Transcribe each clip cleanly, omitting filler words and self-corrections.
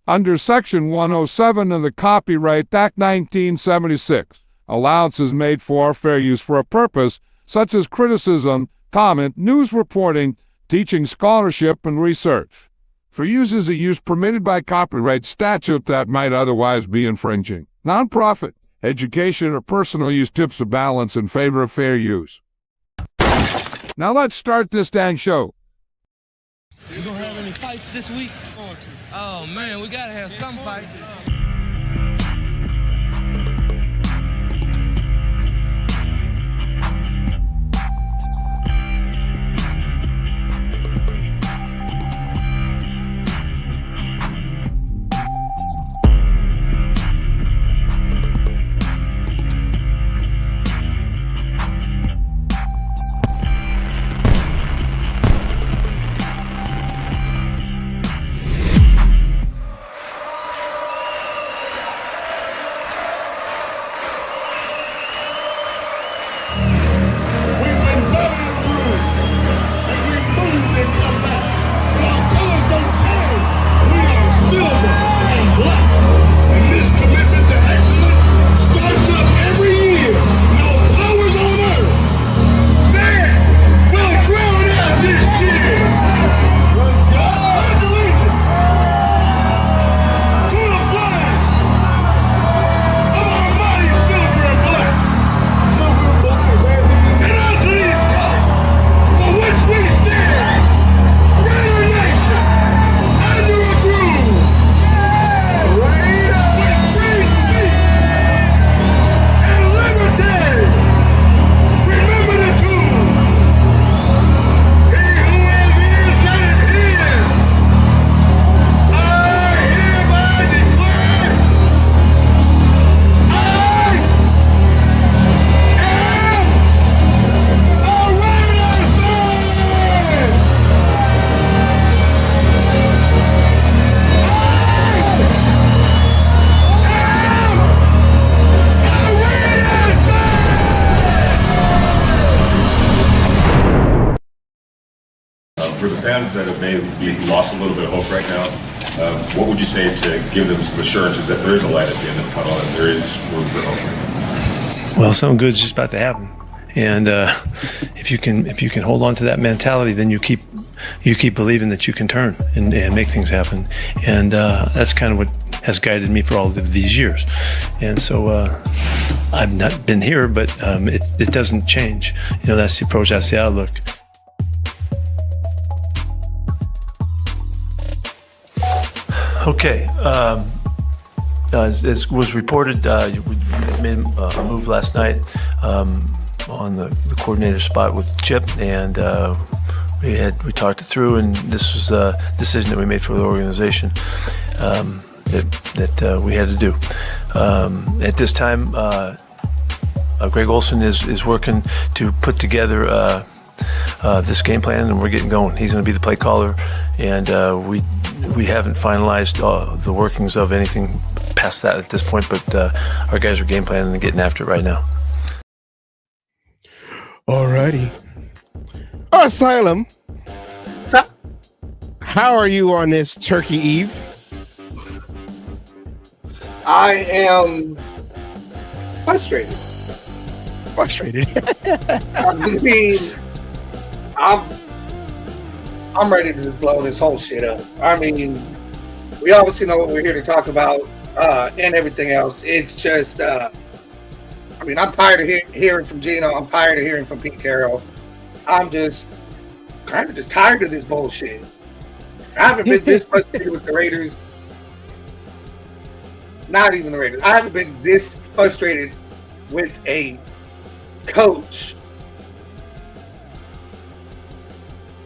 Under Section 107 of the Copyright Act 1976, allowance is made for fair use for a purpose such as criticism, comment, news reporting, teaching, scholarship, and research. For uses of use permitted by copyright statute that might otherwise be infringing. Nonprofit, education, or personal use tips the balance in favor of fair use. Now let's start this dang show. You gonna have any fights this week? Oh man, we gotta have some fights. For the fans that have maybe lost a little bit of hope right now, what would you say to give them some assurances that there is a light at the end of the tunnel and there is room for hope right now? Well, something good's just about to happen, and if you can hold on to that mentality, then you keep believing that you can turn and make things happen, and that's kind of what has guided me for all of these years. And so I've not been here, but it doesn't change. You know, that's the approach, that's the outlook. Okay, as was reported, we made a move last night on the coordinator spot with Chip, and we talked it through, and this was a decision that we made for the organization that we had to do. At this time, Greg Olson is working to put together this game plan, and we're getting going. He's going to be the play caller, and we haven't finalized the workings of anything past that at this point, but our guys are game planning and getting after it right now. Alrighty. Asylum, how are you on this Turkey Eve? I am frustrated. I mean, I'm ready to just blow this whole shit up. I mean, we obviously know what we're here to talk about and everything else. It's just, I mean, I'm tired of hearing from Geno. I'm tired of hearing from Pete Carroll. I'm just kind of just tired of this bullshit. I haven't been this frustrated with the Raiders. Not even the Raiders. I haven't been this frustrated with a coach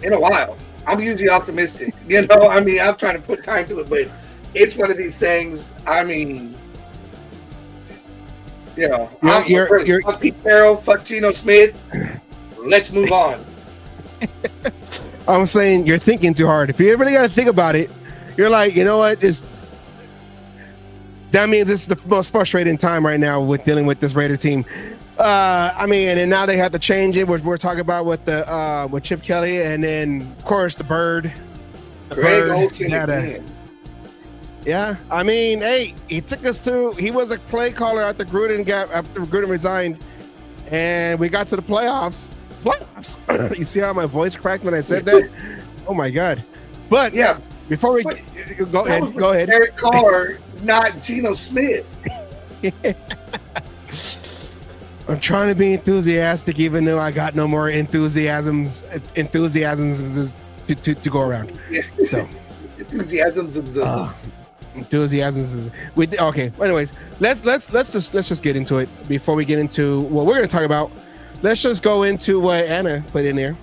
in a while. I'm usually optimistic. You know, I mean, I'm trying to put time to it, but it's one of these things. I mean, you know, fuck Pete Carroll, fuck Geno Smith. Let's move on. I'm saying you're thinking too hard. If you really got to think about it, you're like, you know what? That means this is the most frustrating time right now with dealing with this Raider team. I mean, and now they have to change it. We're talking about with Chip Kelly, and then of course the Bird. Greg Olson Yeah, I mean, hey, he took us to. He was a play caller after Gruden resigned, and we got to the playoffs. You see how my voice cracked when I said that? Oh my god! But Yeah, before we go ahead. Eric Carr, not Geno Smith. I'm trying to be enthusiastic, even though I got no more enthusiasms to go around. So Enthusiasms. enthusiasms. Okay. Anyways, let's just get into it before we get into what we're going to talk about. Let's just go into what Anna put in there.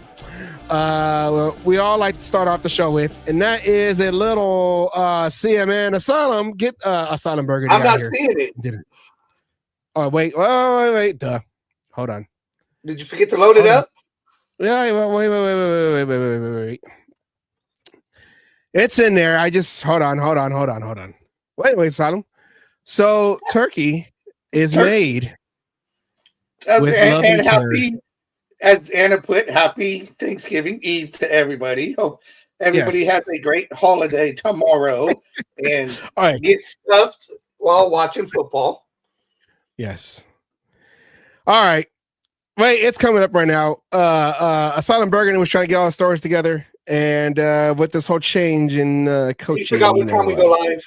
We all like to start off the show with, and that is a little CMN Asylum. Get Asylum Burger. I'm not seeing it. Oh wait. Duh. Hold on. Did you forget to load it up? Yeah. Wait. It's in there. I just hold on. Wait, Asylum. So turkey is made with love and happy, as Anna put, happy Thanksgiving Eve to everybody. Hope everybody has a great holiday tomorrow and get stuffed while watching football. Yes. All right. Wait, it's coming up right now. Asylum Bergen was trying to get all the stories together, and with this whole change in coaching. You forgot what time we go live.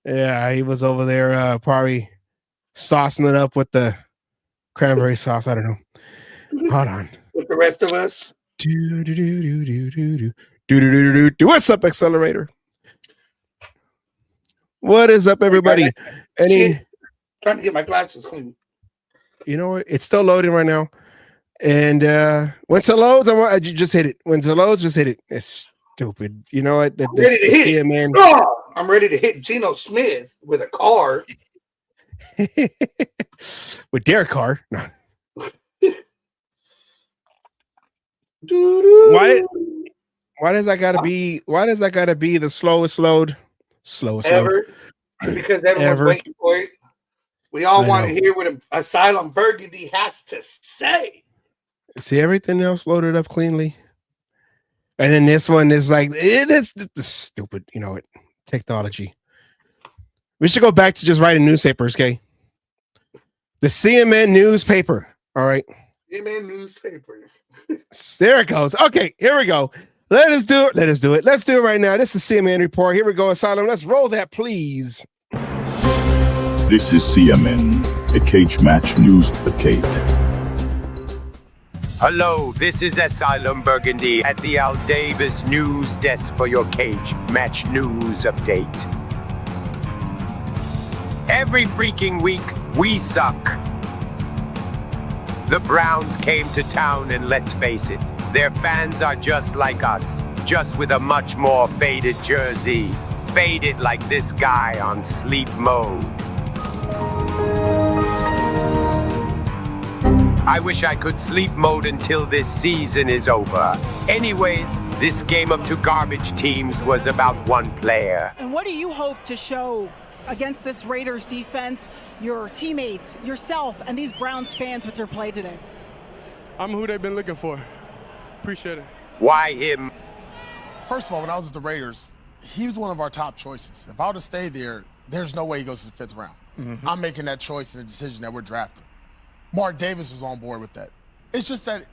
Yeah, he was over there probably saucing it up with the cranberry sauce. I don't know. Hold on. With the rest of us. What's up, Accelerator? What is up, everybody? Trying to get my glasses clean. You know what? It's still loading right now. And once it loads, I just hit it. Once it loads, just hit it. It's stupid. You know what? I'm ready to hit it, man. Oh, I'm ready to hit Geno Smith with a car. With Derek Carr. No. Why does that gotta be the slowest load? Slowest ever? Load. Because everyone's waiting for it. We all want to hear what Asylum Burgundy has to say. See, everything else loaded up cleanly. And then this one is like, it's stupid, you know it. Technology. We should go back to just writing newspapers, okay? The CMN newspaper. All right. CMN newspaper. There it goes. Okay, here we go. Let us do it. Let's do it right now. This is CMN Report. Here we go, Asylum. Let's roll that, please. This is CMN, a cage match news update. Hello, this is Asylum Burgundy at the Al Davis News Desk for your Cage Match News Update. Every freaking week, we suck. The Browns came to town, and let's face it, their fans are just like us, just with a much more faded jersey. Faded like this guy on sleep mode. I wish I could sleep mode until this season is over. Anyways, this game of two garbage teams was about one player. And what do you hope to show against this Raiders defense, your teammates, yourself, and these Browns fans with their play today? I'm who they've been looking for. Appreciate it. Why him? First of all, when I was with the Raiders, he was one of our top choices. If I were to stay there, there's no way he goes to the 5th round. Mm-hmm. I'm making that choice and the decision that we're drafting. Mark Davis was on board with that. It's just that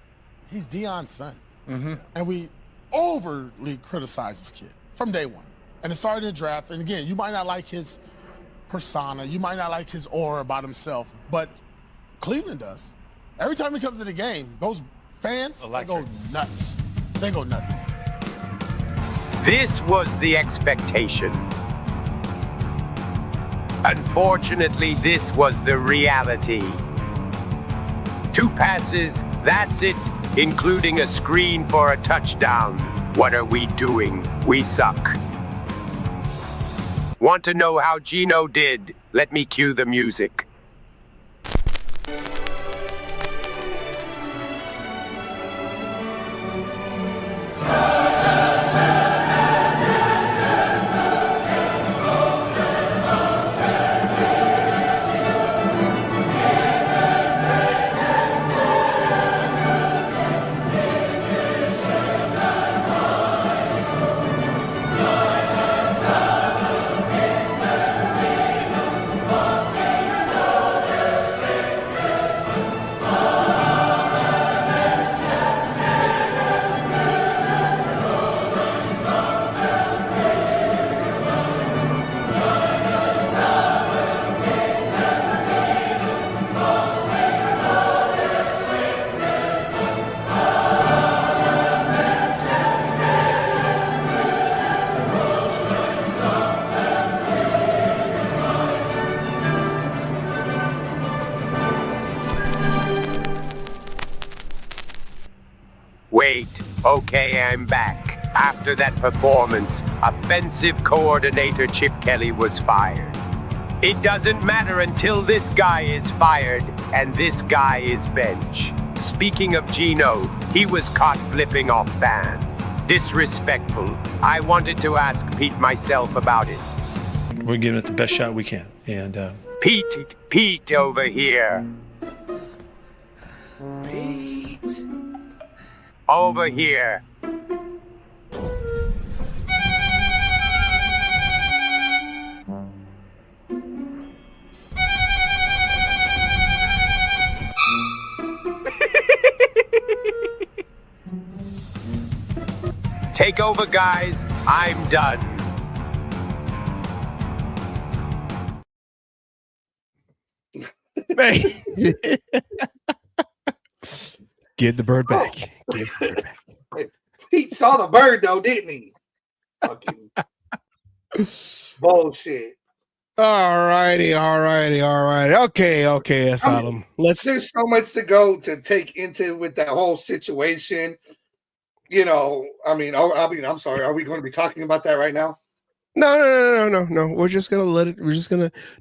he's Deion's son. Mm-hmm. And we overly criticize this kid from day one. And it started in the draft. And again, you might not like his persona. You might not like his aura about himself. But Cleveland does. Every time he comes to the game, those fans, they go nuts. They go nuts. This was the expectation. Unfortunately, this was the reality. 2 passes, that's it, including a screen for a touchdown. What are we doing? We suck. Want to know how Geno did? Let me cue the music. Okay, I'm back. After that performance, offensive coordinator Chip Kelly was fired. It doesn't matter until this guy is fired and this guy is bench. Speaking of Geno, he was caught flipping off fans. Disrespectful. I wanted to ask Pete myself about it. We're giving it the best shot we can. And Pete over here. Pete. Over here. Take over, guys. I'm done. Hey. Give the bird back. Give the bird back. Pete saw the bird though, didn't he? Fucking bullshit. All righty. Okay, Asylum. There's so much to go to take into with that whole situation. You know, I'm sorry. Are we going to be talking about that right now? No. We're just gonna let it.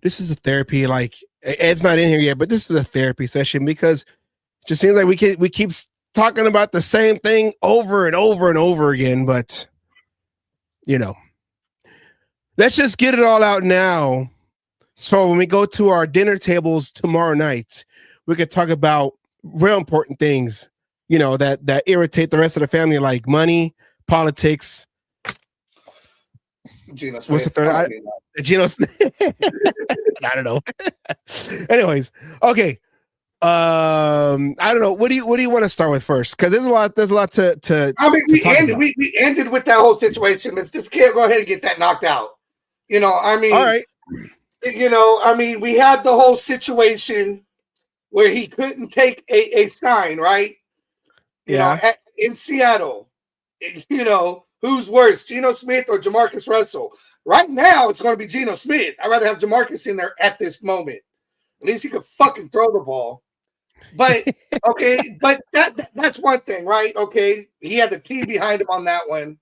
This is a therapy. Like Ed's not in here yet, but this is a therapy session because it just seems like we keep talking about the same thing over and over and over again. But you know, let's just get it all out now. So when we go to our dinner tables tomorrow night, we could talk about real important things. You know, that irritate the rest of the family, like money, politics. Geno Smith. What's the third? Geno Smith. I don't know. Anyways, okay. I don't know. What do you want to start with first? Because there's a lot to. I mean, we ended with that whole situation. Let's just go ahead and get that knocked out. You know, I mean, all right. You know, I mean, we had the whole situation where he couldn't take a sign, right? You know, in Seattle, you know, who's worse, Geno Smith or Jamarcus Russell? Right now, it's going to be Geno Smith. I'd rather have Jamarcus in there at this moment. At least he could fucking throw the ball. But, okay, but that's one thing, right? Okay, he had the team behind him on that one.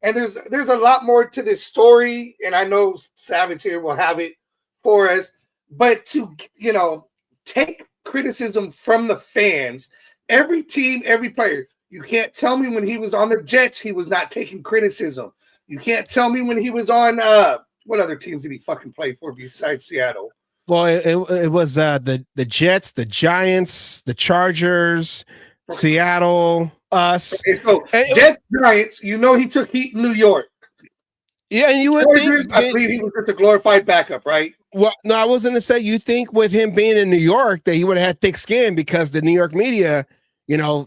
And there's a lot more to this story, and I know Savage here will have it for us. But to, you know, take criticism from the fans, every team, every player. You can't tell me when he was on the Jets, he was not taking criticism. You can't tell me when he was on what other teams did he fucking play for besides Seattle? Well, it was the Jets, the Giants, the Chargers, Seattle, us. Okay, so Jets, Giants. You know he took heat in New York. Yeah, and you would think I believe he was just a glorified backup, right? Well, no, I was going to say you think with him being in New York that he would have had thick skin because the New York media, you know,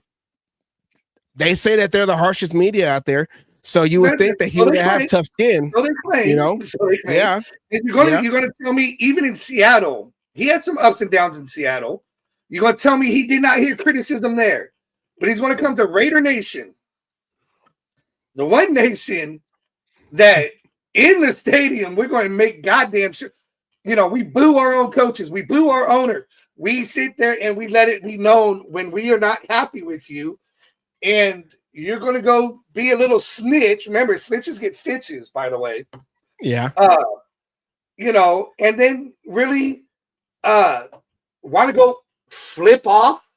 they say that they're the harshest media out there. So you would think that he would have tough skin. So they claim, you know, yeah. And you're gonna tell me even in Seattle, he had some ups and downs in Seattle. You're gonna tell me he did not hear criticism there, but he's gonna come to Raider Nation, the one nation that in the stadium we're going to make goddamn sure. You know, we boo our own coaches, we boo our owner. We sit there and we let it be known when we are not happy with you, and you're going to go be a little snitch. Remember, snitches get stitches, by the way. Yeah. You know, and then really want to go flip off,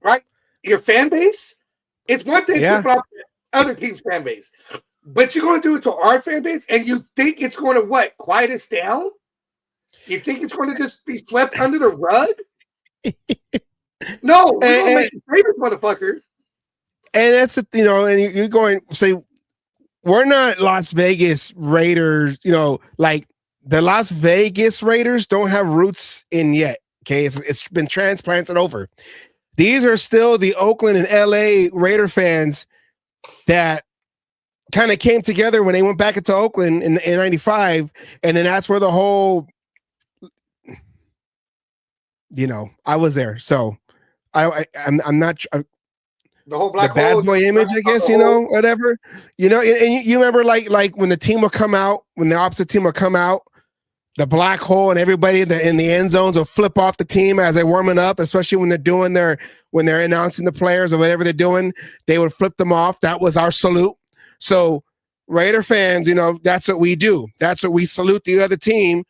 right? Your fan base. It's one thing to flip off other team's fan base, but you're going to do it to our fan base, and you think it's going to what? Quiet us down? You think it's going to just be swept under the rug? No, we're going to make you famous, motherfucker. And that's you know, and you're going to say we're not Las Vegas Raiders. You know, like the Las Vegas Raiders don't have roots in yet. Okay, it's been transplanted over. These are still the Oakland and LA Raider fans that kind of came together when they went back into Oakland in '95, and then that's where the whole, you know, I was there, so I'm not. The whole black bad boy image, I guess, you know, whatever, you know, and you remember like when the team will come out, when the opposite team will come out, the black hole and everybody in the end zones will flip off the team as they're warming up, especially when they're announcing the players or whatever they're doing. They would flip them off. That was our salute. So Raider fans, that's what we do. That's what we salute the other team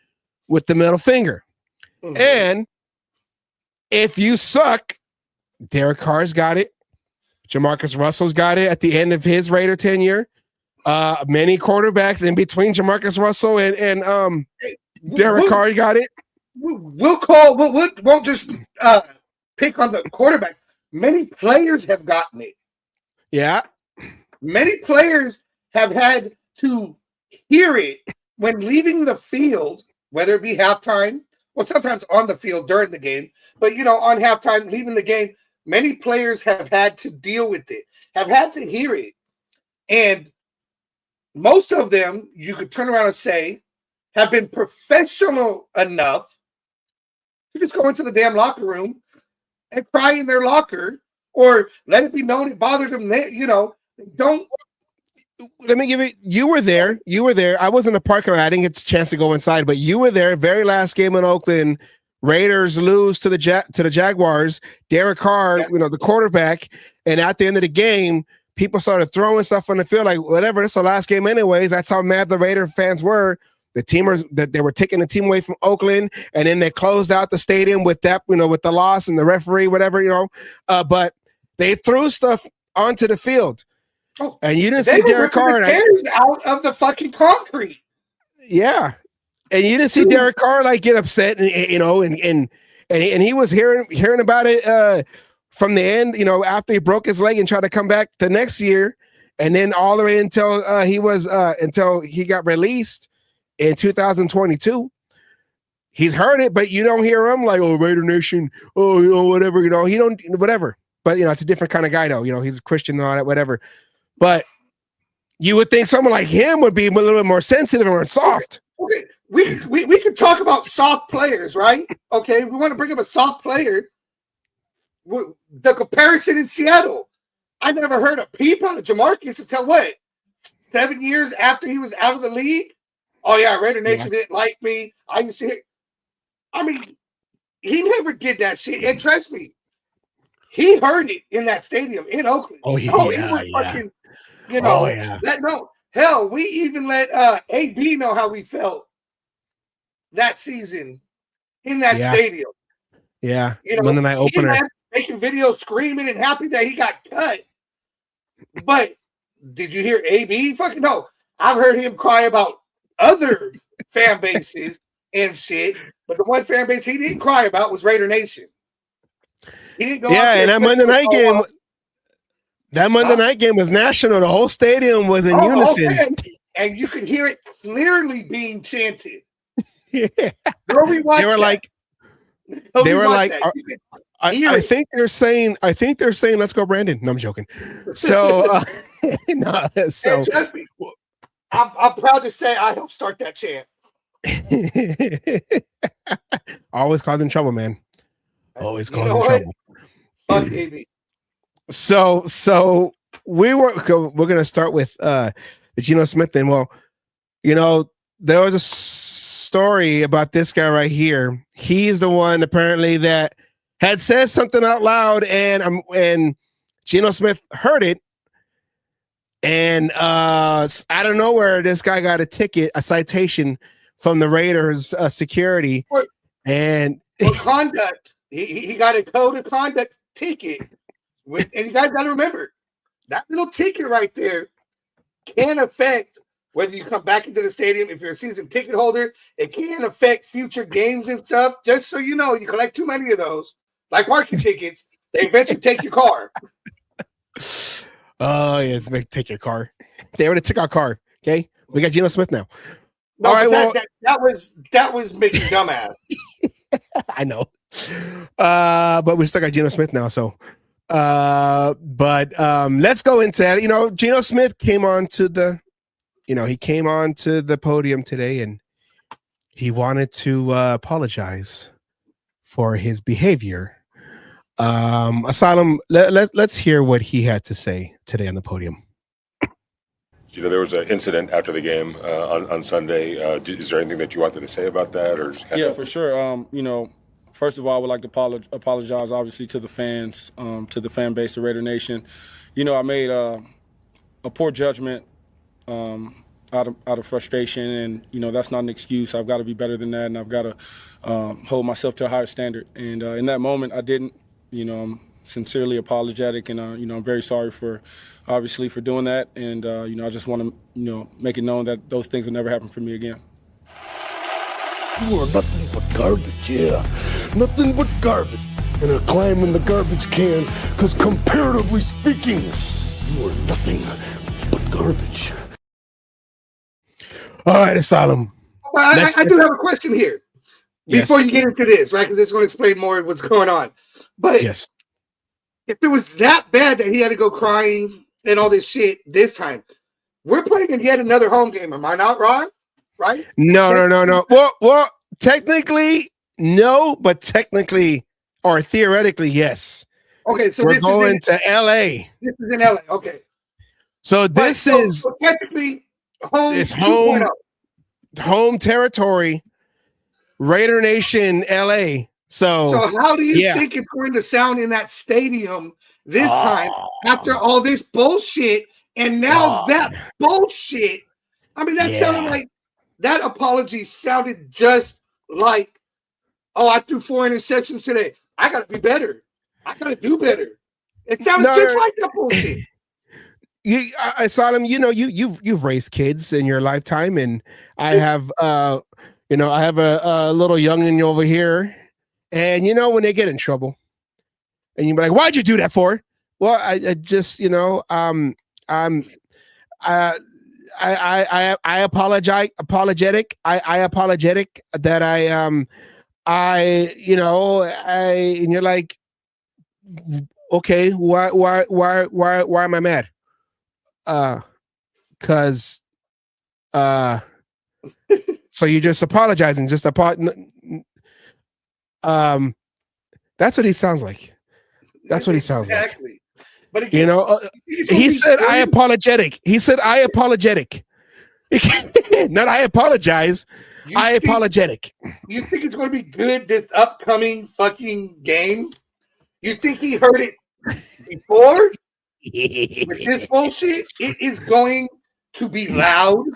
with the middle finger. Mm-hmm. And if you suck, Derek Carr's got it. Jamarcus Russell's got it at the end of his Raider tenure. Many quarterbacks in between Jamarcus Russell and Derek Carr got it. Won't just pick on the quarterback. Many players have gotten it. Yeah. Many players have had to hear it when leaving the field, whether it be halftime or sometimes on the field during the game. But, on halftime, leaving the game, many players have had to deal with it, have had to hear it. And most of them, you could turn around and say, have been professional enough to just go into the damn locker room and cry in their locker or let it be known it bothered them. They don't. Let me give it. You were there. I wasn't a parking lot. I didn't get a chance to go inside, but you were there. Very last game in Oakland, Raiders lose to the Jaguars. Derek Carr, the quarterback, and at the end of the game, people started throwing stuff on the field like whatever. It's the last game anyways. That's how mad the Raider fans were. The teamers that they were taking the team away from Oakland, and then they closed out the stadium with that, with the loss and the referee, whatever, but they threw stuff onto the field. Oh, and you didn't see Derek Carr out of the fucking concrete. Yeah. And you didn't see Derek Carr get upset and he was hearing about it from the end, after he broke his leg and tried to come back the next year, and then all the way until he got released in 2022. He's heard it, but you don't hear him like, oh, Raider Nation, oh, whatever, he don't, whatever. But it's a different kind of guy though. He's a Christian and all that, whatever. But you would think someone like him would be a little bit more sensitive and soft. Okay. We could talk about soft players, right? Okay, we want to bring up a soft player. The comparison in Seattle. I never heard a peep out of Jamarcus until 7 years after he was out of the league? Oh, yeah, Raider Nation didn't like me. I used to hear. I mean, he never did that shit. And trust me, he heard it in that stadium in Oakland. Oh, yeah. It was fucking, Hell, we even let AB know how we felt that season in that stadium. Yeah. Monday night opener. Making videos screaming and happy that he got cut. But did you hear AB? Fucking no. I've heard him cry about other fan bases and shit. But the one fan base he didn't cry about was Raider Nation. He didn't go. Yeah, and that Monday night game. That Monday night game was national. The whole stadium was in unison. Okay. And you could hear it clearly being chanted. Yeah. They were like, I think they're saying, let's go, Brandon. No, I'm joking. So, so trust me, I'm proud to say I helped start that chant. Always causing trouble, man. Always causing trouble. Fuck AB. So we're gonna start with the Geno Smith thing. Well, there was a story about this guy right here. He's the one apparently that had said something out loud, and Geno Smith heard it, and out of nowhere, this guy got a citation from the Raiders security, and for conduct. He got a code of conduct ticket. And you guys got to remember, that little ticket right there can affect whether you come back into the stadium. If you're a season ticket holder, it can affect future games and stuff. Just so you know, you collect too many of those, like parking tickets, they eventually take your car. Oh, yeah, they take your car. They already took our car. Okay, we got Geno Smith now. No, all right, that was making dumbass. I know, but we still got Geno Smith now, so. Let's go into that. Geno Smith came on to the podium today, and he wanted to apologize for his behavior. Asylum, let's hear what he had to say today on the podium. You know, there was an incident after the game on Sunday. Is there anything that you wanted to say about that? Or Yeah, for sure. You know, first of all, I would like to apologize, obviously, to the fans, to the fan base of Raider Nation. You know, I made a poor judgment out of frustration, and you know that's not an excuse. I've got to be better than that, and I've got to hold myself to a higher standard. And in that moment, I didn't. You know, I'm sincerely apologetic, and you know I'm very sorry for doing that. And you know, I just want to make it known that those things will never happen for me again. You are nothing but garbage, yeah. Nothing but garbage. And I climb in the garbage can, because comparatively speaking, you are nothing but garbage. All right, Asylum. Well, I do have a question here before you get into this, right? Because this is going to explain more what's going on. But yes, if it was that bad that he had to go crying and all this shit this time, we're playing in yet another home game. Am I not wrong? Right? No. Well, technically, no, but technically or theoretically, yes. Okay, so we're going to LA. This is in LA. Okay. So this is so technically home. It's home territory, Raider Nation, LA. So how do you think it's going to sound in that stadium this time after all this bullshit? And now that bullshit, I mean, that sounded like that apology sounded just like, oh, I threw 4 interceptions today. I got to be better. I got to do better. It sounded just like that bullshit. I saw them. You know, you've raised kids in your lifetime, and I have, I have a little youngin over here, and you know when they get in trouble, and you be like, "Why'd you do that for?" Well, I just, I apologize. Apologetic. I apologetic that and you're like, okay, why am I mad? Cause so you're just apologizing, that's what he sounds like. That's what he sounds like. Exactly. But again, he said I apologetic. He said I apologetic. Not I apologize. Apologetic. You think it's going to be good this upcoming fucking game? You think he heard it before? With this bullshit, it is going to be loud.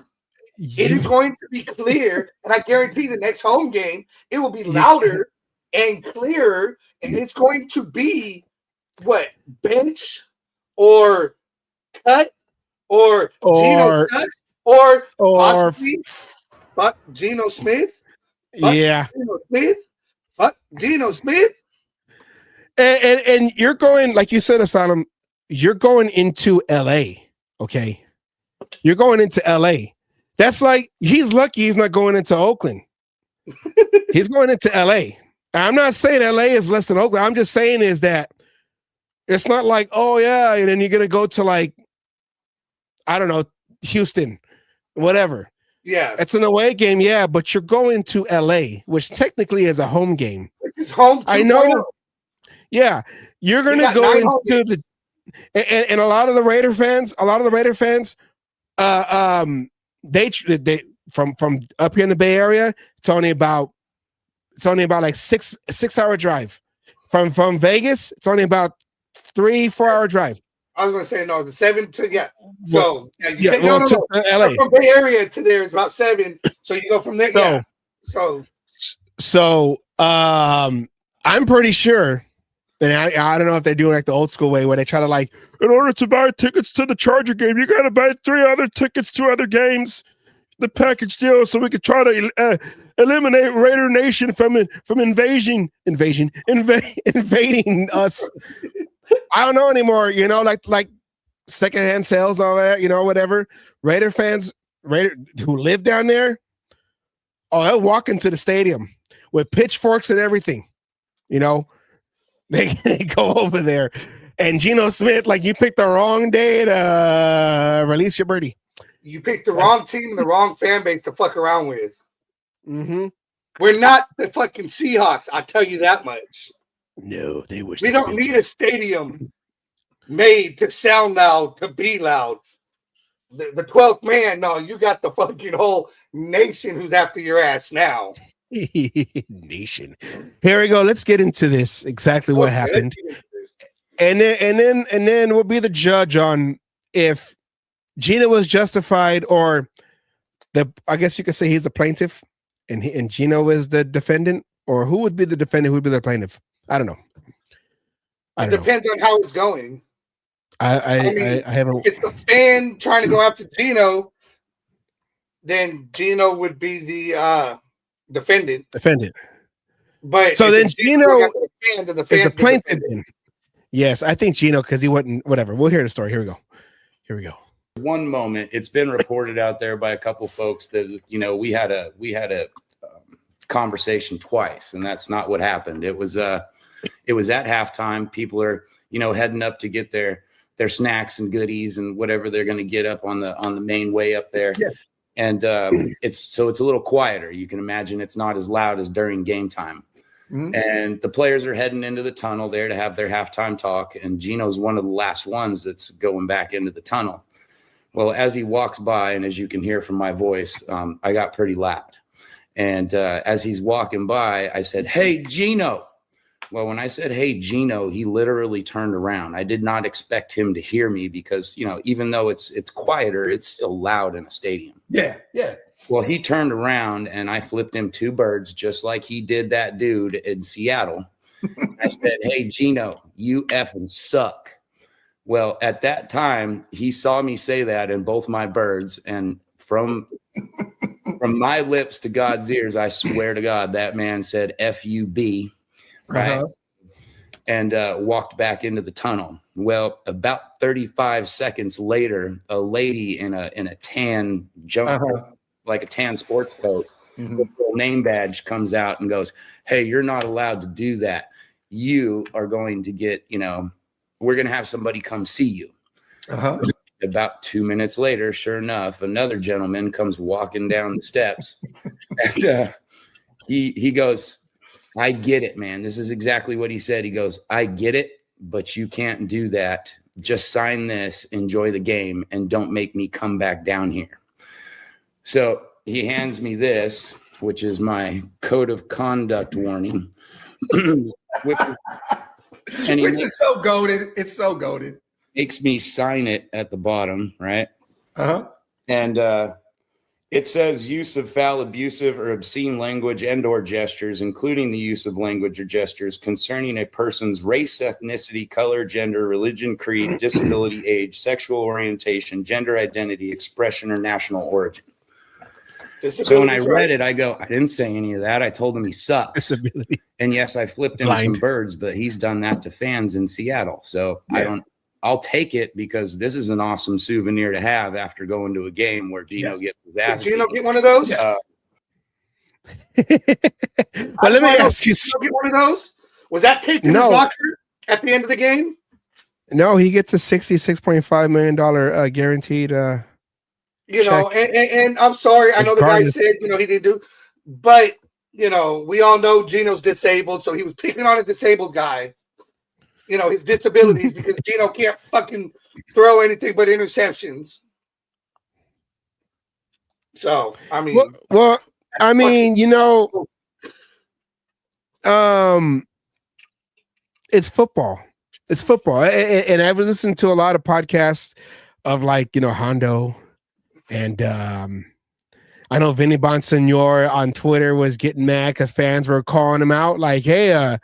It is going to be clear, and I guarantee the next home game it will be louder and clearer, and it's going to be what, bench or cut or Geno cut or possibly fuck Geno Smith. Fuck Geno Smith. And you're going, like you said, Asylum, you're going into LA. Okay. You're going into LA. That's like, he's lucky he's not going into Oakland. He's going into LA. I'm not saying LA is less than Oakland. I'm just saying is that it's not like, oh yeah, and then you're gonna go to like, I don't know, Houston, whatever. Yeah, it's an away game, yeah, but you're going to LA, which technically is a home game. It's home. I know. Yeah, you're gonna go into the, and a lot of the Raider fans, they from up here in the Bay Area, it's only about like 6-hour drive. From Vegas, it's only about 3-4 hour drive. I was gonna say no, the 7 to So LA. From Bay Area to there is about 7. So you go from there. So I'm pretty sure, and I don't know if they're doing like the old school way where they try to like, in order to buy tickets to the Charger game, you got to buy 3 other tickets to other games, the package deal, so we could try to eliminate Raider Nation from invading us. I don't know anymore, like secondhand sales, all that, whatever. Raider fans, who live down there, they'll walk into the stadium with pitchforks and everything. They go over there. And Geno Smith, like, you picked the wrong day to release your birdie. You picked the wrong team and the wrong fan base to fuck around with. Mm-hmm. We're not the fucking Seahawks, I'll tell you that much. No, they wish. We don't need a stadium made to sound loud, to be loud. the 12th man. No, you got the fucking whole nation who's after your ass now. Nation. Here we go. Let's get into this. Exactly what happened. And then we'll be the judge on if Geno was justified, or I guess you could say he's the plaintiff and Geno is the defendant, or who would be the defendant, who would be the plaintiff? I don't know. It depends on how it's going. I haven't. If it's the fan trying to go after Geno, then Geno would be the defendant. But so then Geno is the plaintiff. Yes, I think Geno, because he wouldn't. Whatever. We'll hear the story. Here we go. One moment, it's been reported out there by a couple folks that we had a conversation twice, and that's not what happened. It was at halftime. People are heading up to get their snacks and goodies and whatever they're going to get up on the main way up there. Yeah. And it's a little quieter. You can imagine it's not as loud as during game time. Mm-hmm. And the players are heading into the tunnel there to have their halftime talk, and Geno's one of the last ones that's going back into the tunnel. Well, as he walks by, and as you can hear from my voice, I got pretty loud. And as he's walking by, I said, "Hey, Geno." Well, when I said, "Hey, Geno," he literally turned around. I did not expect him to hear me because, even though it's quieter, it's still loud in a stadium. Yeah. Well, he turned around and I flipped him 2 birds, just like he did that dude in Seattle. I said, "Hey, Geno, you effing suck." Well, at that time, he saw me say that in both my birds, and from my lips to God's ears, I swear to God, that man said F-U-B, right? Uh-huh. And walked back into the tunnel. Well, about 35 seconds later, a lady in a tan jumper, like a tan sports coat, with a name badge comes out and goes, "Hey, you're not allowed to do that. You are going to get, we're going to have somebody come see you." About 2 minutes later, sure enough, another gentleman comes walking down the steps. And he goes, "I get it, man." This is exactly what he said. He goes, "I get it, but you can't do that. Just sign this, enjoy the game, and don't make me come back down here." So he hands me this, which is my code of conduct warning. Which is so goated. It's so goated. Makes me sign it at the bottom, right? And it says use of foul, abusive, or obscene language and or gestures, including the use of language or gestures concerning a person's race, ethnicity, color, gender, religion, creed, disability, age, sexual orientation, gender identity, expression, or national origin. So when I read it, I go, I didn't say any of that. I told him he sucks. Disability. And yes, I flipped him some birds, but he's done that to fans in Seattle. So I'll take it because this is an awesome souvenir to have after going to a game where Geno gets his ass. Did Geno get one of those? But let me ask you, get one of those? Was that taped in his locker at the end of the game? No, he gets a $66.5 million guaranteed. And I'm sorry. I know the guy said, he didn't do, but we all know Geno's disabled, so he was picking on a disabled guy. His disabilities because Geno can't fucking throw anything but interceptions. So, I mean, it's football. It's football. And I was listening to a lot of podcasts of Hondo, and I know Vinny Bonsignor on Twitter was getting mad because fans were calling him out like, "Hey,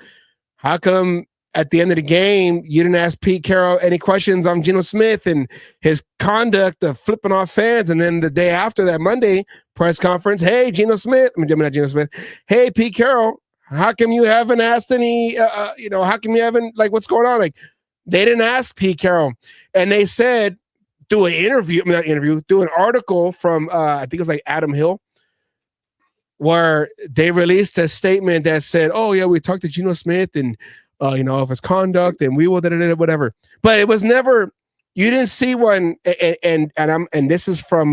how come at the end of the game you didn't ask Pete Carroll any questions on Geno Smith and his conduct of flipping off fans?" And then the day after that Monday press conference, "Hey, Geno Smith, not Geno Smith. Hey, Pete Carroll, how come you haven't asked any, how come you haven't, what's going on?" They didn't ask Pete Carroll. And they said, do an article from, I think it was Adam Hill, where they released a statement that said, "Oh yeah, we talked to Geno Smith and, of his conduct and we will, whatever." But it was never, you didn't see one. And this is from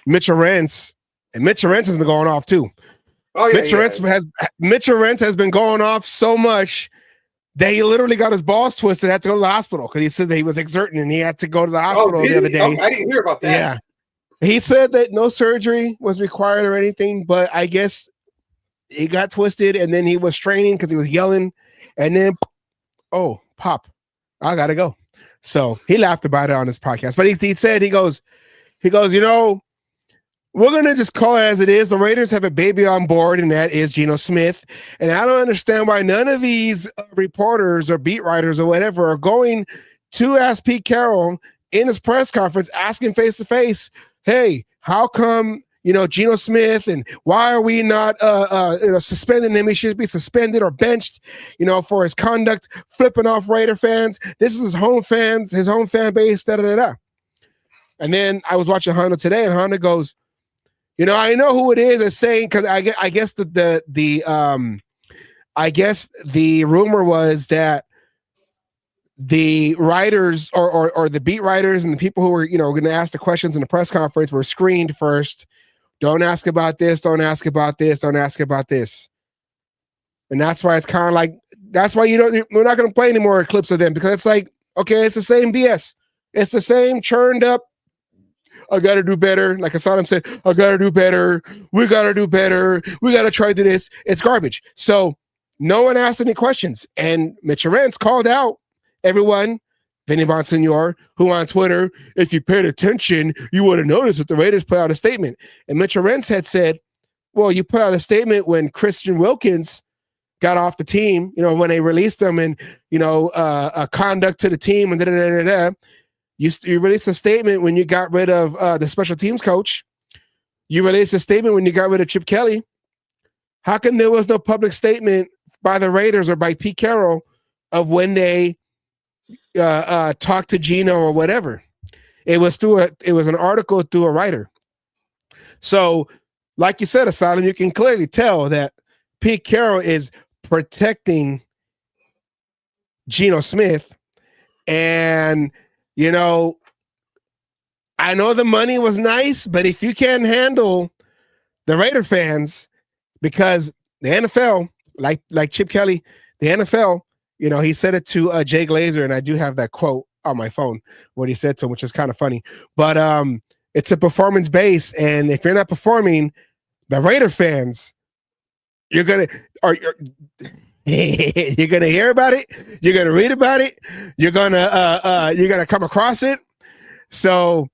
Mitch Arentz, and Mitch Arentz has been going off too. Mitch Arentz has been going off so much that he literally got his balls twisted, had to go to the hospital because he said that he was exerting and he had to go to the hospital the other day. Oh, I didn't hear about that. Yeah. He said that no surgery was required or anything, but I guess he got twisted and then he was straining because he was yelling. And then, oh, pop, I got to go. So he laughed about it on his podcast. But he said, he goes, you know, we're going to just call it as it is. The Raiders have a baby on board, and that is Geno Smith. And I don't understand why none of these reporters or beat writers or whatever are going to ask Pete Carroll in his press conference, asking face-to-face, hey, how come, you know, Geno Smith, and why are we not suspending him? He should be suspended or benched, you know, for his conduct, flipping off Raider fans. This is his home fans, his home fan base, da-da-da-da. And then I was watching Honda today, and Honda goes, you know, I know who it is that's saying, because I guess the rumor was that the writers or the beat writers and the people who were, you know, going to ask the questions in the press conference were screened first. Don't ask about this. Don't ask about this. Don't ask about this. And that's why it's kind of like, that's why we're not going to play any more clips of them, because it's like, okay, it's the same BS. It's the same churned up. I got to do better. Like Asylum said, I got to do better. We got to do better. We got to try to do this. It's garbage. So no one asked any questions. And Mitch Arentz called out everyone, Vinny Bonsignor, who on Twitter, if you paid attention, you would have noticed that the Raiders put out a statement. And Mitch Arentz had said, well, you put out a statement when Christian Wilkins got off the team, you know, when they released him, and, you know, conduct to the team and da-da-da-da-da. You released a statement when you got rid of the special teams coach. You released a statement when you got rid of Chip Kelly. How come there was no public statement by the Raiders or by Pete Carroll of when they talked to Geno or whatever? It was an article through a writer. So, like you said, Asylum, you can clearly tell that Pete Carroll is protecting Geno Smith. And, you know, I know the money was nice, but if you can't handle the Raider fans, because the NFL, like Chip Kelly, the NFL, you know, he said it to Jay Glazer, and I do have that quote on my phone, what he said to him, which is kind of funny. But it's a performance base, and if you're not performing, the Raider fans, you're gonna hear about it, you're gonna read about it, you're gonna come across it. So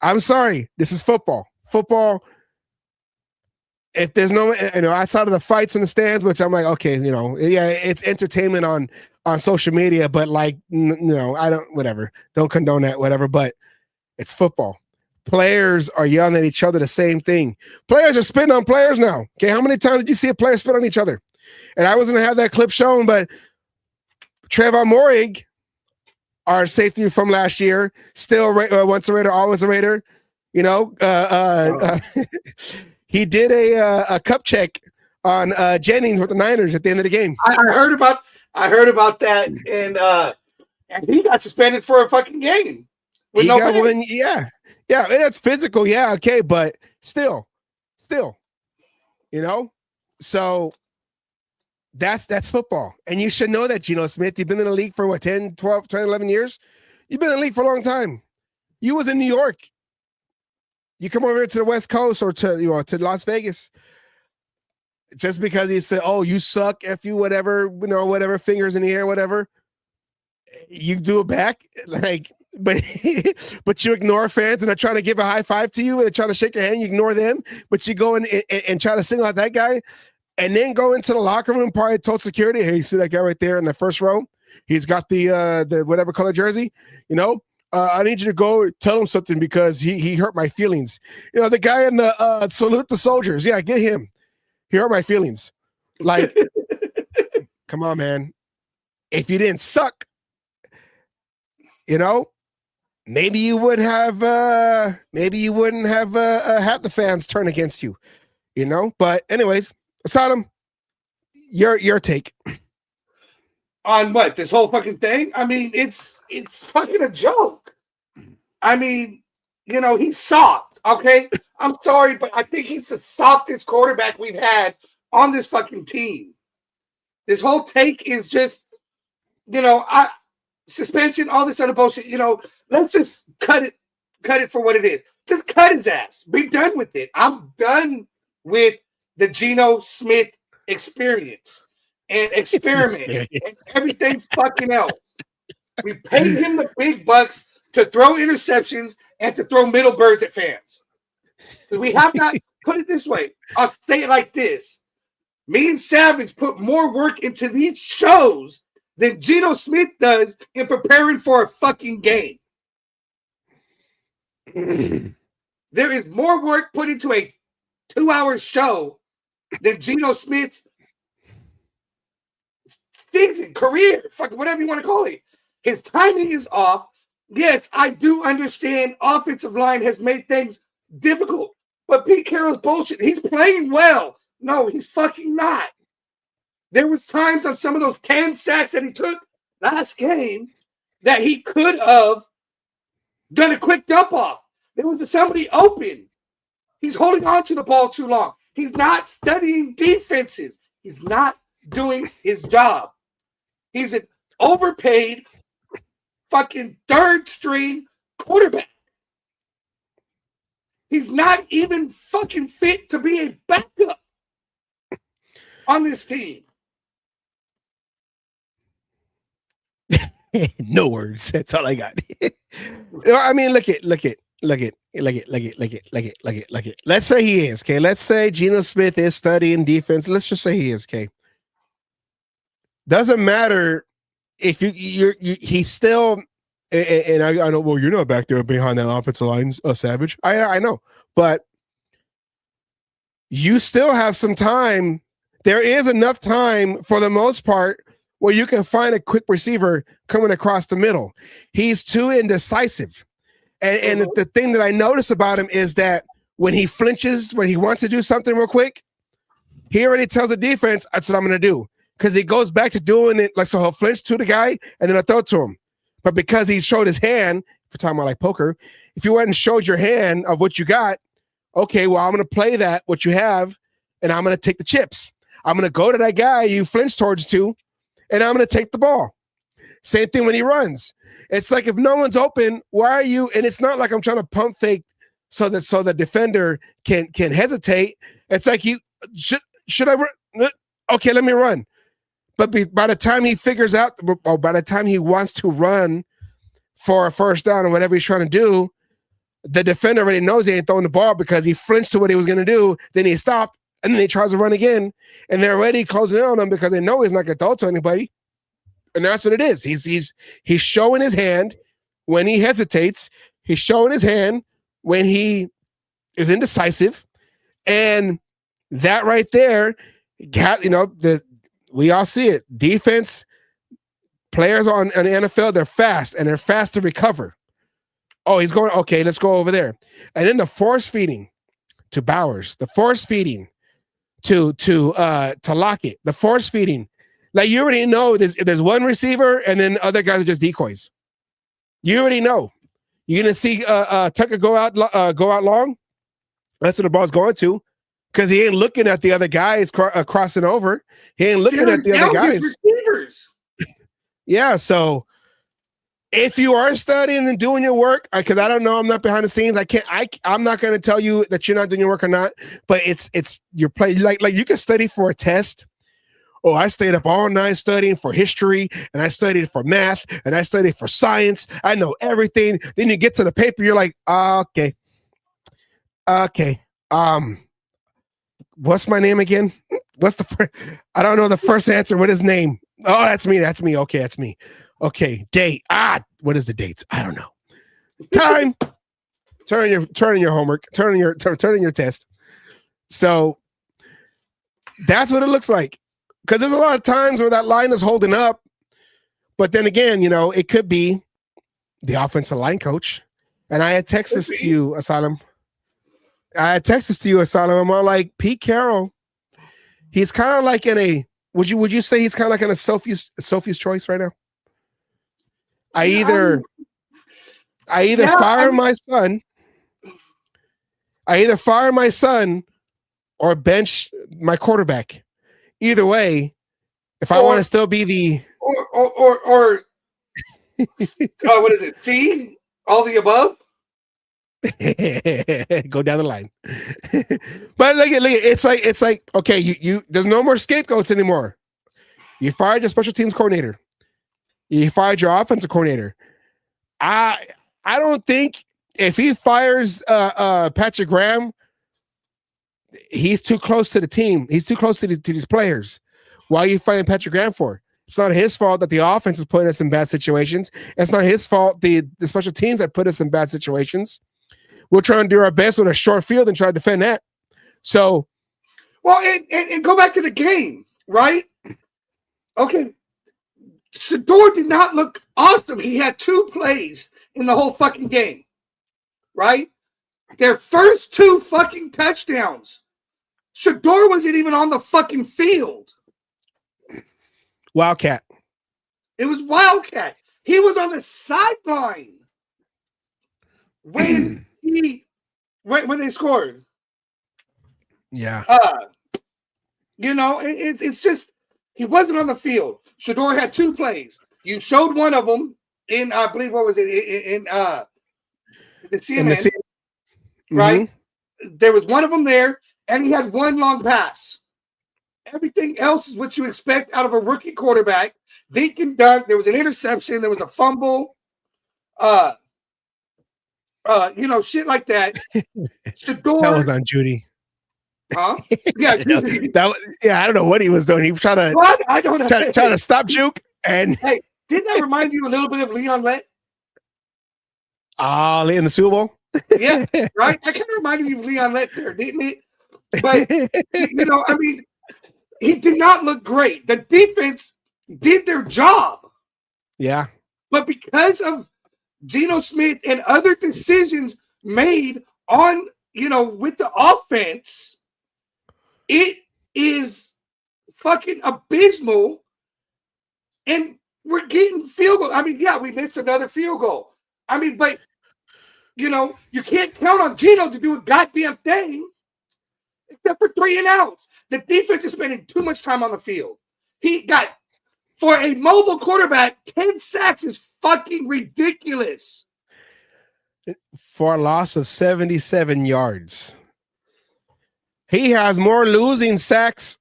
I'm sorry, this is football. Football, if there's no, you know, outside of the fights in the stands, which I'm like, okay, you know, yeah, it's entertainment on social media, but like, no, I don't, whatever, don't condone that, whatever, but it's football. Players are yelling at each other the same thing. Players are spitting on players now. Okay, how many times did you see a player spit on each other? And I wasn't going to have that clip shown, but Trevon Moehrig, our safety from last year, still once a Raider, always a Raider. You know, he did a cup check on Jennings with the Niners at the end of the game. I heard about that, and he got suspended for a fucking game. Yeah, and it's physical, yeah, okay, but still, you know, so that's football. And you should know that, Geno Smith. You've been in the league for what, 10, 12, 10, 11 years? You've been in the league for a long time. You was in New York. You come over here to the West Coast or to Las Vegas. Just because he said, oh, you suck, F you, whatever, you know, whatever, fingers in the air, whatever. You do it back, like, but you ignore fans and they're trying to give a high five to you and they're trying to shake your hand. You ignore them, but you go in and try to single out that guy, and then go into the locker room, probably told security, hey, you see that guy right there in the first row? He's got the whatever color jersey, you know. I need you to go tell him something because he hurt my feelings. You know, the guy in the salute the soldiers. Yeah, get him. He hurt my feelings. Like, come on, man. If you didn't suck, you know, maybe you wouldn't have the fans turn against you, you know. But anyways, Asylum, your take on what, this whole fucking thing? I mean, it's fucking a joke. I mean, you know, he's soft. Okay, I'm sorry, but I think he's the softest quarterback we've had on this fucking team. This whole take is just suspension, all this other bullshit. Let's just cut it for what it is. Just cut his ass. Be done with it. I'm done with the Geno Smith experience and experiment and everything fucking else. We paid him the big bucks to throw interceptions and to throw middle birds at fans. We have not, put it this way. I'll say it like this. Me and Savage put more work into these shows than Geno Smith does in preparing for a fucking game. There is more work put into a 2-hour show than Geno Smith's season, career, fucking whatever you want to call it. His timing is off. Yes, I do understand offensive line has made things difficult, but Pete Carroll's bullshit. He's playing well. No, he's fucking not. There was times on some of those canned sacks that he took last game that he could have done a quick dump off. There was somebody open. He's holding on to the ball too long. He's not studying defenses. He's not doing his job. He's an overpaid fucking third string quarterback. He's not even fucking fit to be a backup on this team. No words. That's all I got. I mean, look it. Let's say he is, okay? Let's say Geno Smith is studying defense. Let's just say he is, okay? Doesn't matter if he's still, and I know, well, you're not back there behind that offensive line, Savage. I know, but you still have some time. There is enough time for the most part where you can find a quick receiver coming across the middle. He's too indecisive. And the thing that I notice about him is that when he flinches, when he wants to do something real quick, he already tells the defense, that's what I'm going to do. Because he goes back to doing it, like, so he'll flinch to the guy and then I'll throw it to him. But because he showed his hand, if we're talking about like poker, if you went and showed your hand of what you got, okay, well, I'm going to play that, what you have, and I'm going to take the chips. I'm going to go to that guy you flinch towards to, and I'm going to take the ball. Same thing when he runs. It's like if no one's open, why are you? And it's not like I'm trying to pump fake so the defender can hesitate. It's like you should I run? Okay, let me run. But by the time he figures out, or by the time he wants to run for a first down or whatever he's trying to do, the defender already knows he ain't throwing the ball because he flinched to what he was going to do. Then he stopped, and then he tries to run again, and they're already closing in on him because they know he's not going to throw to anybody. And that's what it is. He's showing his hand when he hesitates. He's showing his hand when he is indecisive, and that right there, we all see it. Defense players on the NFL, they're fast and they're fast to recover. Oh, he's going. Okay, let's go over there. And then the force feeding to Bowers, the force feeding to Lockett, the force feeding. Like, you already know there's one receiver and then other guys are just decoys. You already know. You're gonna see Tucker go out long. That's what the ball's going to, because he ain't looking at the other guys crossing over. He ain't looking at the other guys. Receivers. Yeah, so if you are studying and doing your work, because I don't know, I'm not behind the scenes. I'm not going to tell you that you're not doing your work or not. But it's your play. Like you can study for a test. Oh, I stayed up all night studying for history, and I studied for math, and I studied for science. I know everything. Then you get to the paper, you're like, okay. What's my name again? What's the first? I don't know the first answer. What is name? Oh, that's me. That's me. Okay, that's me. Okay, date. What is the dates? I don't know. Time. Turn your homework. Turn in your test. So that's what it looks like. Because there's a lot of times where that line is holding up, but then again, it could be the offensive line coach. And I had texted to you, Asylum. I'm all like, Pete Carroll. He's kind of like in a. Would you say he's kind of like in a Sophie's choice right now? I either fire my son, or bench my quarterback. Either way, if I want to still be or what is it? C, all the above. Go down the line. But look, it's like okay, you there's no more scapegoats anymore. You fired your special teams coordinator. You fired your offensive coordinator. I don't think if he fires Patrick Graham, he's too close to the team. He's too close to these players. Why are you firing Patrick Graham for? It's not his fault that the offense is putting us in bad situations. It's not his fault the special teams that put us in bad situations. We're trying to do our best with a short field and try to defend that. So, well, and go back to the game, right? Okay, Shedeur did not look awesome. He had 2 plays in the whole fucking game, right? Their first 2 fucking touchdowns. Shedeur wasn't even on the fucking field. Wildcat. It was Wildcat. He was on the sideline when when they scored. Yeah. It's just he wasn't on the field. Shedeur had 2 plays. You showed one of them in, I believe, what was it in the CNN, right? There was one of them there, and he had 1 long pass. Everything else is what you expect out of a rookie quarterback. Dink and dunk. There was an interception. There was a fumble. Shit like that. Shedeur, that was on Judy. Huh? Yeah, I don't know what he was doing. He was trying to. What? I don't know. Trying to stop Juke. And hey, didn't that remind you a little bit of Leon Lett? In the Super Bowl. Yeah, right. I kind of reminded you of Leon Lett there, didn't it? But he did not look great. The defense did their job. Yeah. But because of Geno Smith and other decisions made on, with the offense, it is fucking abysmal. And we're getting field goal. We missed another field goal. But, you can't count on Geno to do a goddamn thing. Except for 3 and outs. The defense is spending too much time on the field. He got, for a mobile quarterback, 10 sacks is fucking ridiculous. For a loss of 77 yards. He has more losing sacks.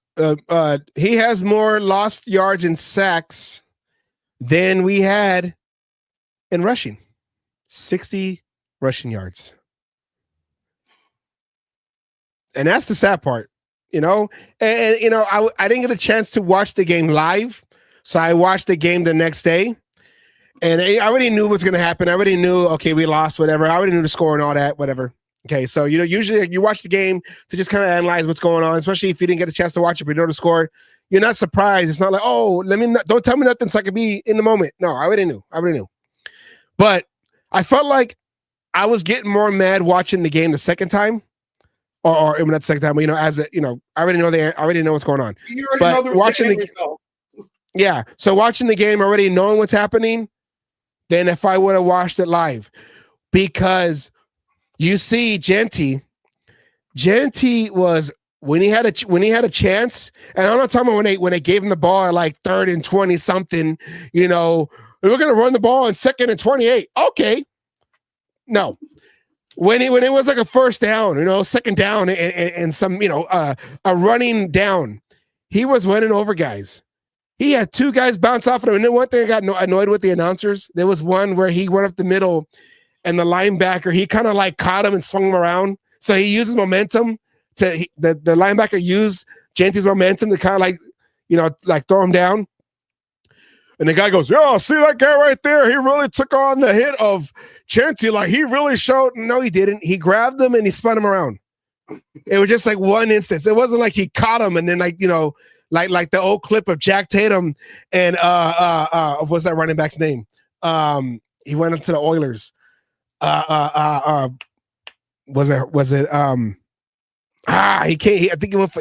He has more lost yards in sacks than we had in rushing. 60 rushing yards. And that's the sad part, I didn't get a chance to watch the game live. So I watched the game the next day. And I already knew what's going to happen. I already knew, okay, we lost, whatever. I already knew the score and all that, whatever. Okay, so, usually you watch the game to just kind of analyze what's going on, especially if you didn't get a chance to watch it, but you know the score. You're not surprised. It's not like, don't tell me nothing so I can be in the moment. No, I already knew. But I felt like I was getting more mad watching the game the second time. Or not the second time, but I already know what's going on. You already know the watching the result. Yeah. So watching the game, already knowing what's happening, than if I would have watched it live. Because you see Genty was when he had a chance, and I'm not talking about when they gave him the ball at like 3rd and 20 something, we're gonna run the ball in 2nd and 28. Okay. No. When it was like a first down, 2nd down and some, a running down, he was running over guys. He had 2 guys bounce off of him. And then one thing I got annoyed with the announcers, there was one where he went up the middle and the linebacker, he kind of like caught him and swung him around. So he uses momentum the linebacker used Genty's momentum to kind of like throw him down. And the guy goes, "Yo, see that guy right there? He really took on the hit of Genty. Like, he really showed." No, he didn't. He grabbed him and he spun him around. It was just like one instance. It wasn't like he caught him and then like the old clip of Jack Tatum and what's that running back's name? He went up to the Oilers. Was it he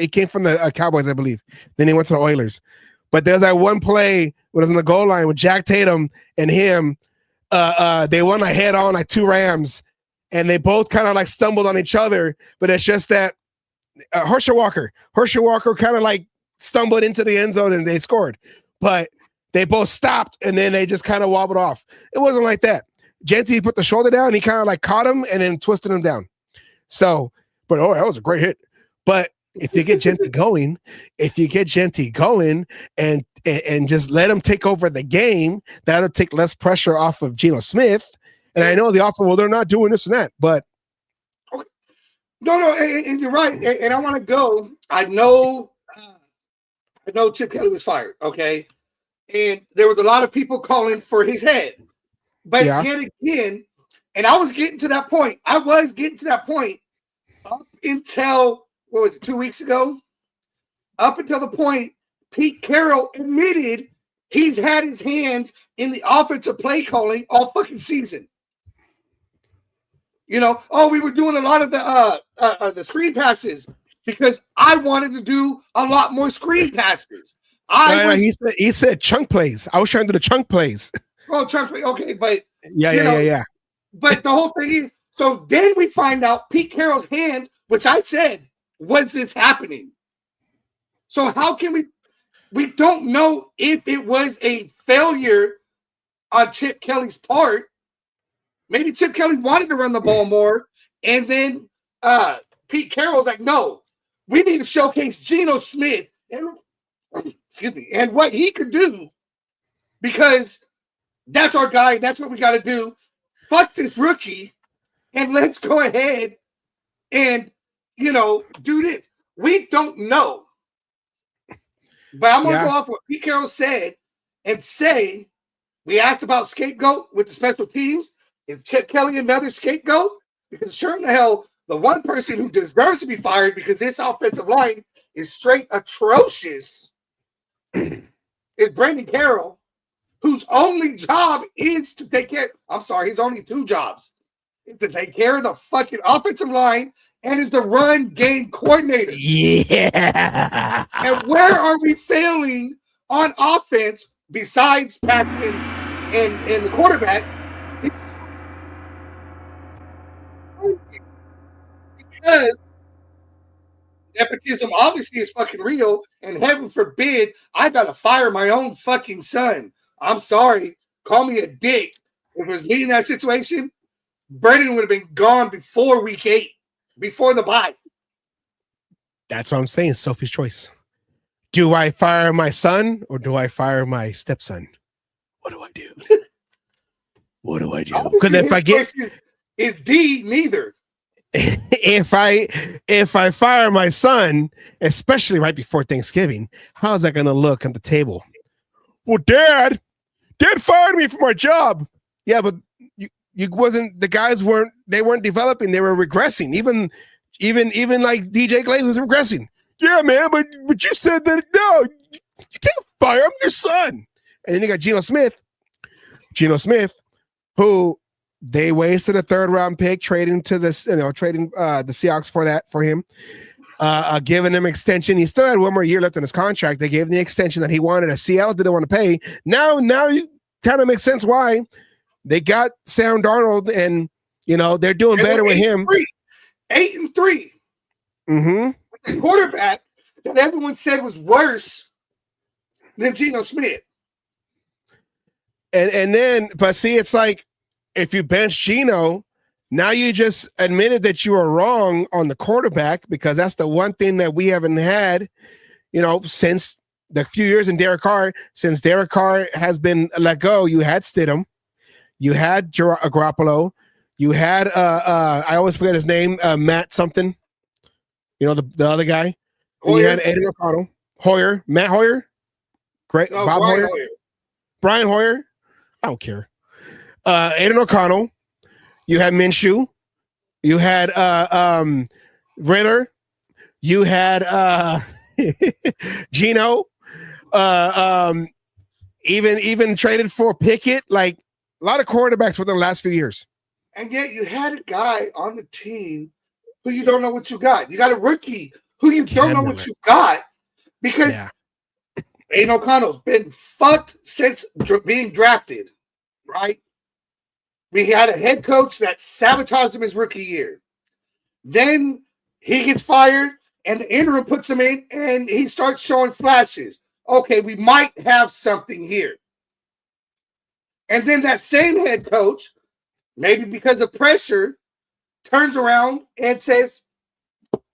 came from the Cowboys, I believe. Then he went to the Oilers. But there's that one play when it was on the goal line with Jack Tatum and him. They won a head-on like 2 Rams, and they both kind of like stumbled on each other. But it's just that Herschel Walker kind of like stumbled into the end zone and they scored. But they both stopped, and then they just kind of wobbled off. It wasn't like that. Genty put the shoulder down, and he kind of like caught him and then twisted him down. So, but that was a great hit. But if you get Genty going, and just let him take over the game, that'll take less pressure off of Geno Smith. And I know the offer, well, they're not doing this and that, but no, and you're right. And I want to go. I know Chip Kelly was fired, okay? And there was a lot of people calling for his head. But yet again, and I was getting to that point. up until, what was it, 2 weeks ago? Up until the point Pete Carroll admitted he's had his hands in the offensive play calling all fucking season. We were doing a lot of the screen passes because I wanted to do a lot more screen passes. He said chunk plays. I was trying to do the chunk plays. Oh, chunk play. Okay, but yeah. But the whole thing is, so then we find out Pete Carroll's hands, which I said, was this happening? So how can we don't know if it was a failure on Chip Kelly's part. Maybe Chip Kelly wanted to run the ball more, and then Pete Carroll's like, no, we need to showcase Geno Smith and what he could do, because that's our guy. That's what we got to do. Fuck this rookie, and let's go ahead and, do this. We don't know. But I'm going to go off what Pete Carroll said and say, we asked about scapegoat with the special teams. Is Chip Kelly another scapegoat? Because sure in the hell, the one person who deserves to be fired because this offensive line is straight atrocious is Brandon Carroll, whose only job is to take care. I'm sorry, his only two jobs. It's to take care of the fucking offensive line and is the run game coordinator. Yeah. And where are we failing on offense besides passing and the quarterback? Because nepotism obviously is fucking real, and heaven forbid I gotta fire my own fucking son. I'm sorry. Call me a dick. If it was me in that situation, Brendan would have been gone before week 8, before the bye. That's what I'm saying. Sophie's choice. Do I fire my son or do I fire my stepson? What do I do? What do I do? Because if I get is D, neither. If I fire my son, especially right before Thanksgiving, how's that going to look on the table? Well, Dad fired me for my job. Yeah, but you wasn't. The guys weren't developing. They were regressing. Even like DJ Glaze was regressing. Yeah, man, but you said that no, you can't fire him. Your son. And then you got Geno Smith, who they wasted a 3rd round pick trading to this, trading the Seahawks for him, giving him extension. He still had one more year left in his contract. They gave him the extension that he wanted. As Seattle didn't want to pay. Now you kind of makes sense why they got Sam Darnold, and they're doing better with him. 8-3. Mm-hmm. The quarterback that everyone said was worse than Geno Smith. And then, but see, it's like if you bench Geno, now you just admitted that you were wrong on the quarterback, because that's the one thing that we haven't had, since the few years in Derek Carr. Since Derek Carr has been let go, you had Stidham, you had Garoppolo, you had I always forget his name, Matt something. The other guy. Hoyer. You had Aiden O'Connell, Matt Hoyer, great, no, Bob Hoyer, Brian Hoyer. I don't care. Aiden O'Connell. You had Minshew. You had Ritter. You had Geno. Even traded for Pickett. Like a lot of quarterbacks within the last few years. And yet you had a guy on the team who you don't know what you got. You got a rookie who you don't know what you got, because Aiden O'Connell's been fucked since being drafted, right? We had a head coach that sabotaged him his rookie year. Then he gets fired, and the interim puts him in, and he starts showing flashes. Okay, we might have something here. And then that same head coach, maybe because of pressure, turns around and says,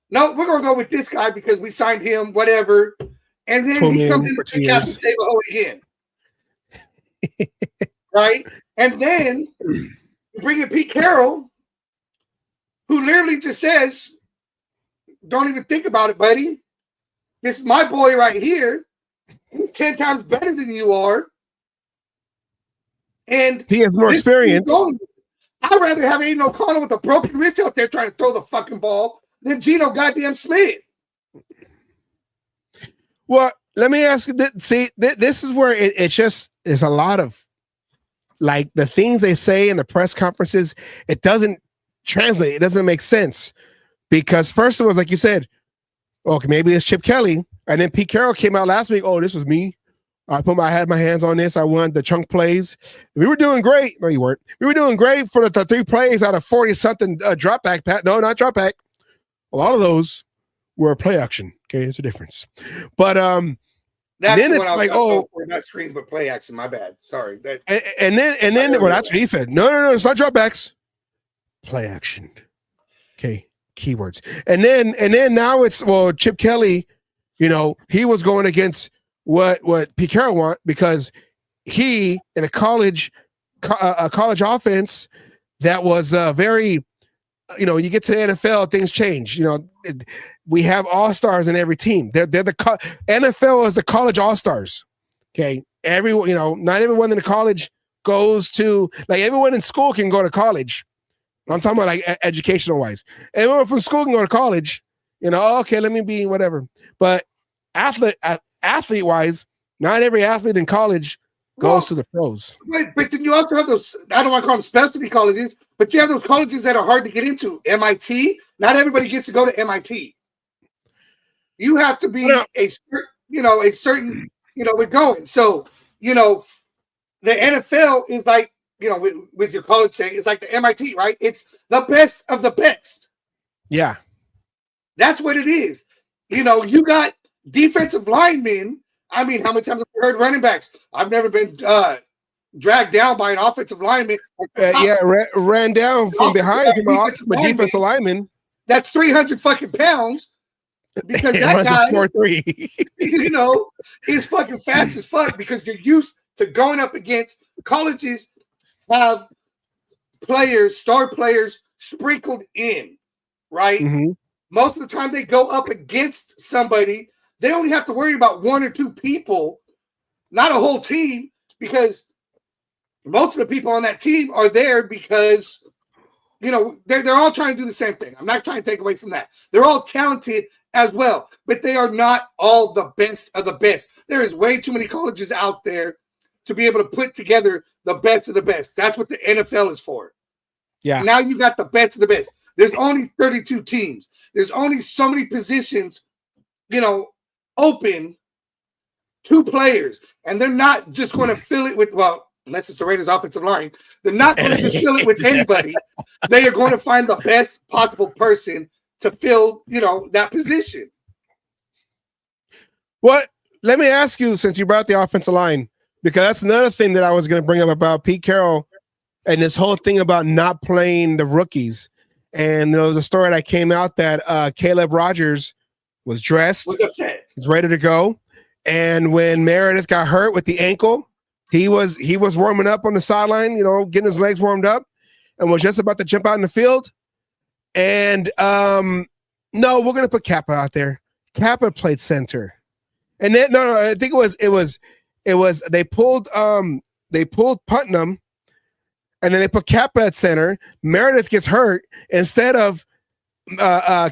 no, we're going to go with this guy because we signed him, whatever. And then he comes in to pick out and save a hole again. Right? And then you bring in Pete Carroll, who literally just says, don't even think about it, buddy. This is my boy right here. He's 10 times better than you are. And he has more experience. I'd rather have Aiden O'Connell with a broken wrist out there trying to throw the fucking ball than Geno goddamn Smith. Well, let me ask you, this is where it just is a lot of, like, the things they say in the press conferences, it doesn't translate. It doesn't make sense. Because first it was, like you said, okay, maybe it's Chip Kelly. And then Pete Carroll came out last week, oh, this was me. I had my hands on this. I won the chunk plays. We were doing great. No, you weren't. We were doing great for the 3 plays out of 40-something drop back. No, not drop back. A lot of those were play action. Okay, it's a difference. But then it's like, oh, not screens, but play action. My bad. Sorry. And then well, that's what he said. No, it's not drop backs. Play action. Okay, keywords. And then now it's, well, Chip Kelly, he was going against what Pete Carroll want, because he in a college offense that was very, you get to the NFL, things change. We have all-stars in every team. They're the NFL is the college all-stars. Okay, everyone, not everyone in the college goes to, like, everyone in school can go to college. I'm talking about, like, educational wise. Everyone from school can go to college. Okay, let me be whatever. But athlete wise, not every athlete in college goes to the pros. But then you also have those, I don't want to call them specialty colleges, but you have those colleges that are hard to get into. MIT, not everybody gets to go to MIT. You have to be a certain, we're going. So, the NFL is like, with your college saying, it's like the MIT, right? It's the best of the best. Yeah. That's what it is. You got defensive linemen. I mean, how many times have you heard running backs? I've never been dragged down by an offensive lineman. Ran down from behind from a defensive lineman. That's 300 fucking pounds. Because that guy, 4'3", is fucking fast as fuck, because you're used to going up against colleges have star players sprinkled in, right? Mm-hmm. Most of the time they go up against somebody, they only have to worry about 1 or 2 people, not a whole team, because most of the people on that team are there because, they're all trying to do the same thing. I'm not trying to take away from that. They're all talented as well, but they are not all the best of the best. There is way too many colleges out there to be able to put together the best of the best. That's what the NFL is for. Yeah. Now you got the best of the best. There's only 32 teams. There's only so many positions, open to players. And they're not just going to fill it with, unless it's the Raiders offensive line, they're not going to just fill it with anybody. They are going to find the best possible person to fill, that position. Well, let me ask you, since you brought the offensive line, because that's another thing that I was going to bring up about Pete Carroll and this whole thing about not playing the rookies. And there was a story that came out that Caleb Rogers was dressed. Was upset. He's ready to go. And when Meredith got hurt with the ankle, he was warming up on the sideline, getting his legs warmed up, and was just about to jump out in the field. And no, we're gonna put Kappa out there. Kappa played center, and then no, I think it was they pulled Putnam, and then they put Kappa at center. Meredith gets hurt. Instead of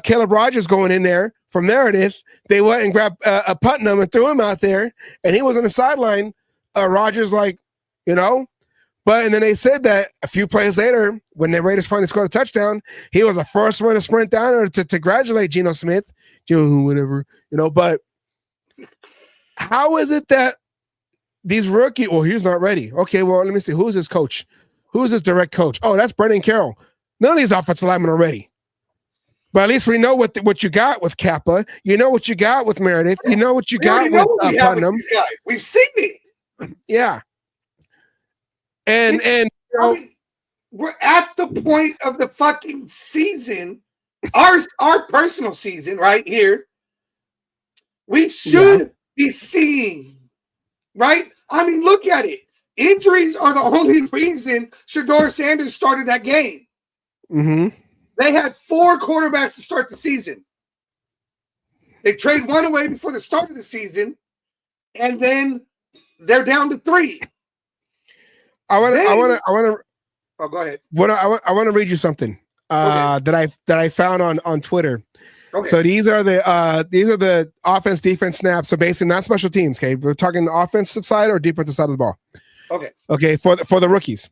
Caleb Rogers going in there for Meredith, they went and grabbed Putnam and threw him out there, and he was on the sideline. Rogers, and then they said that a few plays later, when the Raiders finally scored a touchdown, he was the first one to sprint down or to congratulate Geno Smith, whatever, But how is it that these rookie? Well, he's not ready. Okay, well, let me see. Who's his coach? Who's his direct coach? Oh, that's Brendan Carroll. None of these offensive linemen are ready. But at least we know what you got with Kappa. You know what you got with Meredith. You know what you got with Putnam. We've seen it. Yeah. And I mean, we're at the point of the fucking season, our personal season right here. We should be seeing, right? I mean, look at it. Injuries are the only reason Shedeur Sanders started that game. Mm-hmm. They had 4 quarterbacks to start the season. They trade one away before the start of the season, and then they're down to 3. I want to. Oh, go ahead. I want to read you something that I found on Twitter. Okay. So these are the offense defense snaps. So basically not special teams. Okay, we're talking offensive side or defensive side of the ball. Okay. Okay, for the rookies,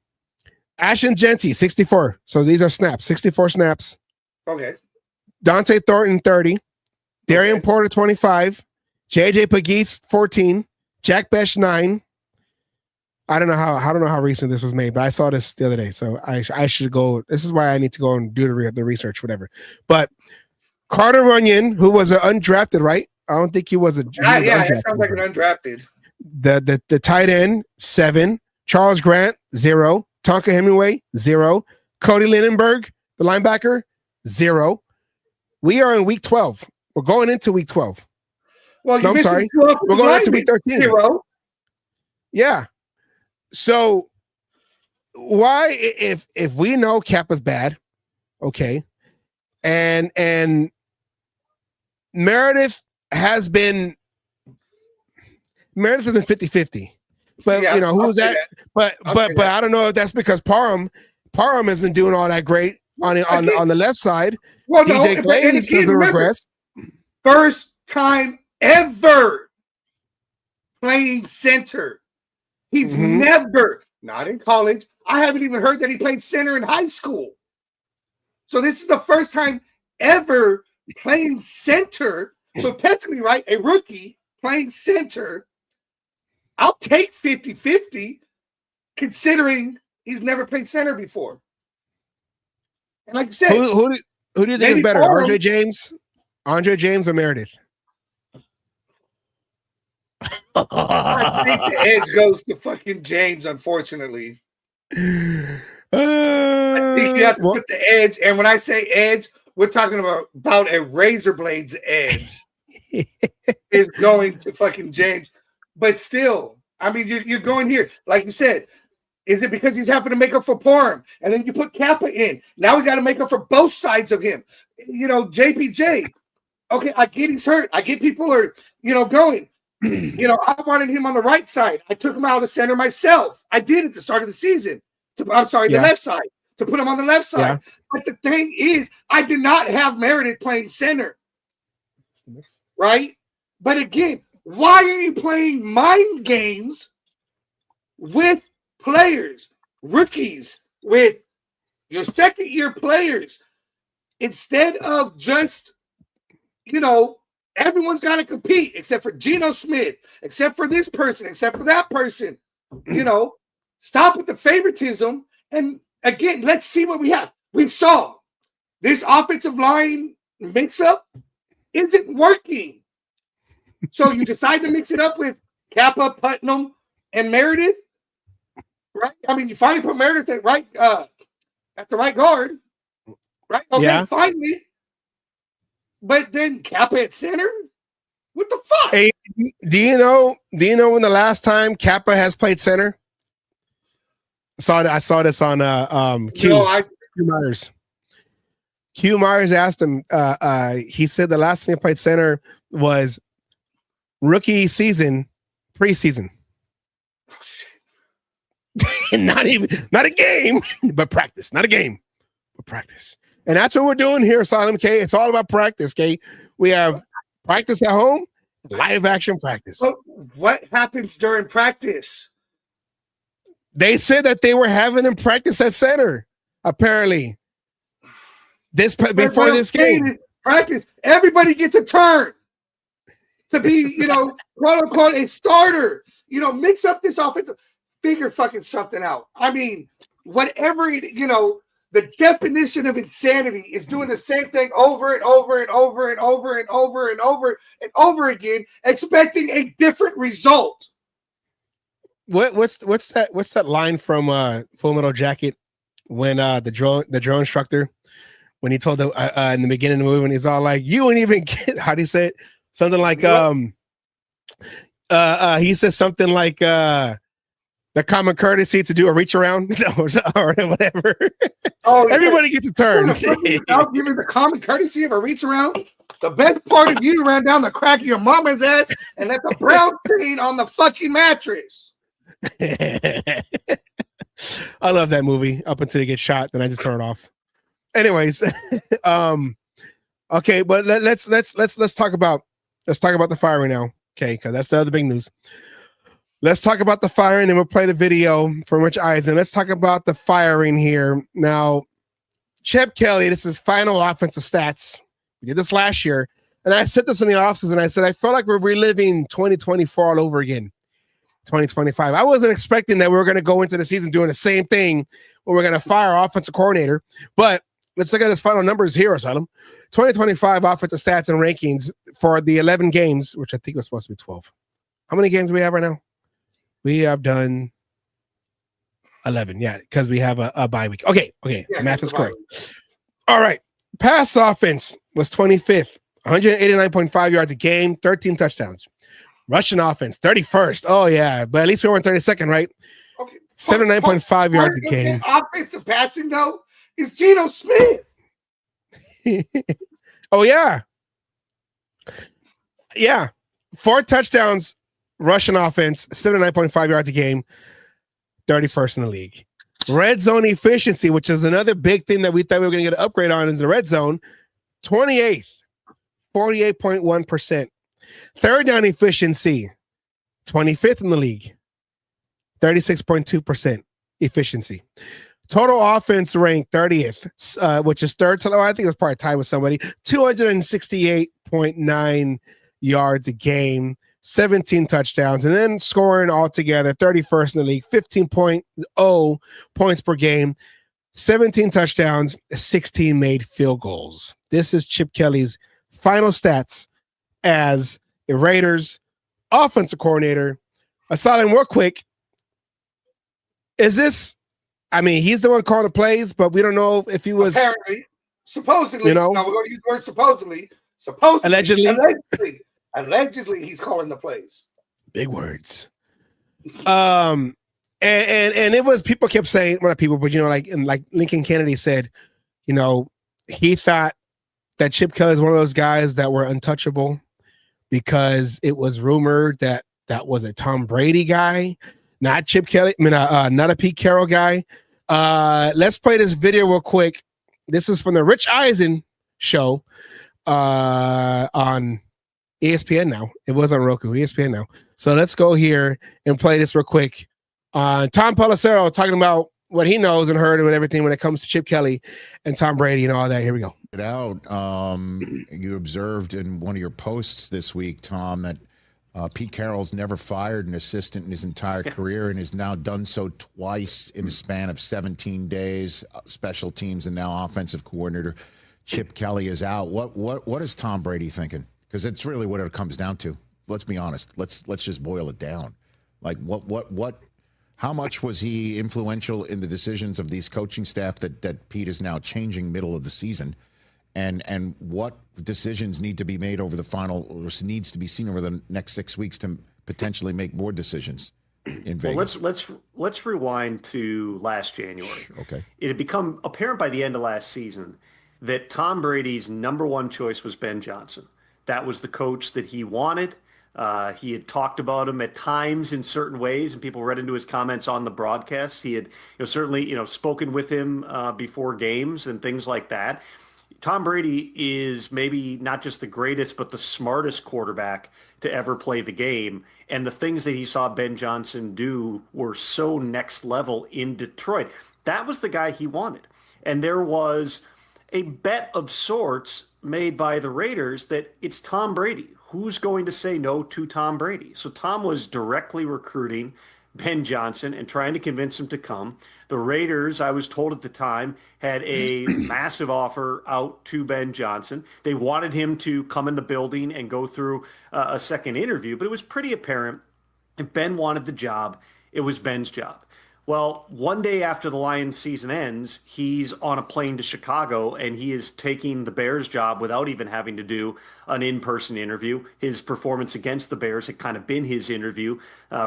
Ashton Genty 64. So these are snaps, 64 snaps. Okay. Dante Thornton 30, Darian Porter 25, JJ Pegues 14, Jack Besh 9. I don't know how recent this was made, but I saw this the other day, so I should go. This is why I need to go and do the research, whatever. But Carter Runyon, who was an undrafted, right? I don't think he was a. It sounds like an undrafted. The tight end 7, Charles Grant 0, Tonka Hemingway 0, Cody Lindenberg, the linebacker 0. We are in week 12. We're going into week 12. Well, I'm sorry. We're going into week 13. 0. Yeah. So why, if we know Kappa's bad, okay, and Meredith has been 50-50. But Yeah, who's that? But I don't know if that's because Parham isn't doing all that great on the left side. Well, DJ Glaze is the regress. First time ever playing center. He's never, not in college. I haven't even heard that he played center in high school. So this is the first time ever playing center. So technically, right, a rookie playing center, I'll take 50-50 considering he's never played center before. And like you said, who do you think is better, Andre James or Meredith? I think the edge goes to fucking James, unfortunately. I think you have to put the edge, and when I say edge, we're talking about a razor blade's edge is going to fucking James. But still, I mean, you're going here. Like you said, is it because he's having to make up for Parham? And then you put Kappa in. Now he's got to make up for both sides of him. JPJ. Okay, I get he's hurt. I get people are, going. I wanted him on the right side. I took him out of center myself. I did at the start of the season. The left side, to put him on the left side. Yeah. But the thing is, I did not have Meredith playing center. Right? But again, why are you playing mind games with players, rookies, with your second-year players, instead of just, everyone's got to compete except for Geno Smith, except for this person, except for that person. Stop with the favoritism. And again, let's see what we have. We saw this offensive line mix-up isn't working. So you decide to mix it up with Kappa, Putnam, and Meredith, right? I mean, you finally put Meredith at the right guard, right? Okay, finally. But then Kappa at center? What the fuck? Hey, do you know when the last time Kappa has played center? I saw this on Q Myers. Q Myers asked him, he said the last time he played center was rookie season, preseason. Oh, shit. not a game, but practice. Not a game, but practice. And that's what we're doing here, Asylum K. It's all about practice, K. We have practice at home, live action practice. But what happens during practice? They said that they were having him practice at center, apparently. Before this game. Practice. Everybody gets a turn to be, quote unquote, a starter. Mix up this offensive. Figure fucking something out. I mean, whatever, the definition of insanity is doing the same thing over and over and over and over and over and over and over again, expecting a different result. what's that line from Full Metal Jacket when the drill instructor, when he told in the beginning of the movie, when he's all like, "You ain't even get," how do you say it? Something like he says something like the common courtesy to do a reach around or whatever. Oh, everybody gets a turn. Without giving the common courtesy of a reach around. The best part of you ran down the crack of your mama's ass and left a brown stain on the fucking mattress. I love that movie up until he gets shot, then I just turn it off. Anyways, okay, but let's talk about the firing now. Okay, because that's the other big news. Let's talk about the firing, and we'll play the video from Rich Eisen. Let's talk about the firing here. Now, Chip Kelly, this is final offensive stats. We did this last year, and I said this in the offseason, and I said, I feel like we're reliving 2024 all over again, 2025. I wasn't expecting that we were going to go into the season doing the same thing where we're going to fire our offensive coordinator, but let's look at his final numbers here, Asylum. 2025 offensive stats and rankings for the 11 games, which I think was supposed to be 12. How many games do we have right now? We have done 11, yeah, because we have a bye week. Okay, yeah, math is correct. All right, pass offense was 25th, 189.5 yards a game, 13 touchdowns. Rushing offense, 31st. Oh, yeah, but at least we weren't 32nd, right? Okay. 79.5 yards a game. Offensive passing, though, is Geno Smith. Oh, yeah. Yeah, 4 touchdowns. Rushing offense, 79.5 yards a game, 31st in the league. Red zone efficiency, which is another big thing that we thought we were going to get an upgrade on, is the red zone, 28th, 48.1%. Third down efficiency, 25th in the league, 36.2% efficiency. Total offense ranked 30th, which is third. So I think it was probably tied with somebody. 268.9 yards a game. 17 touchdowns, and then scoring altogether 31st in the league, 15.0 points per game, 17 touchdowns, 16 made field goals. This is Chip Kelly's final stats as the Raiders offensive coordinator. Asylum, real quick, is this, I mean, he's the one calling the plays, but we don't know if he was apparently, supposedly, no, we're going to use the word supposedly, Allegedly, he's calling the plays. Big words. And it was, people kept saying, well, not people, but like Lincoln Kennedy said, he thought that Chip Kelly is one of those guys that were untouchable because it was rumored that was a Tom Brady guy, not Chip Kelly. Not a Pete Carroll guy. Let's play this video real quick. This is from the Rich Eisen show on ESPN now. It was on Roku, ESPN now. So let's go here and play this real quick. Tom Pelissero talking about what he knows and heard and everything when it comes to Chip Kelly and Tom Brady and all that. Here we go. You observed in one of your posts this week, Tom, that Pete Carroll's never fired an assistant in his entire career and has now done so twice in a span of 17 days. Special teams and now offensive coordinator Chip Kelly is out. What is Tom Brady thinking? Because it's really what it comes down to. Let's be honest. Let's just boil it down. Like how much was he influential in the decisions of these coaching staff that Pete is now changing middle of the season? And what decisions need to be made over the final, or needs to be seen over the next 6 weeks to potentially make more decisions in Vegas? Well, let's rewind to last January. Okay. It had become apparent by the end of last season that Tom Brady's number one choice was Ben Johnson. That was the coach that he wanted. He had talked about him at times in certain ways, and people read into his comments on the broadcast. He had certainly spoken with him before games and things like that. Tom Brady is maybe not just the greatest, but the smartest quarterback to ever play the game. And the things that he saw Ben Johnson do were so next level in Detroit. That was the guy he wanted. And there was a bet of sorts made by the Raiders that it's Tom Brady. Who's going to say no to Tom Brady? So Tom was directly recruiting Ben Johnson and trying to convince him to come. The Raiders, I was told at the time, had a massive offer out to Ben Johnson. They wanted him to come in the building and go through a second interview, but it was pretty apparent if Ben wanted the job, it was Ben's job. Well, one day after the Lions season ends, he's on a plane to Chicago and he is taking the Bears job without even having to do an in-person interview. His performance against the Bears had kind of been his interview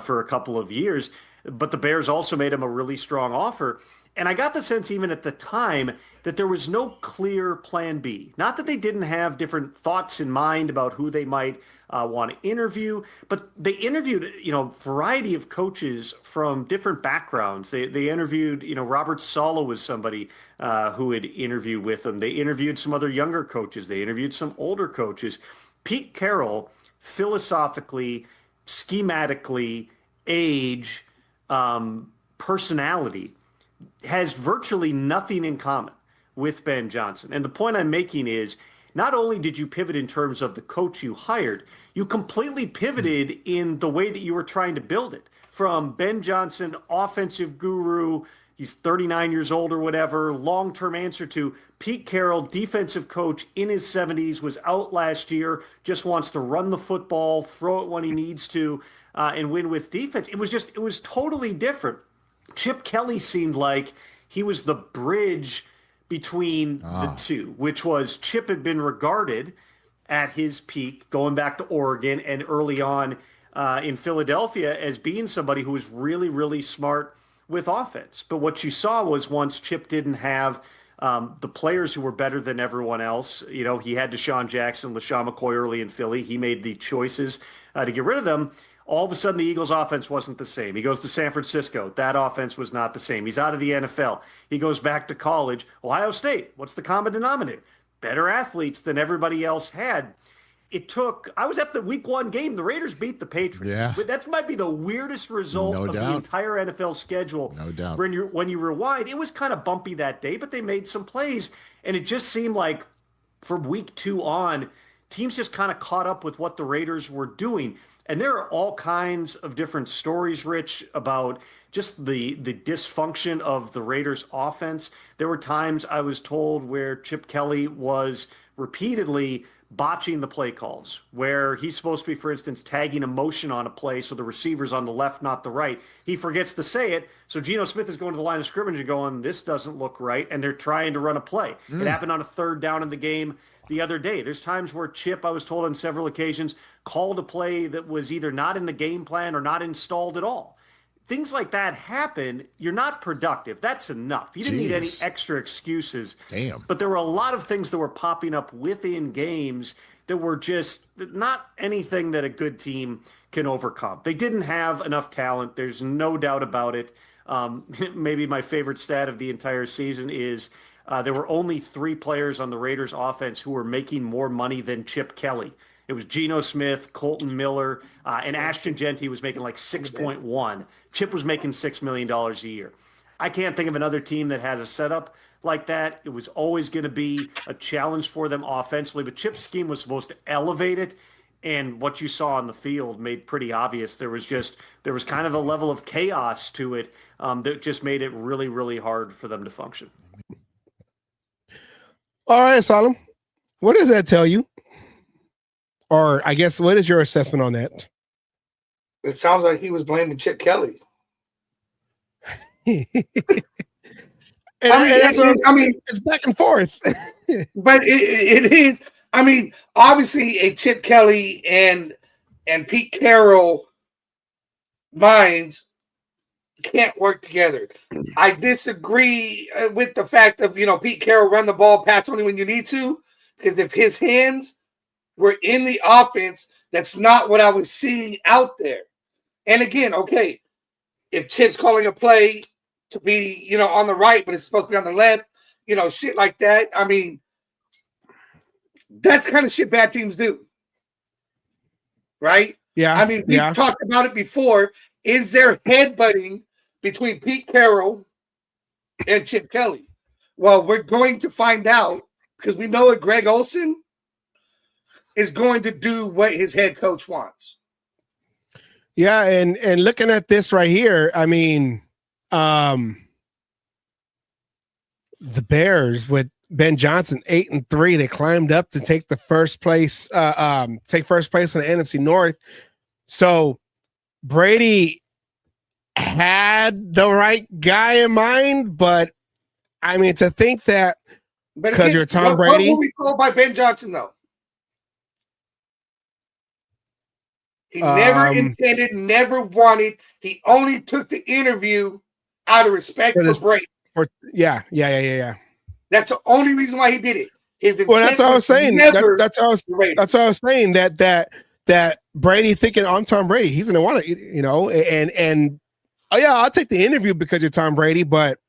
for a couple of years, but the Bears also made him a really strong offer. And I got the sense even at the time that there was no clear plan B. Not that they didn't have different thoughts in mind about who they might want to interview, but they interviewed, a variety of coaches from different backgrounds. They interviewed, Robert Saleh was somebody who had interviewed with them. They interviewed some other younger coaches. They interviewed some older coaches. Pete Carroll, philosophically, schematically, age, personality, has virtually nothing in common with Ben Johnson. And the point I'm making is not only did you pivot in terms of the coach you hired, you completely pivoted in the way that you were trying to build it. From Ben Johnson, offensive guru, he's 39 years old or whatever, long-term answer, to Pete Carroll, defensive coach in his 70s, was out last year, just wants to run the football, throw it when he needs to, and win with defense. It was totally different. Chip Kelly seemed like he was the bridge between the two, which was Chip had been regarded at his peak, going back to Oregon and early on in Philadelphia, as being somebody who was really, really smart with offense. But what you saw was once Chip didn't have the players who were better than everyone else, he had Deshaun Jackson, LaShawn McCoy early in Philly. He made the choices to get rid of them. All of a sudden, the Eagles' offense wasn't the same. He goes to San Francisco. That offense was not the same. He's out of the NFL. He goes back to college. Ohio State, what's the common denominator? Better athletes than everybody else had. I was at the week 1 game. The Raiders beat the Patriots. Yeah. But that might be the weirdest result of the entire NFL schedule. No doubt. When you rewind, it was kind of bumpy that day, but they made some plays. And it just seemed like from week 2 on, teams just kind of caught up with what the Raiders were doing. And there are all kinds of different stories, Rich, about just the dysfunction of the Raiders offense. There were times I was told where Chip Kelly was repeatedly botching the play calls, where he's supposed to be, for instance, tagging a motion on a play so the receiver's on the left, not the right. He forgets to say it, so Geno Smith is going to the line of scrimmage and going, this doesn't look right, and they're trying to run a play. It happened on a 3rd down in the game the other day. There's times where Chip, I was told on several occasions, called a play that was either not in the game plan or not installed at all. Things like that happen. You're not productive. That's enough. You didn't need any extra excuses. Damn. But there were a lot of things that were popping up within games that were just not anything that a good team can overcome. They didn't have enough talent. There's no doubt about it. Maybe my favorite stat of the entire season is there were only 3 players on the Raiders offense who were making more money than Chip Kelly. It was Geno Smith, Colton Miller, and Ashton Genty was making like 6.1. Chip was making $6 million a year. I can't think of another team that had a setup like that. It was always going to be a challenge for them offensively, but Chip's scheme was supposed to elevate it. And what you saw on the field made pretty obvious. There was kind of a level of chaos to it that just made it really, really hard for them to function. All right, Solemn. What does that tell you? Or I guess, what is your assessment on that? It sounds like he was blaming Chip Kelly. It's back and forth. But it is. I mean, obviously, a Chip Kelly and Pete Carroll minds can't work together. I disagree with the fact of, Pete Carroll run the ball, pass only when you need to, because if his hands were in the offense, that's not what I was seeing out there. And again, okay, if Chip's calling a play to be, on the right, but it's supposed to be on the left, shit like that. I mean, that's the kind of shit bad teams do. Right? Yeah. I mean, we've talked about it before. Is there headbutting between Pete Carroll and Chip Kelly? Well, we're going to find out because we know that Greg Olsen is going to do what his head coach wants. Yeah, and looking at this right here, I mean, the Bears with Ben Johnson 8-3, they climbed up to take the first place, in the NFC North. So Brady had the right guy in mind, but I mean, to think that because you're Tom Brady. What were we told by Ben Johnson, though? He never intended, never wanted. He only took the interview out of respect for Brady. Yeah. That's the only reason why he did it. That's what I was saying. That's what I was saying. That Brady thinking, I'm Tom Brady. He's gonna want it, and oh yeah, I'll take the interview because you're Tom Brady, but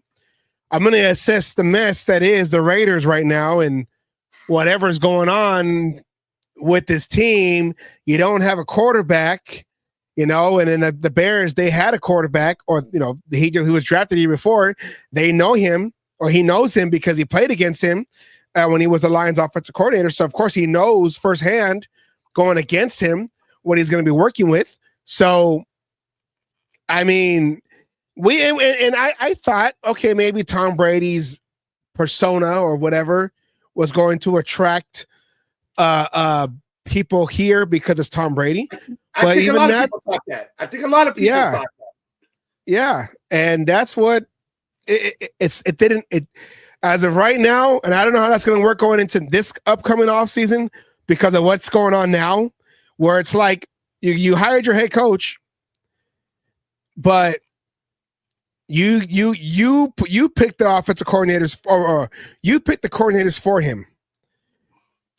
I'm gonna assess the mess that is the Raiders right now and whatever's going on with this team. You don't have a quarterback, and in the Bears, they had a quarterback, or he was drafted the year before. They know him, or he knows him because he played against him when he was the Lions offensive coordinator. So of course he knows firsthand going against him what he's going to be working with. So I mean, I thought, okay, maybe Tom Brady's persona or whatever was going to attract people here because it's Tom Brady. I think a lot of people thought that. I think a lot of people thought that. Yeah, and that's what it didn't. As of right now, and I don't know how that's going to work going into this upcoming offseason because of what's going on now, where it's like you hired your head coach, but you picked the offensive coordinators, or you picked the coordinators for him.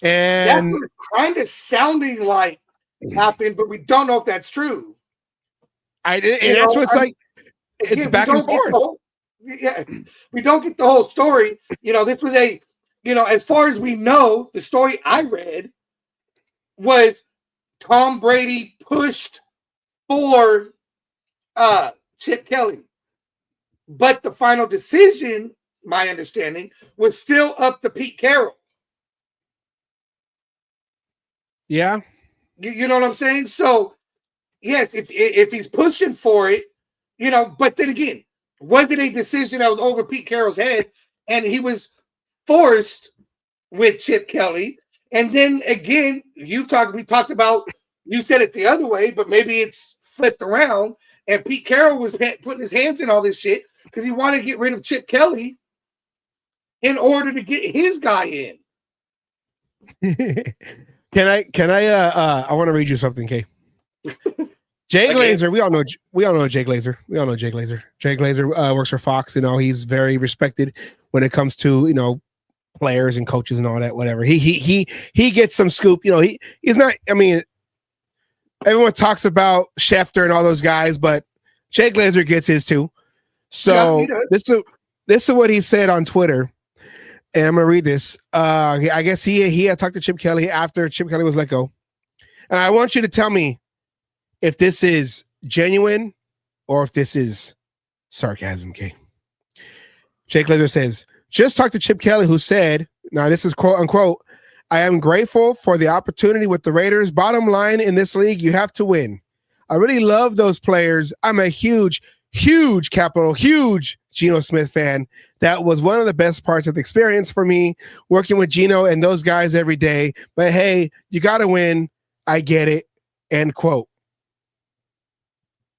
And that's what it's kind of sounding like happened, but we don't know if that's true. That's what it's like. It's back and forth. We don't get the whole story. This was as far as we know, the story I read was Tom Brady pushed for Chip Kelly. But the final decision, my understanding, was still up to Pete Carroll. Yeah. You know what I'm saying? So, yes, if he's pushing for it, but then again, was it a decision that was over Pete Carroll's head and he was forced with Chip Kelly? And then again, we talked about, you said it the other way, but maybe it's flipped around and Pete Carroll was putting his hands in all this shit because he wanted to get rid of Chip Kelly in order to get his guy in. Can I want to read you something, Kay. Jay Glazer, we all know Jay Glazer. Jay Glazer works for Fox. He's very respected when it comes to players and coaches and all that. Whatever. He gets some scoop. He's not. I mean, everyone talks about Schefter and all those guys, but Jay Glazer gets his too. So this is what he said on Twitter, and I'm gonna read this. I guess he had talked to Chip Kelly after Chip Kelly was let go, and I want you to tell me if this is genuine or if this is sarcasm, Kay. Jake Glazer says, just talked to Chip Kelly, who said, now this is quote unquote, I am grateful for the opportunity with the Raiders. Bottom line, in this league, you have to win. I really love those players. I'm a huge Geno Smith fan. That was one of the best parts of the experience for me, working with Geno and those guys every day. But hey, you got to win. I get it. End quote.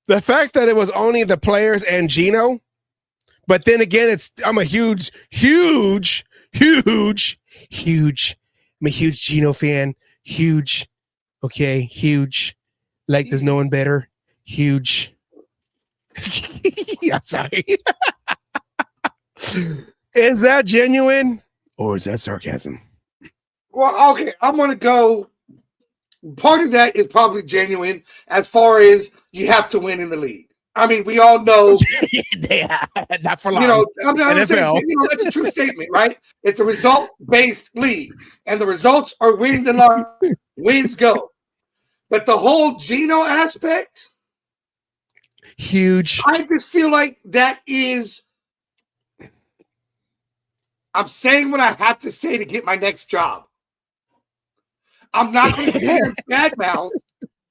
The fact that it was only the players and Geno, but then again, I'm a huge, I'm a huge Geno fan. Huge. Okay. Huge. Like there's no one better. Huge. Yeah, sorry. Is that genuine or is that sarcasm? Well, okay. I'm going to go. Part of that is probably genuine as far as you have to win in the league. I mean, we all know. Yeah, not for long. I'm saying, that's a true statement, right? It's a result-based league, and the results are wins and losses. Wins go. But the whole Geno aspect, huge. I just feel like that is. I'm saying what I have to say to get my next job. I'm not going to sit here and badmouth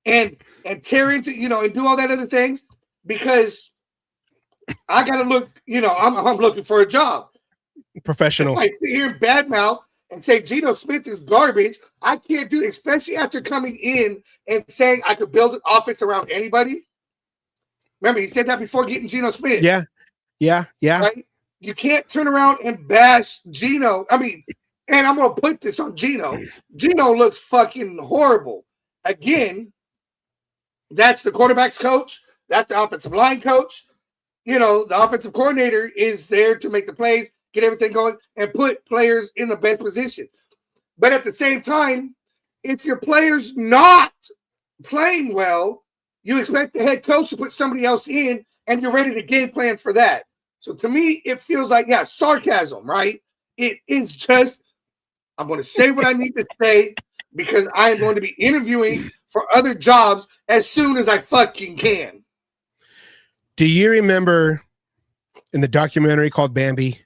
and tear into, and do all that other things because I got to look, I'm looking for a job. Professional. If I sit here and badmouth and say Geno Smith is garbage, I can't do, especially after coming in and saying I could build an offense around anybody. Remember, he said that before getting Geno Smith. Yeah. Right? You can't turn around and bash Geno. I mean, and I'm going to put this on Geno. Geno looks fucking horrible. Again, that's the quarterback's coach. That's the offensive line coach. You know, the offensive coordinator is there to make the plays, get everything going, and put players in the best position. But at the same time, if your player's not playing well, you expect the head coach to put somebody else in, and you're ready to game plan for that. So to me, it feels like, sarcasm, right? It is just, I'm going to say what I need to say because I am going to be interviewing for other jobs as soon as I fucking can. Do you remember in the documentary called Bambi,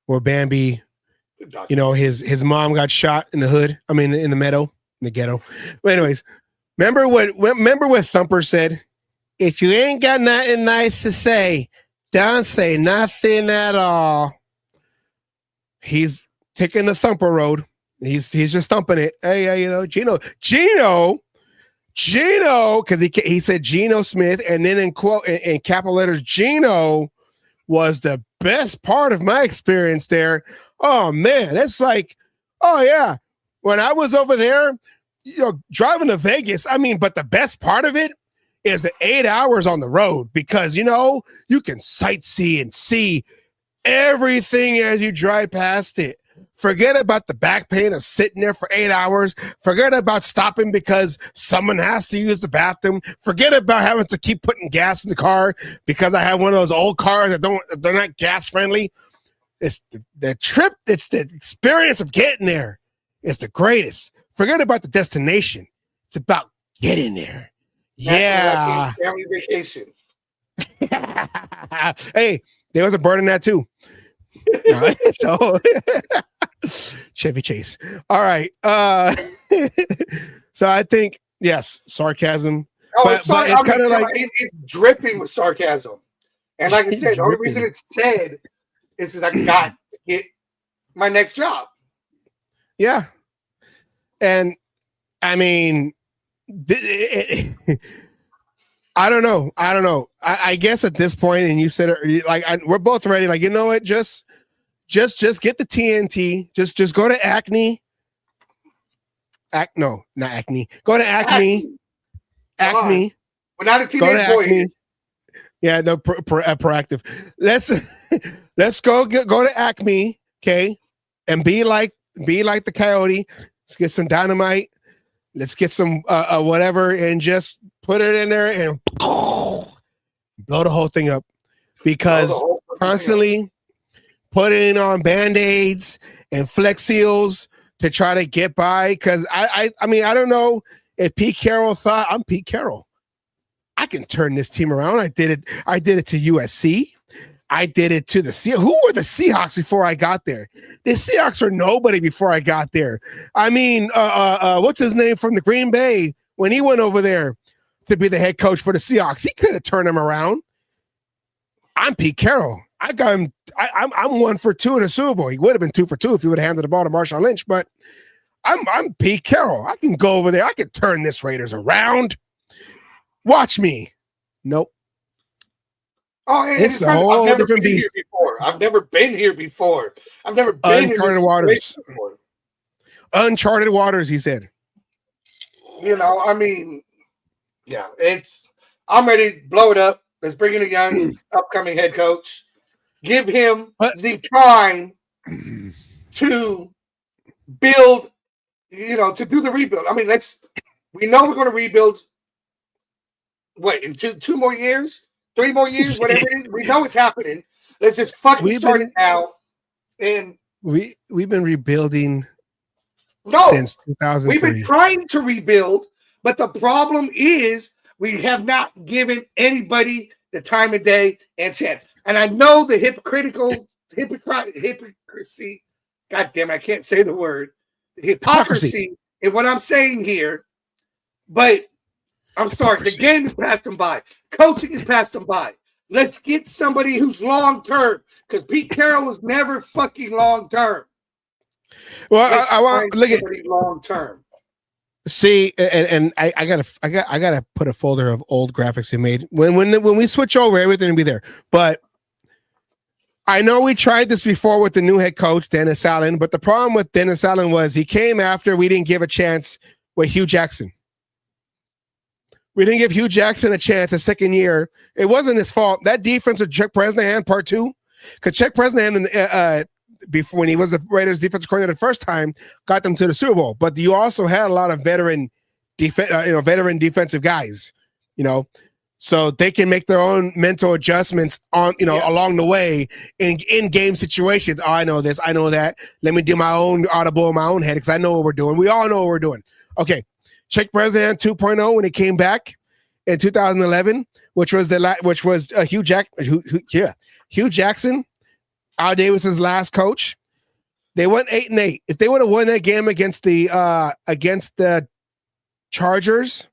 where Bambi, you know, his mom got shot in the hood? I mean, in the meadow, in the ghetto. But anyways, remember what Thumper said? If you ain't got nothing nice to say, don't say nothing at all. He's taking the Thumper road. He's just thumping it. Hey, you know, Geno, because he said Geno Smith, and then in capital letters, Geno was the best part of my experience there. Oh man, that's like, oh yeah, when I was over there, you know, driving to Vegas. I mean, but the best part of it is the 8 hours on the road, because you know you can sightsee and see everything as you drive past it. Forget about the back pain of sitting there for 8 hours. Forget about stopping because someone has to use the bathroom. Forget about having to keep putting gas in the car because I have one of those old cars they're not gas friendly. It's the trip. It's the experience of getting there. It's the greatest. Forget about the destination. It's about getting there. Yeah. Family vacation. Hey, there was a bird in that too. So Chevy Chase. All right. So I think, yes, sarcasm. Oh, but it's kind of like it's dripping with sarcasm. And like I said, the only reason it's said is because I got to get my next job. Yeah. And I mean, I don't know. I guess at this point, and you said it, like we're both ready. Like, you know what? Just get the TNT. Just go to Acme. No, not Acme. Go to Acme. Acme. We're not a teenage boy here. Yeah, no, proactive. Let's go to Acme, okay, and be like the Coyote. Let's get some dynamite. Let's get some whatever, and just put it in there and blow the whole thing up. Because constantly putting on Band-Aids and Flex Seals to try to get by. Because I mean, I don't know if Pete Carroll thought, I'm Pete Carroll, I can turn this team around. I did it to USC. I did it to the Seahawks. Who were the Seahawks before I got there? The Seahawks were nobody before I got there. I mean, what's his name from the Green Bay when he went over there to be the head coach for the Seahawks? He could have turned him around. I'm Pete Carroll. I got him. I'm 1 for 2 in a Super Bowl. He would have been 2 for 2 if he would have handed the ball to Marshawn Lynch. But I'm Pete Carroll. I can go over there. I can turn this Raiders around. Watch me. Nope. Oh, it's a whole different beast. I've never been here before. I've never been uncharted waters. Before. Uncharted waters, he said. You know, I mean, yeah, I'm ready to blow it up. Let's bring in a young upcoming head coach. Give him the time to build, you know, to do the rebuild. I mean, we know we're going to rebuild. What, in two more years? 3 more years, whatever it is. We know it's happening. Let's just fucking start it now. And we've been rebuilding since 2003. We've been trying to rebuild, but the problem is we have not given anybody the time of day and chance. And I know the hypocricy. God damn, I can't say the word. Hypocrisy in what I'm saying here. But I'm sorry, the game has passed them by. Coaching has passed them by. Let's get somebody who's long-term, because Pete Carroll was never fucking long-term. Well, I want look at long-term. See, and I gotta put a folder of old graphics we made. When we switch over, everything will be there. But I know we tried this before with the new head coach, Dennis Allen, but the problem with Dennis Allen was he came after we didn't give a chance with Hugh Jackson. We didn't give Hugh Jackson a chance a second year. It wasn't his fault. That defense with Chuck Bresnahan, part 2, because Chuck Bresnahan, before when he was the Raiders defensive coordinator the first time, got them to the Super Bowl. But you also had a lot of veteran defensive guys, so they can make their own mental adjustments on, along the way in game situations. Oh, I know this, I know that. Let me do my own audible in my own head because I know what we're doing. We all know what we're doing. Okay. Chuck Bresnahan 2.0 when he came back in 2011, which was Hugh Jackson, Al Davis's last coach. They went 8-8. If they would have won that game against the Chargers,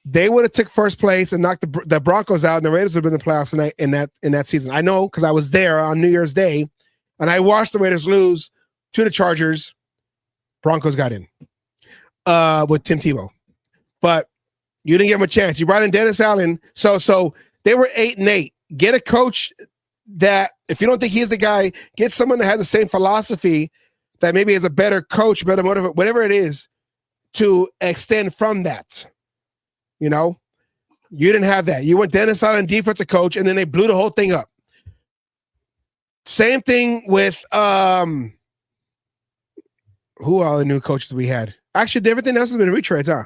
they would have took first place and knocked the Broncos out, and the Raiders would have been in the playoffs in that season. I know because I was there on New Year's Day, and I watched the Raiders lose to the Chargers. Broncos got in. With Tim Tebow, but you didn't give him a chance. You brought in Dennis Allen, so they were 8-8. Get a coach that, if you don't think he's the guy, get someone that has the same philosophy, that maybe is a better coach, better motivator, whatever it is, to extend from that. You didn't have that. You went Dennis Allen, defensive coach, and then they blew the whole thing up. Same thing with who are the new coaches we had? Actually, everything else has been retreads, huh?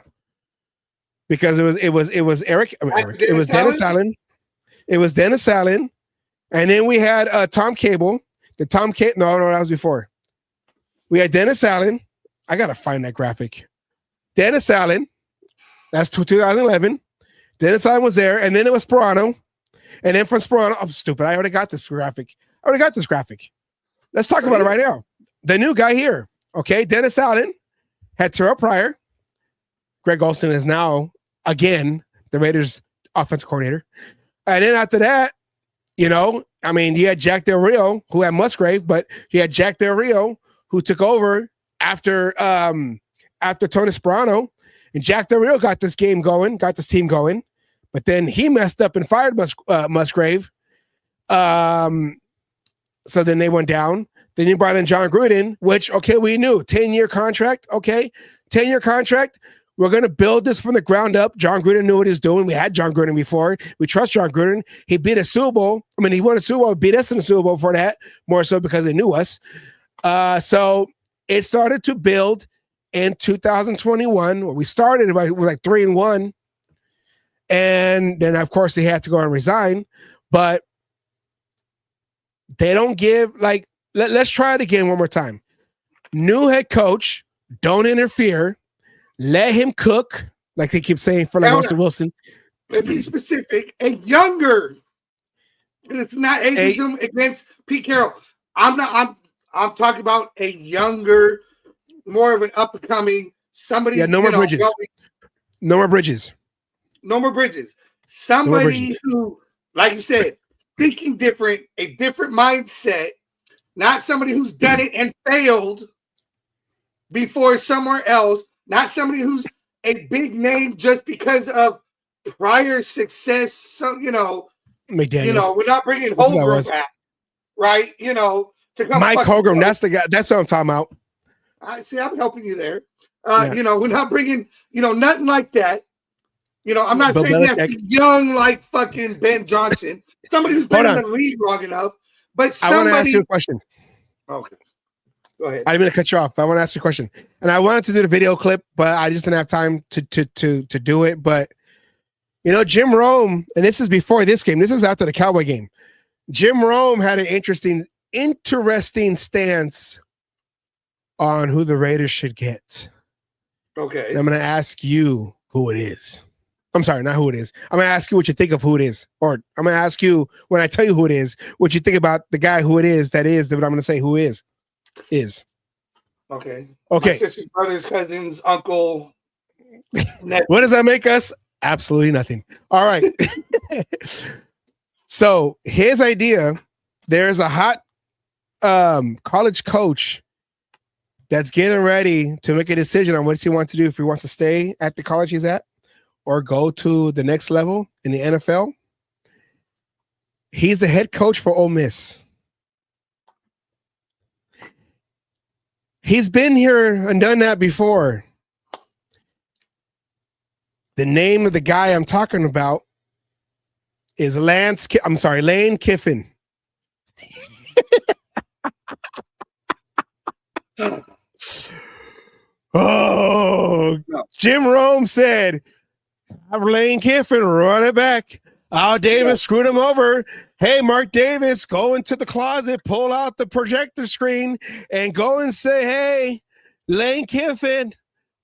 Because it was Ericka. It was Dennis Allen. It was Dennis Allen, and then we had Tom Cable. No, that was before. We had Dennis Allen. I gotta find that graphic. Dennis Allen. That's 2011. Dennis Allen was there, and then it was Sperano, and then from Sperano. I'm stupid. I already got this graphic. Let's talk about it right now. The new guy here. Okay, Dennis Allen had Terrell Pryor. Greg Olsen is now, again, the Raiders offensive coordinator. And then after that, you had Jack Del Rio, who had Musgrave, but you had Jack Del Rio, who took over after Tony Sperano. And Jack Del Rio got this team going. But then he messed up and fired Musgrave. So then they went down. Then you brought in John Gruden, which, okay, we knew. 10-year contract, okay? 10-year contract. We're going to build this from the ground up. John Gruden knew what he was doing. We had John Gruden before. We trust John Gruden. He beat a Super Bowl. He won a Super Bowl, beat us in the Super Bowl for that, more so because they knew us. So it started to build in 2021, where we started with like 3-1. And then, of course, he had to go and resign. But they don't give, let's try it again one more time. New head coach, don't interfere. Let him cook, like they keep saying for Russell Wilson. Let's be specific. A younger. And it's not ageism against Pete Carroll. I'm talking about a younger, more of an up-and-coming, somebody. Yeah, no more bridges. No more bridges. No more bridges. Somebody who, like you said, thinking different, a different mindset. Not somebody who's done it and failed before somewhere else. Not somebody who's a big name just because of prior success. So, McDaniels. We're not bringing Holmgren back, right? To come. Mike Holmgren, that's the guy. That's what I'm talking about. I see. I'm helping you there. We're not bringing, nothing like that. I'm not saying you have to be young like fucking Ben Johnson. Somebody who's been in the league long enough. But somebody. I want to ask you a question. Okay. Go ahead. I didn't mean to cut you off. I want to ask you a question. And I wanted to do the video clip, but I just didn't have time to do it. But, Jim Rome, and this is before this game. This is after the Cowboy game. Jim Rome had an interesting stance on who the Raiders should get. Okay. And I'm going to ask you who it is. I'm sorry, not who it is. I'm going to ask you what you think of who it is. Or I'm going to ask you, when I tell you who it is, what you think about the guy who it is that I'm going to say who is. Okay. My sisters, brothers, cousins, uncle. What does that make us? Absolutely nothing. All right. So his idea, there's a hot college coach that's getting ready to make a decision on what he wants to do, if he wants to stay at the college he's at or go to the next level in the NFL. He's the head coach for Ole Miss. He's been here and done that before. The name of the guy I'm talking about is Lane Kiffin. Oh, Jim Rome said, have Lane Kiffin run it back. Al Davis screwed him over. Hey, Mark Davis, go into the closet, pull out the projector screen, and go and say, hey, Lane Kiffin,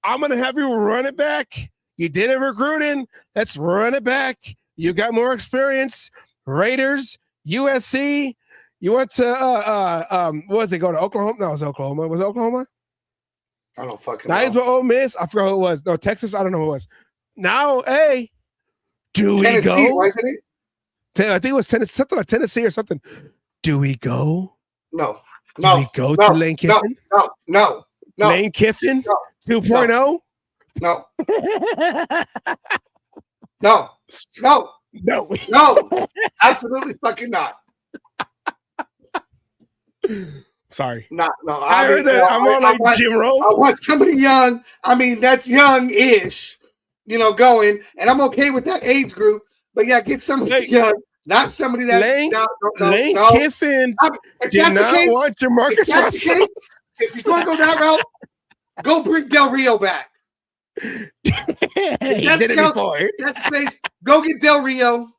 I'm going to have you run it back. You did it recruiting. Let's run it back. You got more experience. Raiders, USC. You went to, what was it, go to Oklahoma? No, it was Oklahoma. Was it Oklahoma? I don't fucking know. Nice with Ole Miss. I forgot who it was. No, Texas. I don't know who it was. Now, hey, do Tennessee, we go? Wasn't it? I think it was Tennessee, something like Tennessee or something. Do we go? No. Do we go to Lane Kiffin? No. Lane Kiffin 2.0? No. No. Absolutely fucking not. Sorry. No. I heard that. I'm on like Jim Rome. I want somebody young. I mean, that's young-ish, going. And I'm okay with that age group. But yeah, get somebody young. Not somebody that Lane Kiffin did not want your Marcus Russell. If you're going to go that route, go bring Del Rio back. He did it before. That's the place. Go get Del Rio.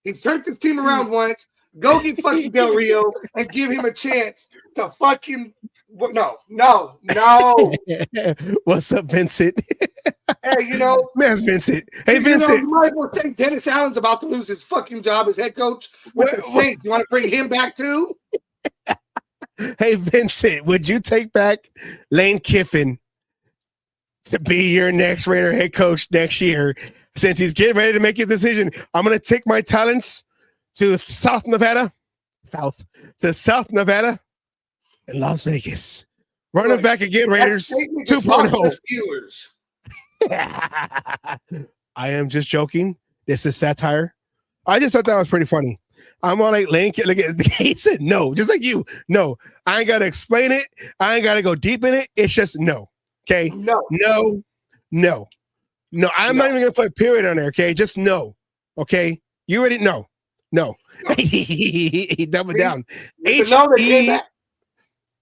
He's turned this team around once. Go get fucking Del Rio and give him a chance to fucking no. What's up, Vincent? Hey, man's Vincent. Hey, Vincent. You might as well say Dennis Allen's about to lose his fucking job as head coach with the Saints. You want to bring him back too? Hey, Vincent, would you take back Lane Kiffin to be your next Raider head coach next year? Since he's getting ready to make his decision, I'm going to take my talents to South Nevada and Las Vegas. Run it back again, Raiders 2.0. I am just joking. This is satire. I just thought that was pretty funny. I'm on like Lane. He said no, just like you. No, I ain't got to explain it. I ain't got to go deep in it. It's just no. Okay. No. I'm not even gonna put a period on there. Okay, just no. Okay, you already know. No. He doubled down.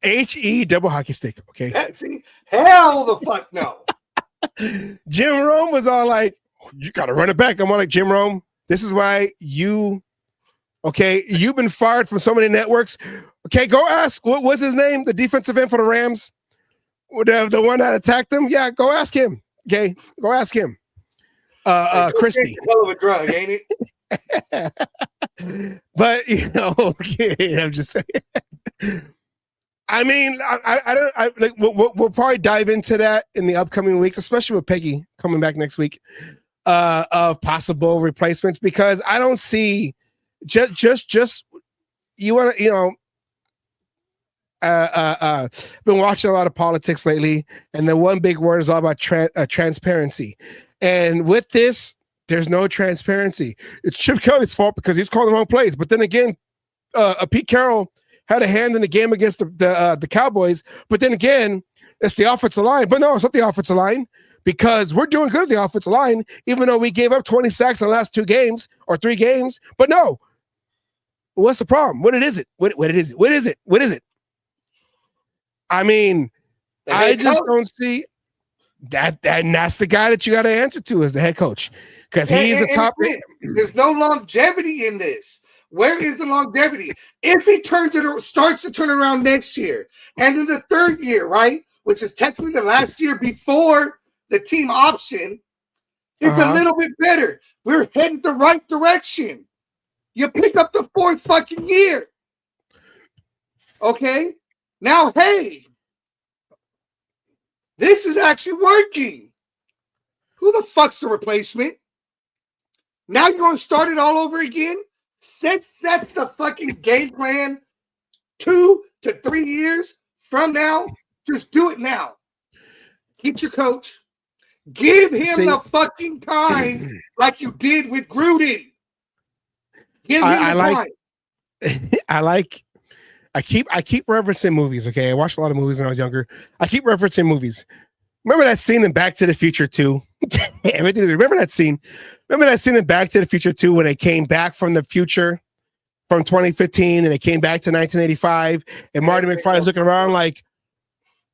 H-E double hockey stick. Okay. See, hell the fuck no. Jim Rome was all like, you got to run it back. I'm all like, Jim Rome, this is why you've been fired from so many networks. Okay, go ask, what was his name? The defensive end for the Rams? The one that attacked them? Yeah, go ask him. Okay, go ask him. Christie. Hell of a drug, ain't it? But, okay, I'm just saying. I mean, we'll probably dive into that in the upcoming weeks, especially with Peggy coming back next week, of possible replacements, because I don't see just you want to, been watching a lot of politics lately, and the one big word is all about transparency. And with this, there's no transparency. It's Chip Kelly's fault because he's calling the wrong plays. But then again, Pete Carroll had a hand in the game against the Cowboys. But then again, it's the offensive line. But no, it's not the offensive line, because we're doing good at the offensive line, even though we gave up 20 sacks in the last 2 games or 3 games. But no, what's the problem? What is it? What is it? I mean, I just don't see that. And that's the guy that you got to answer to as the head coach, because he's the top. There's no longevity in this. Where is the longevity? If he starts to turn around next year, and in the 3rd year, right, which is technically the last year before the team option, it's a little bit better. We're heading the right direction. You pick up the 4th fucking year. Okay? Now, hey, this is actually working. Who the fuck's the replacement? Now you're going to start it all over again? That's the fucking game plan 2 to 3 years from now Just do it now. Keep your coach. Give him the fucking time like you did with Gruden. Give him the time. I keep referencing movies. Okay, I watched a lot of movies when I was younger. I keep referencing movies. Remember that scene in Back to the Future 2? Remember that scene? Remember that scene in Back to the Future 2 when they came back from the future from 2015 and they came back to 1985 and Marty McFly's looking around like,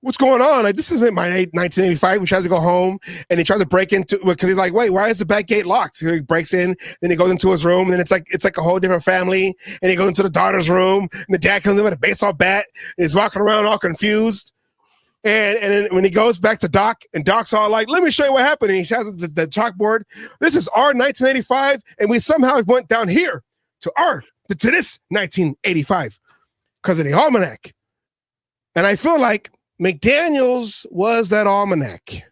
what's going on? Like, this isn't my 1985. He tries to go home and he tries to break into, because he's like, wait, why is the back gate locked? So he breaks in, then he goes into his room, and then it's like a whole different family. And he goes into the daughter's room, and the dad comes in with a baseball bat, and he's walking around all confused. And then when he goes back to Doc, and Doc's all like, let me show you what happened. And he has the chalkboard. This is our 1985, and we somehow went down here to this 1985 because of the almanac. And I feel like McDaniels was that almanac.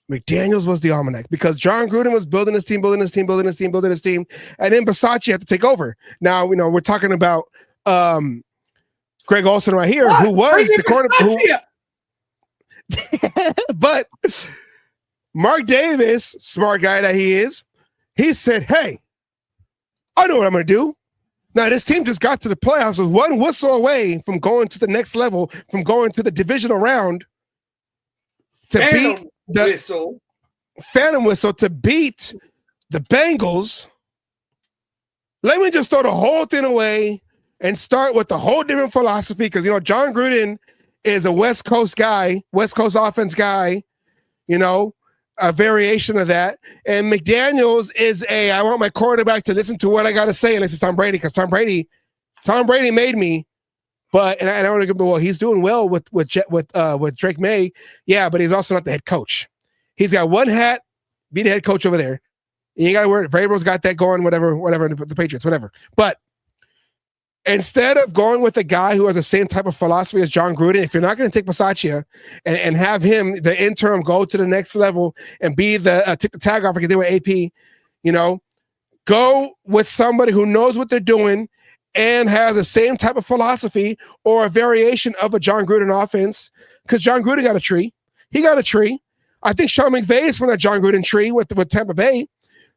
McDaniels was the almanac because John Gruden was building his team, and then Bisaccia had to take over. Now, we're talking about Greg Olson right here, who was the quarterback. But Mark Davis, smart guy that he is, he said, hey, I know what I'm going to do. Now, this team just got to the playoffs with one whistle away from going to the next level, from going to the divisional round to beat the Phantom Whistle to beat the Bengals. Let me just throw the whole thing away and start with a whole different philosophy because, John Gruden is a West Coast guy, West Coast offense guy, a variation of that. And McDaniels is I want my quarterback to listen to what I got to say, and this is Tom Brady, because Tom Brady made me. But and I don't want to give him the he's doing well with Drake May, yeah, but he's also not the head coach. He's got one hat, be the head coach over there. And you got to wear it. Vrabel's got that going, whatever, the Patriots, whatever. But instead of going with a guy who has the same type of philosophy as John Gruden, if you're not going to take Bisaccia and have him, the interim, go to the next level and be take the tag off like they did with AP, go with somebody who knows what they're doing and has the same type of philosophy or a variation of a John Gruden offense. Because John Gruden got a tree. He got a tree. I think Sean McVay is from that John Gruden tree with Tampa Bay.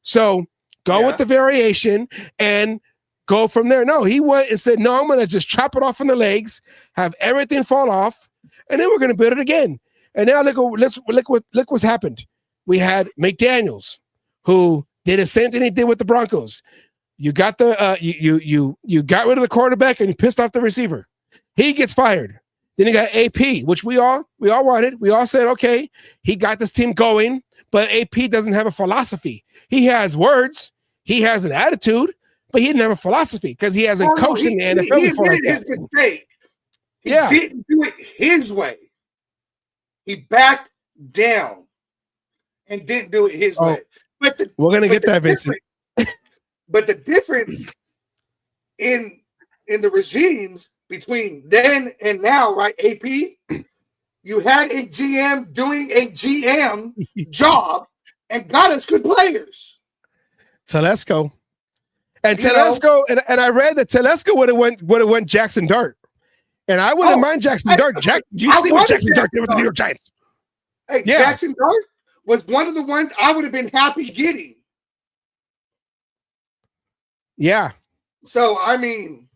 So go with the variation and go from there. No, he went and said, no, I'm going to just chop it off from the legs, have everything fall off, and then we're going to build it again. And now look what's happened. We had McDaniels, who did the same thing he did with the Broncos. You got you got rid of the quarterback and you pissed off the receiver. He gets fired. Then you got AP, which we all wanted. We all said, okay, he got this team going, but AP doesn't have a philosophy. He has words, he has an attitude, but he didn't have a philosophy because he hasn't coached in the NFL before. He admitted his mistake. He didn't do it his way. He backed down and didn't do it his way. But we're gonna get that, Vincent. But the difference in the regimes between then and now, right, AP, you had a GM doing a GM job and got us good players. Telesco. And Telesco, and I read that Telesco would have went Jackson Dart. And I wouldn't mind Jackson Dart. Do you see what Jackson Dart did with the New York Giants? Hey, yeah. Jackson Dart was one of the ones I would have been happy getting. Yeah. So I mean,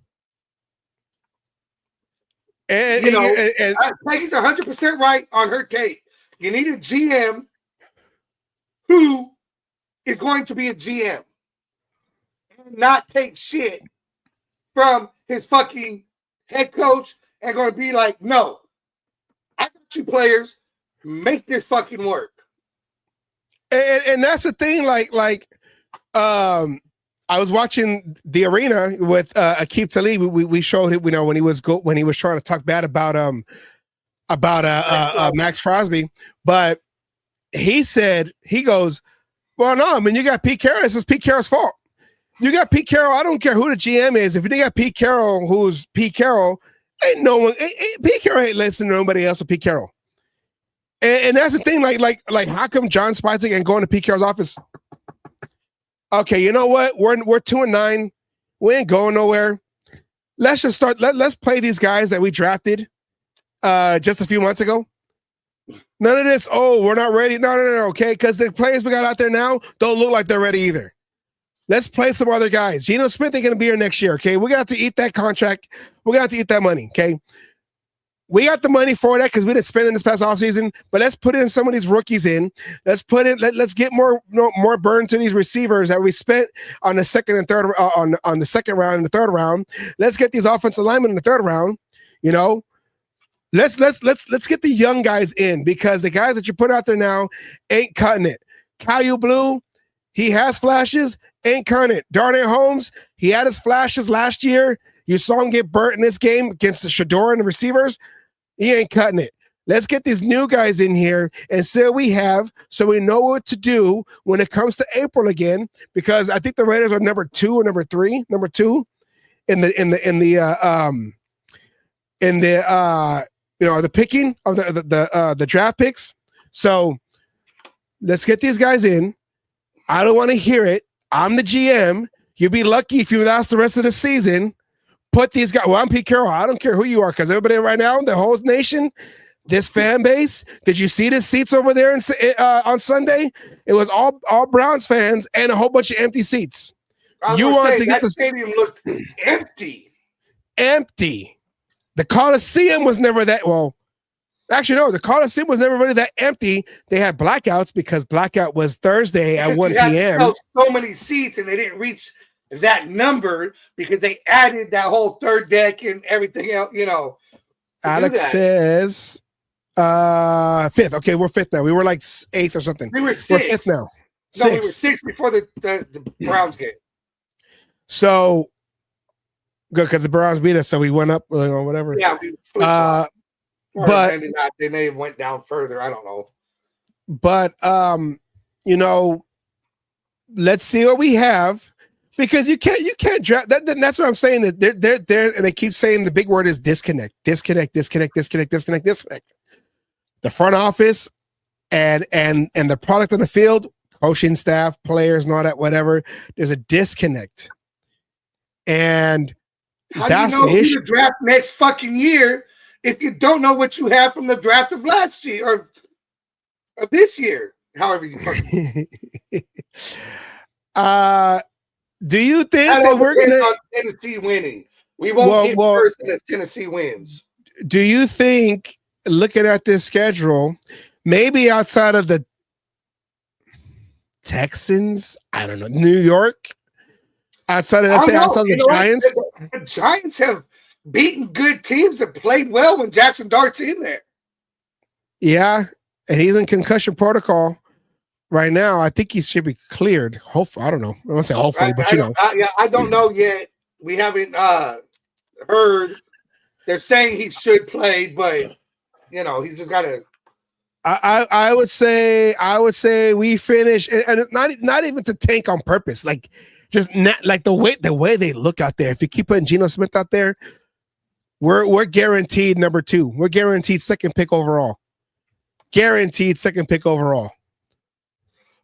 and Peggy's 100% right on her take. You need a GM who is going to be a GM and not take shit from his fucking head coach and going to be like, no, I got you players, make this fucking work. And that's the thing, I was watching The Arena with Aqib Talib. We showed it, when he was trying to talk bad about Max Crosby, but he goes, well, no, I mean, you got Pete Carroll. This is Pete Carroll's fault. You got Pete Carroll. I don't care who the GM is. If you got Pete Carroll, who's Pete Carroll, ain't no one. Pete Carroll ain't listening to nobody else but Pete Carroll. And that's the thing. Like, how come John Spizek ain't going to Pete Carroll's office? Okay, you know what? We're 2-9. We ain't going nowhere. Let's just start. Let's play these guys that we drafted just a few months ago. None of this, oh, we're not ready. No, okay? Because the players we got out there now don't look like they're ready either. Let's play some other guys. Geno Smith ain't going to be here next year, okay? We got to eat that contract. We got to eat that money, okay? We got the money for that because we didn't spend it this past offseason, but let's put in some of these rookies in. Let's get more burn to these receivers that we spent on the second and third on the second round and the third round. Let's get these offensive linemen in the third round, you know. Let's get the young guys in because the guys that you put out there now ain't cutting it. Caillou Blue, he has flashes, ain't cutting it. Darnell Holmes, he had his flashes last year. You saw him get burnt in this game against the Shador and the receivers. He ain't cutting it. Let's get these new guys in here and see what we have so we know what to do when it comes to April again, because I think the Raiders are number 2 or number 3, number 2 in the the picking of the draft picks. So let's get these guys in. I don't want to hear it. I'm the GM. You'd be lucky if you last the rest of the season. Put these guys. Well, I'm Pete Carroll. I don't care who you are, because everybody right now, the whole nation, this fan base. Did you see the seats over there on Sunday? It was all Browns fans and a whole bunch of empty seats. You wanted to get the stadium looked empty. Empty. The Coliseum was never that well. Actually, no, the Coliseum was never really that empty. They had blackouts because blackout was Thursday at 1 p.m. So many seats, and they didn't reach that number because they added that whole third deck and everything else, you know. Alex says 5th. Okay, we're 5th now. We were like 8th or something. We were 6th. We're 5th now. No, we were 6th before the Browns game. So good, because the Browns beat us, so we went up or whatever. Yeah, we but maybe not. They may have went down further. I don't know. But let's see what we have, because you can't draft that. That's what I'm saying. That they're and they keep saying the big word is disconnect. The front office and the product on the field, coaching staff, players, and all that, whatever. There's a disconnect, and how that's do you know the who issue. to draft next fucking year if you don't know what you have from the draft of last year or of this year? However you fucking. Do you think that we're going to Tennessee winning? We won't get first unless Tennessee wins. Do you think, looking at this schedule, maybe outside of the Texans, I don't know, New York, outside of the Giants? The Giants have beaten good teams and played well when Jackson Dart's in there. Yeah, and he's in concussion protocol right now. I think he should be cleared. Hopefully, I don't know. I won't say hopefully, but I don't know yet. We haven't heard. They're saying he should play, but he's just got to. I would say we finish, and not even to tank on purpose, like just not like the way they look out there. If you keep putting Geno Smith out there, we're guaranteed number 2. We're guaranteed second pick overall. Guaranteed second pick overall.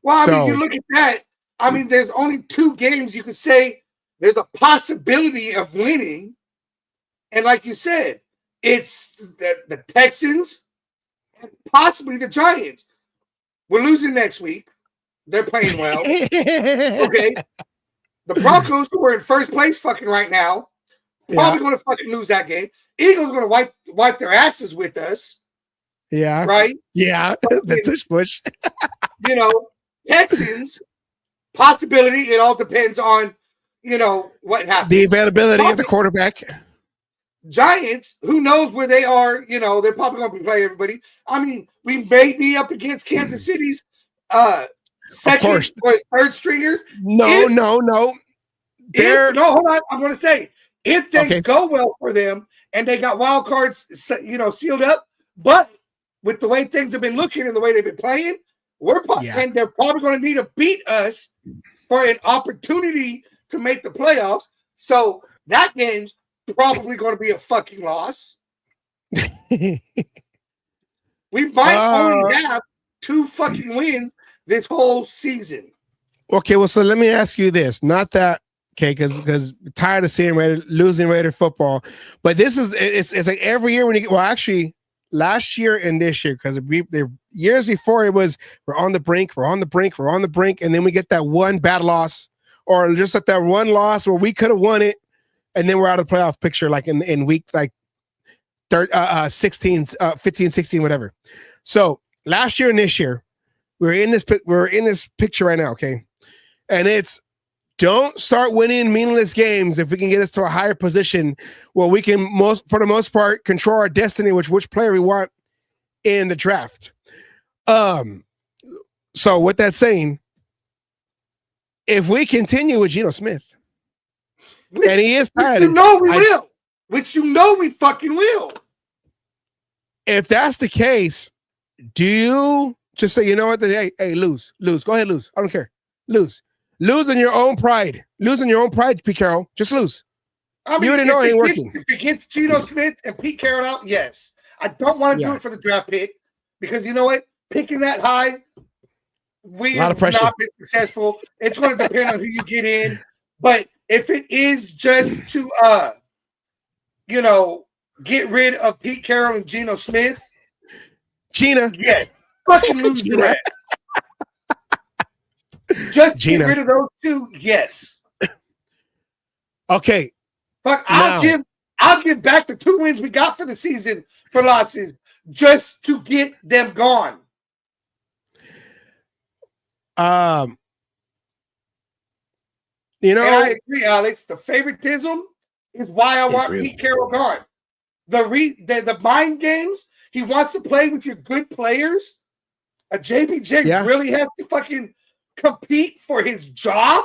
Well, I mean, you look at that. I mean, there's only 2 games you could say there's a possibility of winning. And like you said, it's the Texans and possibly the Giants. We're losing next week. They're playing well. Okay. The Broncos, who are in first place fucking right now, probably going to fucking lose that game. Eagles going to wipe their asses with us. Yeah. Right? Yeah. The tush push. Texans, possibility. It all depends on, what happens. The availability of the quarterback. Giants, who knows where they are? They're probably going to be playing everybody. I mean, we may be up against Kansas City's second or third stringers. No. Hold on. I'm going to say, if things go well for them and they got wild cards, sealed up, but with the way things have been looking and the way they've been playing, and they're probably going to need to beat us for an opportunity to make the playoffs. So that game's probably going to be a fucking loss. We might only have 2 fucking wins this whole season. Okay, well, so let me ask you this. Not that, okay, because tired of seeing losing Raider football, but this is it's like every year when you actually last year and this year, because the years before it was we're on the brink, and then we get that one bad loss, or just that one loss where we could have won it, and then we're out of the playoff picture, like in week like 16, 15, 16, whatever. So last year and this year, we're in this picture right now, okay, and it's don't start winning meaningless games if we can get us to a higher position where we can for the most part control our destiny, which player we want in the draft. So with that saying, if we continue with Geno Smith, and he is tired, which you know we fucking will. If that's the case, do you just say, you know what? Hey, lose. Go ahead, lose. I don't care. Lose in your own pride. Lose in your own pride, Pete Carroll. Just lose. I mean, you already know it ain't working. If it gets Geno Smith and Pete Carroll out, yes. I don't want to do it for the draft pick because you know what? Picking that high, we have not been successful. It's going to depend on who you get in. But if it is just to, get rid of Pete Carroll and Geno Smith, yes, fucking lose your ass. Just get rid of those two, yes. Okay. Fuck, I'll give back the 2 wins we got for the season for losses just to get them gone. And I agree, Alex. The favoritism is why I want Pete Carroll gone. The mind games he wants to play with your good players. A JPJ really has to fucking compete for his job.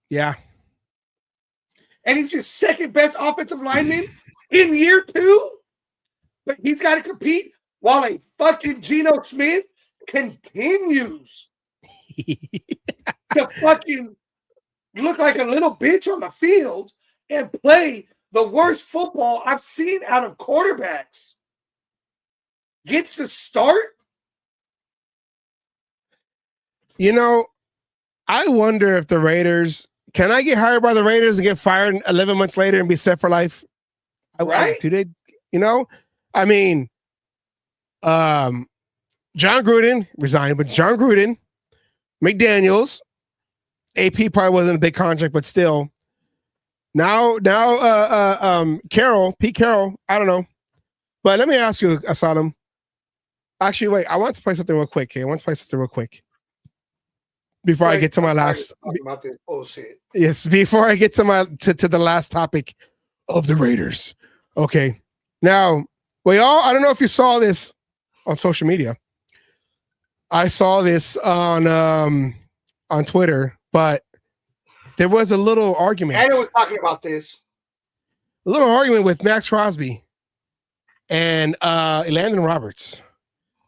Yeah. And he's your second best offensive lineman in year 2. But he's got to compete while a fucking Geno Smith continues to fucking look like a little bitch on the field and play the worst football I've seen out of quarterbacks. Gets to start. I wonder if the Raiders, can I get hired by the Raiders and get fired 11 months later and be set for life? Right? Do they, I mean, John Gruden resigned, but John Gruden, McDaniels, AP probably wasn't a big contract, but still. Now, Pete Carroll, I don't know. But let me ask you, Asadam. Actually, wait, I want to play something real quick. Before I get to my last about this bullshit. Yes, before I get to my to the last topic of the Raiders. Okay. Now, I don't know if you saw this on social media. I saw this on Twitter, but there was a little argument. Anna was talking about this. A little argument with Max Crosby and Landon Roberts.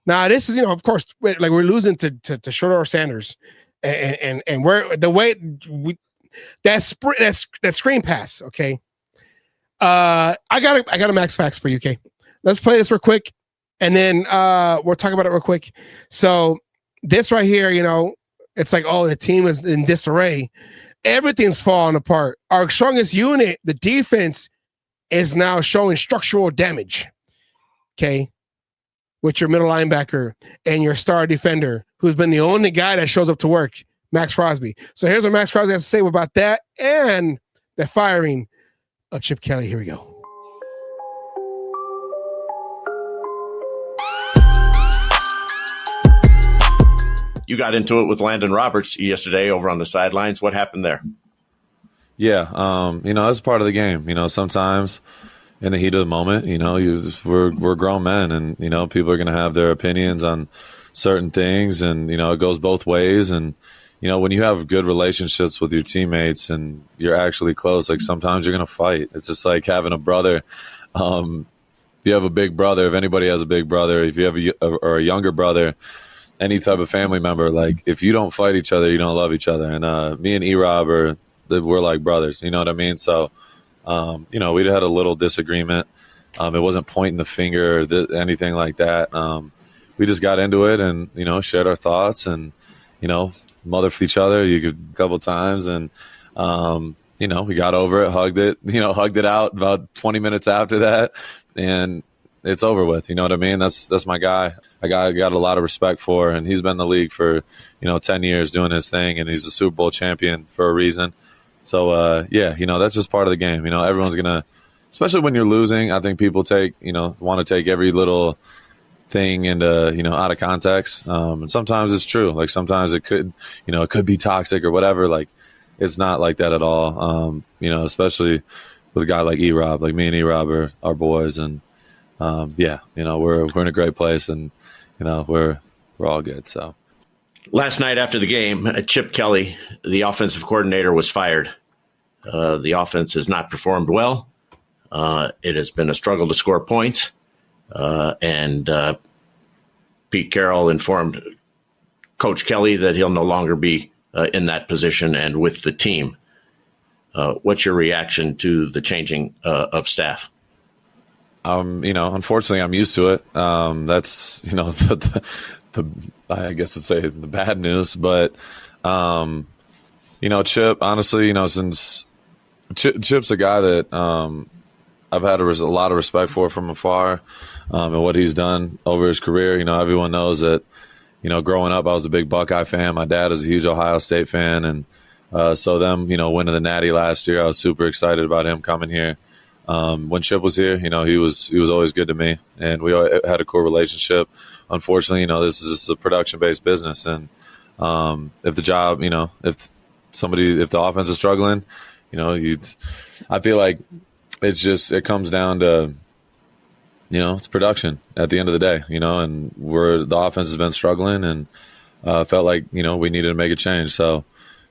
Now, this is, of course, like we're losing to Shorter Sanders. And we're the way that screen pass, okay. I got a max facts for you, okay. Let's play this real quick, and then we'll talk about it real quick. So this right here, it's like, the team is in disarray. Everything's falling apart. Our strongest unit, the defense, is now showing structural damage. Okay. With your middle linebacker and your star defender, who's been the only guy that shows up to work, Max Crosby. So here's what Max Crosby has to say about that and the firing of Chip Kelly. Here we go. You got into it with Landon Roberts yesterday over on the sidelines. What happened there? Yeah, that's part of the game. Sometimes in the heat of the moment, we're grown men, and people are going to have their opinions on certain things, and it goes both ways. And when you have good relationships with your teammates and you're actually close, like sometimes you're going to fight. It's just like having a brother. If you have a big brother, if anybody has a big brother, if you have a younger brother, any type of family member, like if you don't fight each other, you don't love each other. And me and E-Rob we're like brothers. You know what I mean? So. We had a little disagreement. It wasn't pointing the finger or anything like that. We just got into it and, shared our thoughts and, mothered each other a couple times. And, we got over it, hugged it out about 20 minutes after that. And it's over with. You know what I mean? That's my guy. I got a lot of respect for, and he's been in the league for 10 years doing his thing, and he's a Super Bowl champion for a reason. So that's just part of the game. Everyone's gonna, especially when you're losing. I think people want to take every little thing into out of context, and sometimes it's true. Like sometimes it could be toxic or whatever. Like it's not like that at all. Especially with a guy like E-Rob, like me and E-Rob are boys, and we're in a great place, and we're all good. So last night after the game, Chip Kelly, the offensive coordinator, was fired. The offense has not performed well. It has been a struggle to score points, and Pete Carroll informed Coach Kelly that he'll no longer be in that position and with the team. What's your reaction to the changing of staff? Unfortunately, I'm used to it. That's the I guess I'd say the bad news, but Chip, honestly, since Chip's a guy that I've had a lot of respect for from afar, and what he's done over his career. Everyone knows that. Growing up, I was a big Buckeye fan. My dad is a huge Ohio State fan, and so them, winning the Natty last year, I was super excited about him coming here. When Chip was here, he was always good to me, and we had a cool relationship. Unfortunately, this is a production-based business, and if the job, if the offense is struggling, I feel like it comes down to, it's production at the end of the day, and the offense has been struggling, and felt like we needed to make a change. So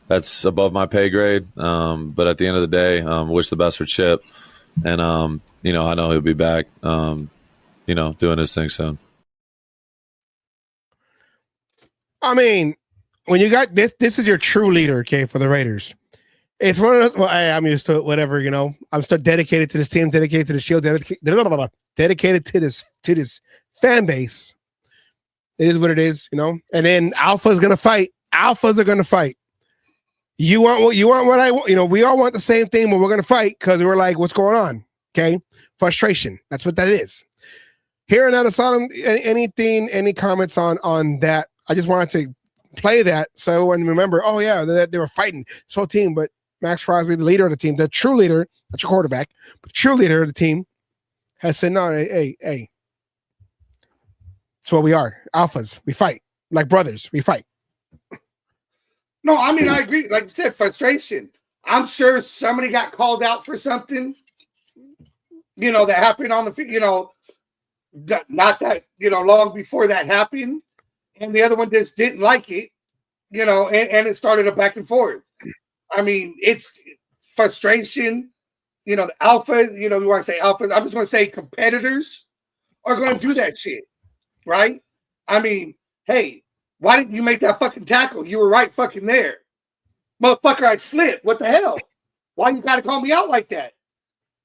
that's above my pay grade. But at the end of the day, wish the best for Chip. And, I know he'll be back, doing his thing soon. I mean, when you got this is your true leader, okay, for the Raiders. It's one of those, well, I'm used to it, whatever, I'm still dedicated to this team, dedicated to the Shield, dedicated to this fan base. It is what it is, and then Alpha's going to fight. Alphas are going to fight. You want what I want. We all want the same thing, but we're going to fight because we're like, what's going on? Okay. Frustration. That's what that is. Here and out of Sodom, any comments on that? I just wanted to play that so everyone remember, oh yeah, they were fighting this whole team, but Max Crosby, the leader of the team, the true leader, not your quarterback, but the true leader of the team, has said, no, hey. That's what we are. Alphas. We fight. Like brothers. We fight. No, I mean, I agree. Like you said, frustration. I'm sure somebody got called out for something, that happened on the field, not that, long before that happened. And the other one just didn't like it, and it started a back and forth. I mean, it's frustration. The alpha, we want to say alphas. I'm just going to say competitors are going to do that shit, right? I mean, hey, why didn't you make that fucking tackle? You were right fucking there. Motherfucker, I slipped. What the hell? Why you got to call me out like that?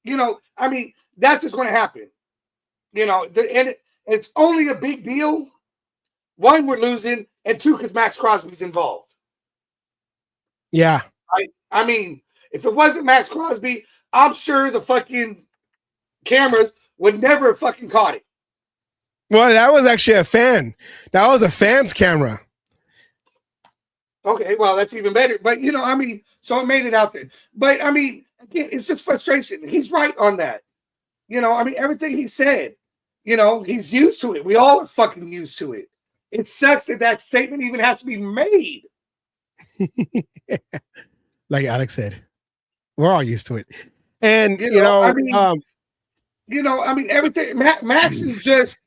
I mean, that's just going to happen. And it's only a big deal. One, we're losing, and two, because Max Crosby's involved. Yeah. I mean, if it wasn't Max Crosby, I'm sure the fucking cameras would never have fucking caught it. Well, that was actually a fan. That was a fan's camera. Okay, well, that's even better. But, so it made it out there. But, I mean, again, it's just frustration. He's right on that. Everything he said, he's used to it. We all are fucking used to it. It sucks that statement even has to be made. Like Alex said, we're all used to it. And, everything. Max is just,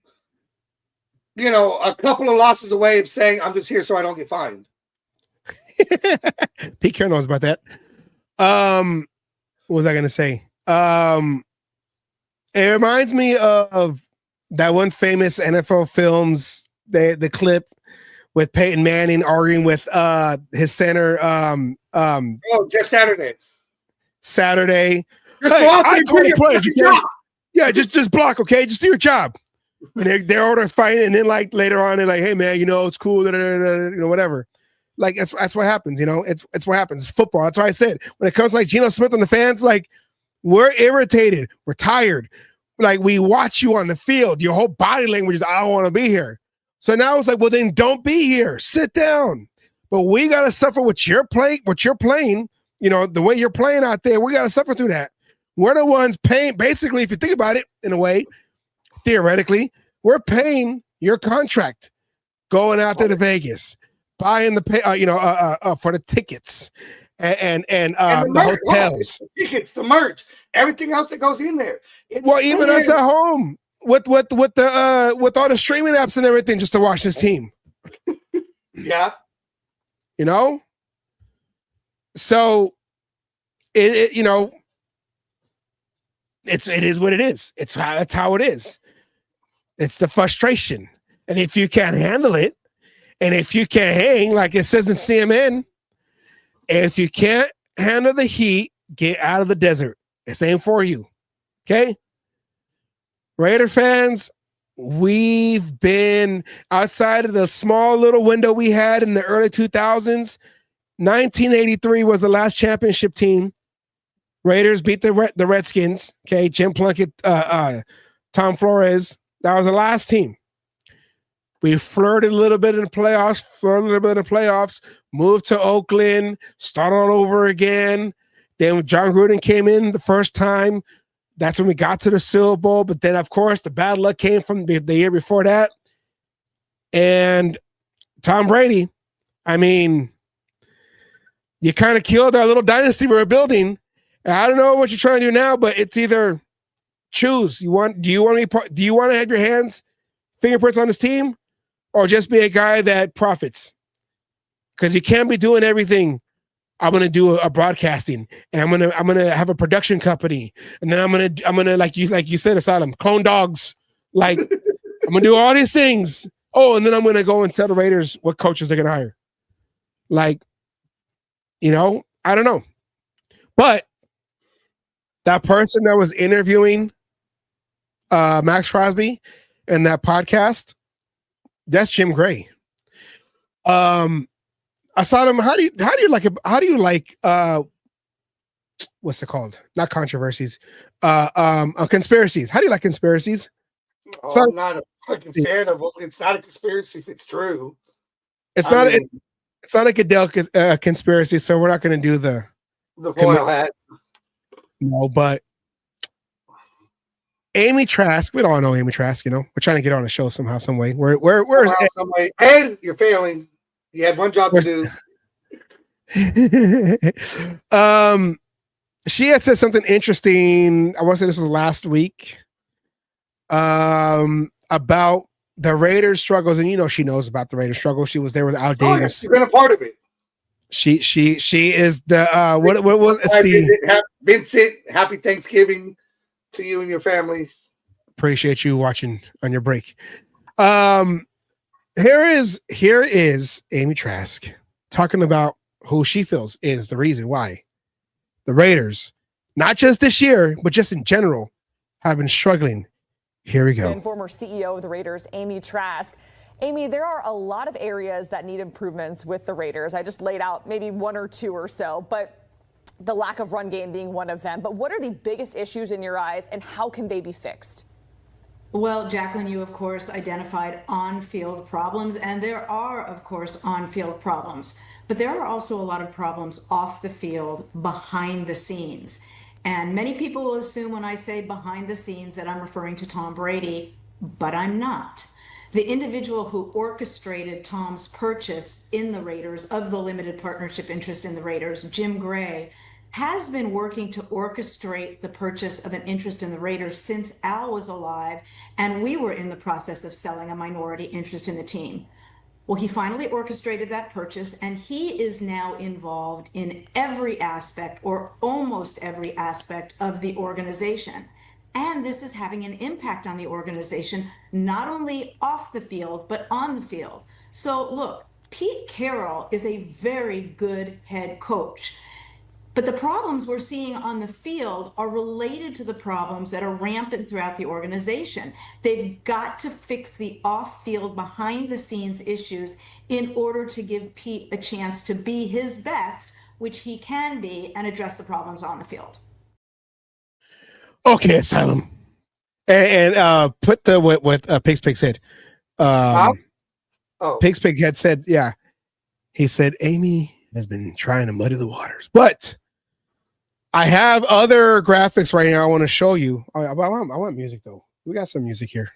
a couple of losses away of saying, I'm just here so I don't get fined. Pete Carroll knows about that. What was I going to say? It reminds me of that one famous NFL Films, the clip with Peyton Manning arguing with his center. Just Saturday. Just go out there and do your job. Yeah, just block, okay? Just do your job. And they're all fighting, and then like later on, they're like, "Hey man, it's cool, whatever." Like that's what happens, It's what happens. It's football. That's why I said when it comes to like Geno Smith and the fans, like we're irritated, we're tired, like we watch you on the field. Your whole body language is, I don't want to be here. So now it's like, well, then don't be here. Sit down. But we got to suffer what you're playing, the way you're playing out there. We got to suffer through that. We're the ones paying, basically, if you think about it in a way, theoretically, we're paying your contract going out there to Vegas, buying the for the tickets and the hotels, the tickets, the merch, everything else that goes in there. Even us at home with all the streaming apps and everything just to watch this team. Yeah. So it is what it is. That's how it is. It's the frustration. And if you can't handle it, and if you can't hang, like it says in CMN, if you can't handle the heat, get out of the desert. This ain't for you. Okay? Raider fans, we've been outside of the small little window we had in the early 2000s. 1983 was the last championship team. Raiders beat the Redskins. Okay, Jim Plunkett, Tom Flores. That was the last team. We flirted a little bit in the playoffs, moved to Oakland, started all over again. Then when John Gruden came in the first time, that's when we got to the Super Bowl. But then, of course, the bad luck came from the year before that. And Tom Brady, I mean, you kind of killed our little dynasty we were building. I don't know what you're trying to do now, but it's either choose. Do you want to have your fingerprints on this team, or just be a guy that profits? Because you can't be doing everything. I'm gonna do a broadcasting, and I'm gonna have a production company, and then I'm gonna like you said, Asylum, clone dogs. Like I'm gonna do all these things. Oh, and then I'm gonna go and tell the Raiders what coaches they're gonna hire. Like, I don't know, but that person that was interviewing Max Crosby in that podcast, that's Jim Gray. Asylum, how do you like what's it called? Not controversies. Conspiracies. How do you like conspiracies? I'm not a fucking fan of it. It's not a conspiracy if it's true. It's not a Goodell conspiracy, so we're not going to do the foil hat. No, but Amy Trask, we don't all know Amy Trask, we're trying to get her on the show somehow, some way. Where's some way. And you're failing. You had one job to do. She had said something interesting. I want to say this was last week. About the Raiders' struggles, and she knows about the Raiders' struggles. She was there with Al Davis. She's been a part of it. She is the what was Vincent, happy Thanksgiving to you and your family. Appreciate you watching on your break. Here is Amy Trask talking about who she feels is the reason why the Raiders, not just this year, but just in general, have been struggling. Here we go. And former CEO of the Raiders, Amy Trask. Amy, there are a lot of areas that need improvements with the Raiders. I just laid out maybe one or two or so, but the lack of run game being one of them. But what are the biggest issues in your eyes, and how can they be fixed? Well, Jacqueline, you, of course, identified on-field problems, and there are, of course, on-field problems. But there are also a lot of problems off the field, behind the scenes. And many people will assume when I say behind the scenes that I'm referring to Tom Brady, but I'm not. The individual who orchestrated Tom's purchase in the Raiders of the limited partnership interest in the Raiders, Jim Gray, has been working to orchestrate the purchase of an interest in the Raiders since Al was alive and we were in the process of selling a minority interest in the team. Well, he finally orchestrated that purchase, and he is now involved in every aspect, or almost every aspect, of the organization. And this is having an impact on the organization, not only off the field, but on the field. So look, Pete Carroll is a very good head coach. But the problems we're seeing on the field are related to the problems that are rampant throughout the organization. They've got to fix the off-field, behind-the-scenes issues in order to give Pete a chance to be his best, which he can be, and address the problems on the field. Okay, Asylum. And put the what Pig's Pig said. Pig's Pig had said, yeah. He said Amy has been trying to muddy the waters, but I have other graphics right now I want to show you. I want music though. We got some music here.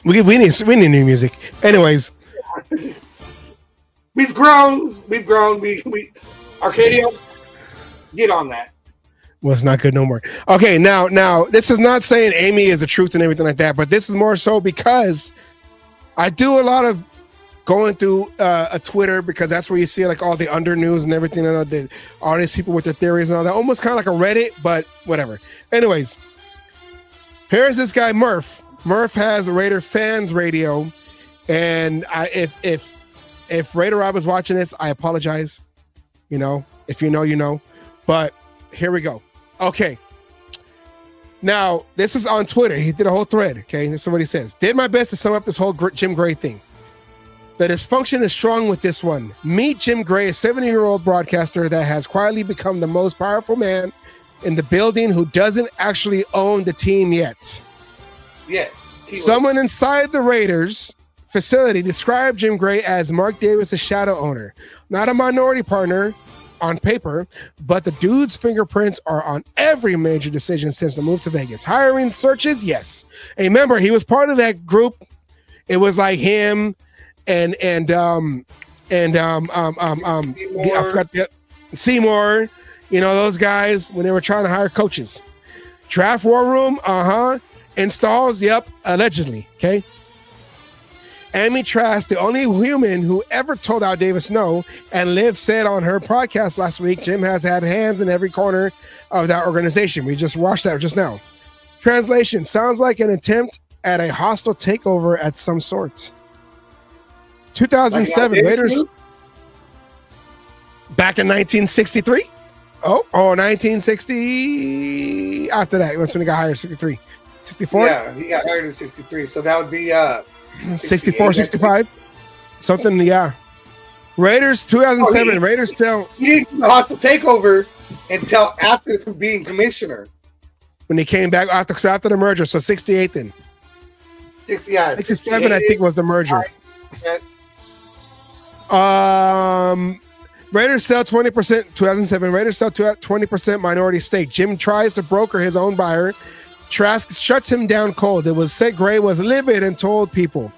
We need new music. Anyways, we've grown. We Arcadia, get on that. Well, it's not good no more. Okay, now this is not saying Amy is the truth and everything like that, but this is more so because I do a lot of going through a Twitter, because that's where you see like all the under news and everything, and all these people with their theories and all that, almost kind of like a Reddit, but whatever. Anyways, here's this guy Murph. Murph has a Raider fans radio, and if Raider Rob is watching this, I apologize. You know, if you know, you know. But here we go. Okay. Now, this is on Twitter. He did a whole thread. Okay, this is what he says. Did my best to sum up this whole Jim Gray thing. The dysfunction is strong with this one. Meet Jim Gray, a 70-year-old broadcaster that has quietly become the most powerful man in the building who doesn't actually own the team yet. Yeah. Someone inside the Raiders facility described Jim Gray as Mark Davis, a shadow owner, not a minority partner on paper, but the dude's fingerprints are on every major decision since the move to Vegas. Hiring searches, yes. And remember, he was part of that group. It was like him and I forgot Seymour, you know, those guys when they were trying to hire coaches. Draft war room, installs, yep, allegedly. Okay. Amy Trask, the only human who ever told Al Davis no, and Liv said on her podcast last week, Jim has had hands in every corner of that organization. We just watched that just now. Translation, sounds like an attempt at a hostile takeover at some sort. 2007, Raiders. Back in 1963? Oh, 1960. After that, that's when he got hired, 63. 64? Yeah, he got hired in 63. So that would be 64, 65, something, yeah. Raiders 2007. Raiders still. He didn't do the hostile takeover until after being commissioner. When he came back after the merger, so 68 then. 67, I think, was the merger. Raiders sell 20%. 2007. Raiders sell 20% minority stake. Jim tries to broker his own buyer. Trask shuts him down cold. It was said Gray was livid and told people,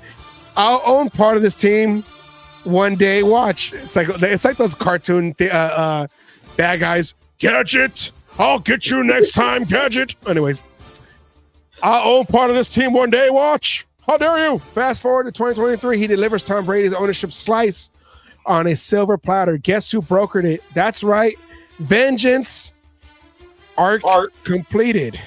"I'll own part of this team one day. Watch." It's like those cartoon bad guys. Gadget, I'll get you next time, Gadget. Anyways, I'll own part of this team one day. Watch. How dare you? Fast forward to 2023, he delivers Tom Brady's ownership slice on a silver platter. Guess who brokered it? That's right, Vengeance. Arc completed.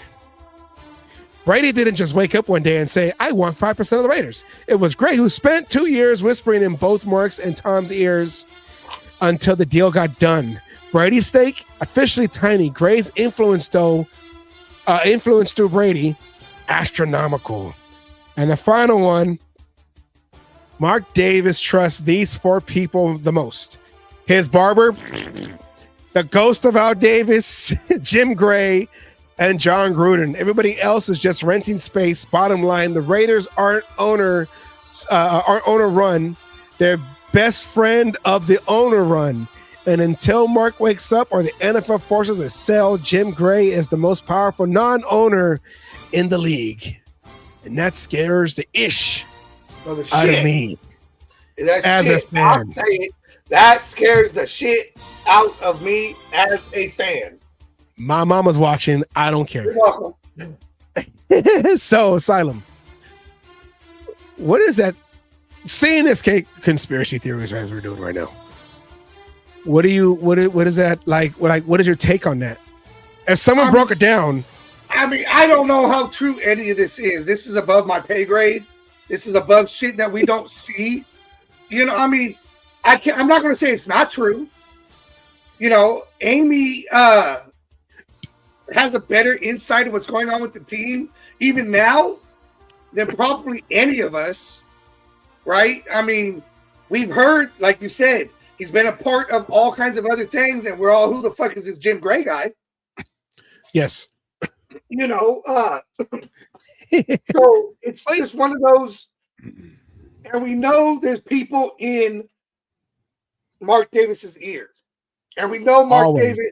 Brady didn't just wake up one day and say, I want 5% of the Raiders. It was Gray who spent 2 years whispering in both Mark's and Tom's ears until the deal got done. Brady's stake, officially tiny. Gray's influence through Brady, astronomical. And the final one, Mark Davis trusts these 4 people the most. His barber, the ghost of Al Davis, Jim Gray, and John Gruden. Everybody else is just renting space. Bottom line, the Raiders aren't owner run. They're best friend of the owner run. And until Mark wakes up or the NFL forces a sell, Jim Gray is the most powerful non-owner in the league. And that scares the ish out of me as a fan. That scares the shit out of me as a fan. My mama's watching. I don't care. You're welcome. So, Asylum, what is that? Seeing this conspiracy theories as we're doing right now, what is that like? What is your take on that? As someone broke it down. I mean, I don't know how true any of this is. This is above my pay grade. This is above shit that we don't see. You know, I mean, I'm not going to say it's not true. You know, Amy has a better insight of what's going on with the team, even now, than probably any of us, right? I mean, we've heard, like you said, he's been a part of all kinds of other things, and we're all, who the fuck is this Jim Gray guy? Yes. You know, so it's just one of those, and we know there's people in Mark Davis's ear, and we know Mark Davis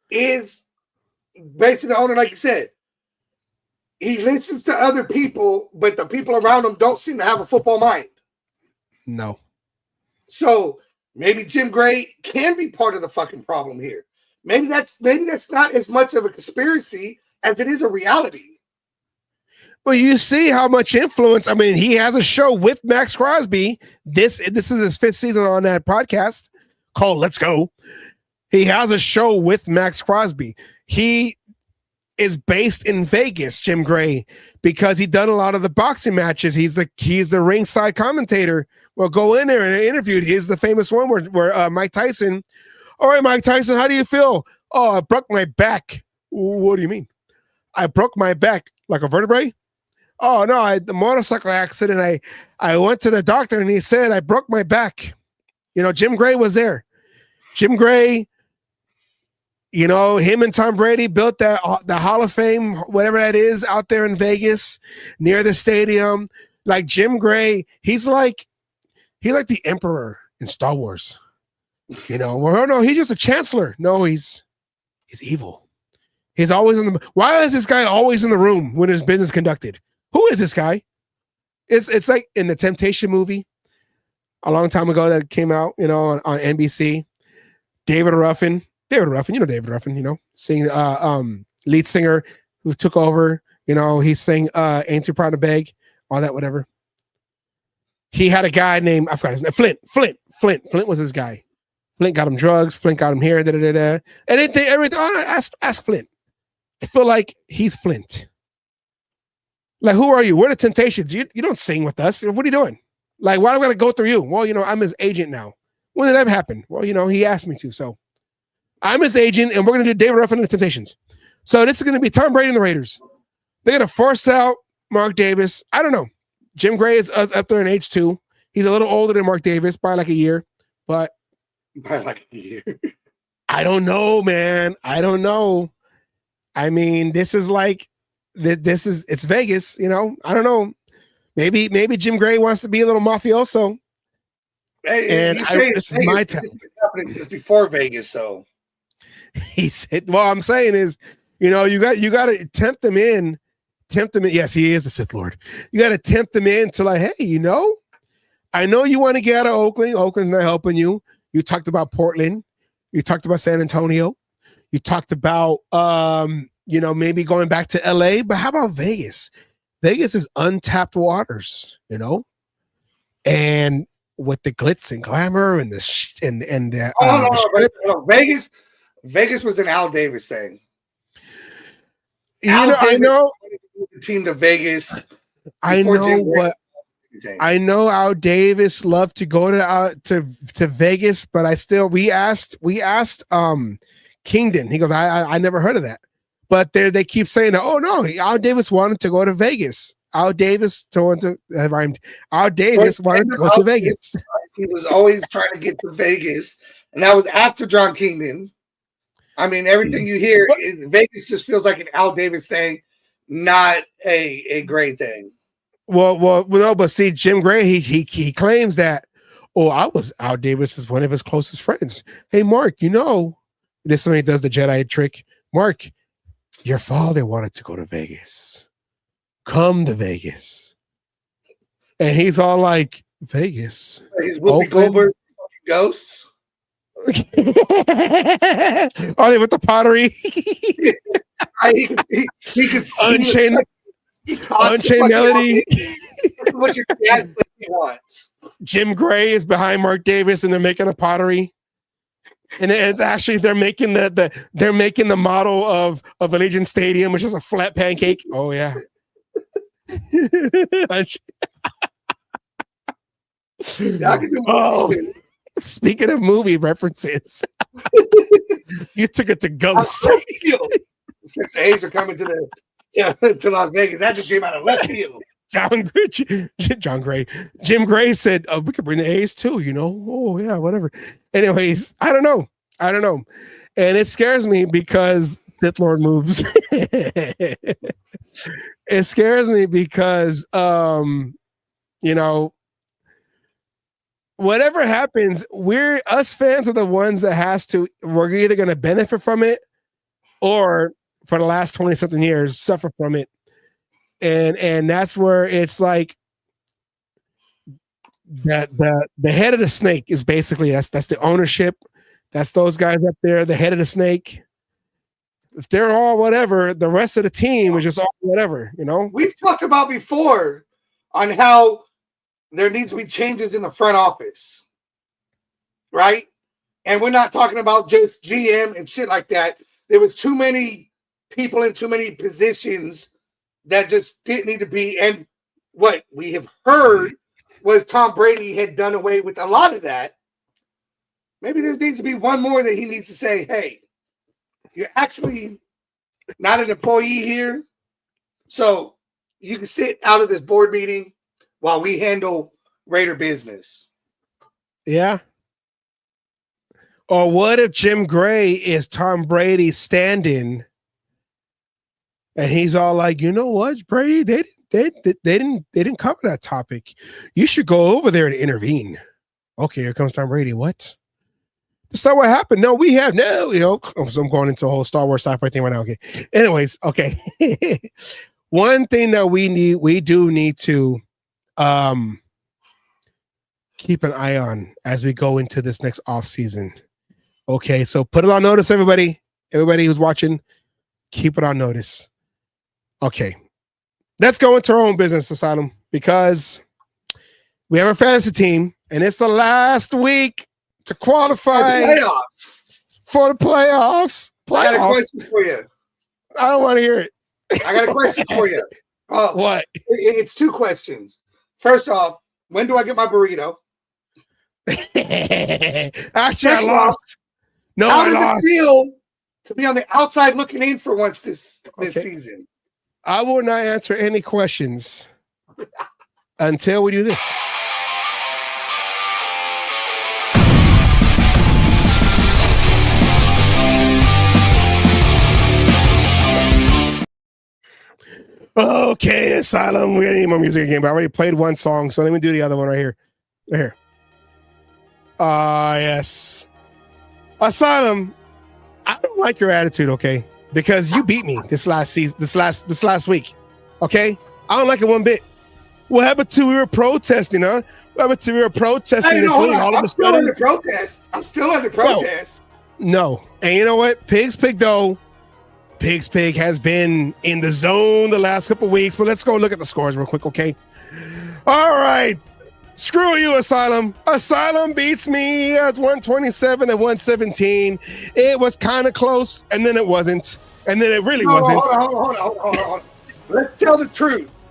is basically the owner, like you said. He listens to other people, but the people around him don't seem to have a football mind. No. So maybe Jim Gray can be part of the fucking problem here. Maybe that's not as much of a conspiracy as it is a reality. Well, you see how much influence. I mean, he has a show with Max Crosby. This is his 5th season on that podcast called Let's Go. He has a show with Max Crosby. He is based in Vegas, Jim Gray, because he done a lot of the boxing matches. He's the ringside commentator. Well, go in there and interviewed. He's the famous one where Mike Tyson. All right, Mike Tyson, how do you feel? Oh, I broke my back. What do you mean? I broke my back like a vertebrae? Oh no, I had the motorcycle accident. I went to the doctor and he said I broke my back. You know, Jim Gray was there. Jim Gray, you know, him and Tom Brady built the Hall of Fame, whatever that is, out there in Vegas near the stadium. Like Jim Gray, he's like the Emperor in Star Wars. You know, well, no, he's just a chancellor. No, he's evil. He's always in the. Why is this guy always in the room when his business conducted? Who is this guy? It's like in the Temptation movie a long time ago that came out, you know, on NBC. David Ruffin, you know David Ruffin, you know, lead singer who took over. You know, he sang "Ain't Too Proud to Beg," all that, whatever. He had a guy named, I forgot his name, Flint was his guy. Flint got him drugs. Flint got him here. And everything. Ask Flint. I feel like he's Flint. Like, who are you? We're the Temptations. You don't sing with us. What are you doing? Like, why do I got to go through you? Well, you know, I'm his agent now. When did that happen? Well, you know, he asked me to. So I'm his agent, and we're going to do David Ruffin and the Temptations. So this is going to be Tom Brady and the Raiders. They're going to force out Mark Davis. I don't know. Jim Gray is up there in age 2. He's a little older than Mark Davis by like a year, but by like a year. I don't know, man. I don't know. I mean, this is it's Vegas, you know. I don't know. Maybe Jim Gray wants to be a little mafioso. Hey, and this is my time. It's before Vegas, so he said. Well, I'm saying is, you know, you got to tempt them in. Yes, he is the Sith Lord. You got to tempt them in to like, hey, you know, I know you want to get out of Oakland. Oakland's not helping you. You talked about Portland. You talked about San Antonio. You talked about, you know, maybe going back to LA. But how about Vegas? Vegas is untapped waters, you know, and with the glitz and glamour and the no, Vegas was an Al Davis thing. I know the team to Vegas. I know, but I know Al Davis loved to go to Vegas, but we asked Kingdon. He goes, I never heard of that. But they keep saying that, oh no, Al Davis wanted to go to Vegas. Al Davis wanted to go to Vegas. He was always trying to get to Vegas, and that was after John Kingdon. I mean, everything you hear, Vegas just feels like an Al Davis thing, not a Gray thing. Well, no, but see, Jim Gray, he claims that, Al Davis is one of his closest friends. Hey, Mark, you know, this one he does the Jedi trick. Mark, your father wanted to go to Vegas. Come to Vegas. And he's all like, Vegas? His Whoopi Goldberg ghosts? Are they with the pottery? he could see Unchained Melody. What your dad wants. Jim Gray is behind Mark Davis, and they're making a pottery. And it's actually they're making the model of Allegiant Stadium, which is a flat pancake. Oh yeah. Speaking of movie references, you took it to Ghost. 6 A's are coming to Las Vegas. That just came out of left field. Jim Gray said, "Oh, we could bring the A's too." Oh yeah, whatever. Anyways, I don't know, and it scares me because Sith Lord moves. It scares me because whatever happens, us fans are the ones that we're either going to benefit from it or for the last 20 something years suffer from it. And that's where it's like the head of the snake is basically that's the ownership. That's those guys up there, the head of the snake. If they're all whatever, the rest of the team is just all whatever, We've talked about before on how there needs to be changes in the front office, right? And we're not talking about just GM and shit like that. There was too many people in too many positions that just didn't need to be. And what we have heard was Tom Brady had done away with a lot of that. Maybe there needs to be one more that he needs to say, hey, you're actually not an employee here. So you can sit out of this board meeting while we handle Raider business. Yeah. Or what if Jim Gray is Tom Brady's stand-in, and he's all like, you know what, Brady, they didn't cover that topic. You should go over there and intervene. Okay, here comes Tom Brady. What? That's not what happened. No, we have no, so I'm going into a whole Star Wars sci-fi thing right now. Okay. Anyways, okay. One thing that we do need to keep an eye on as we go into this next off season. Okay, so put it on notice, everybody who's watching, keep it on notice. Okay, let's go into our own business, Asylum, because we have a fantasy team, and it's the last week to qualify for the playoffs. I got a question for you. I don't want to hear it. I got a question for you. What? It's two questions. First off, when do I get my burrito? Actually, I lost. No, how I does lost. it feel to be on the outside looking in for once this season? I will not answer any questions until we do this. Okay, Asylum. We need more music again, but I already played one song, so let me do the other one right here. Right here. Yes. Asylum, I don't like your attitude, okay? Because you beat me this last week. Okay? I don't like it one bit. What happened to we were protesting, huh? What happened to we were protesting this league all of a sudden? I'm still under protest. No. And you know what? Pigs Pig though. Pigs Pig has been in the zone the last couple of weeks, but let's go look at the scores real quick, okay? All right. Screw you, Asylum. Asylum beats me at 127 and 117. It was kind of close, and then it wasn't. And then it really wasn't. Hold on. Let's tell the truth.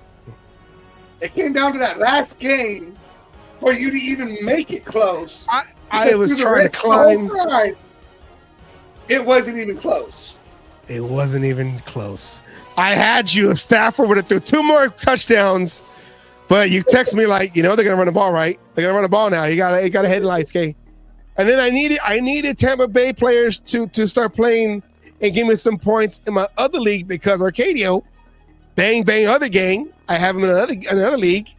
It came down to that last game for you to even make it close. I was trying to climb. It wasn't even close. It wasn't even close. I had you if Stafford would have threw 2 more touchdowns, but you text me like, they're gonna run the ball, right? They're gonna run the ball now. You got headlights, okay? And then I needed Tampa Bay players to start playing and give me some points in my other league because Arcadio, bang bang other gang, I have him in another league.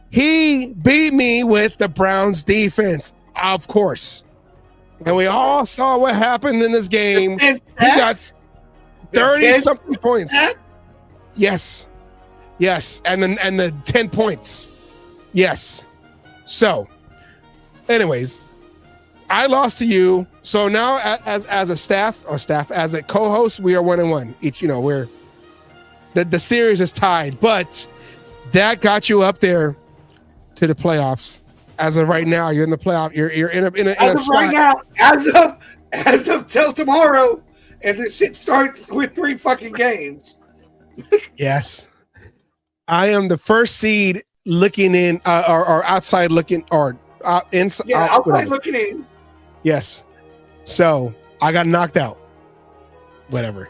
He beat me with the Browns defense, of course. And we all saw what happened in this game. He got 30-something points. Yes. And the 10 points. Yes. So, anyways, I lost to you. So now as a staff as a co-host, we are 1-1. Each, we're the series is tied, but that got you up there to the playoffs. As of right now, you're in the playoff. You're in a spot. Right now, as of till tomorrow. And this shit starts with 3 fucking games. Yes. I am the first seed looking in, or outside looking, or inside. Yeah, outside looking in. Yes. So I got knocked out. Whatever.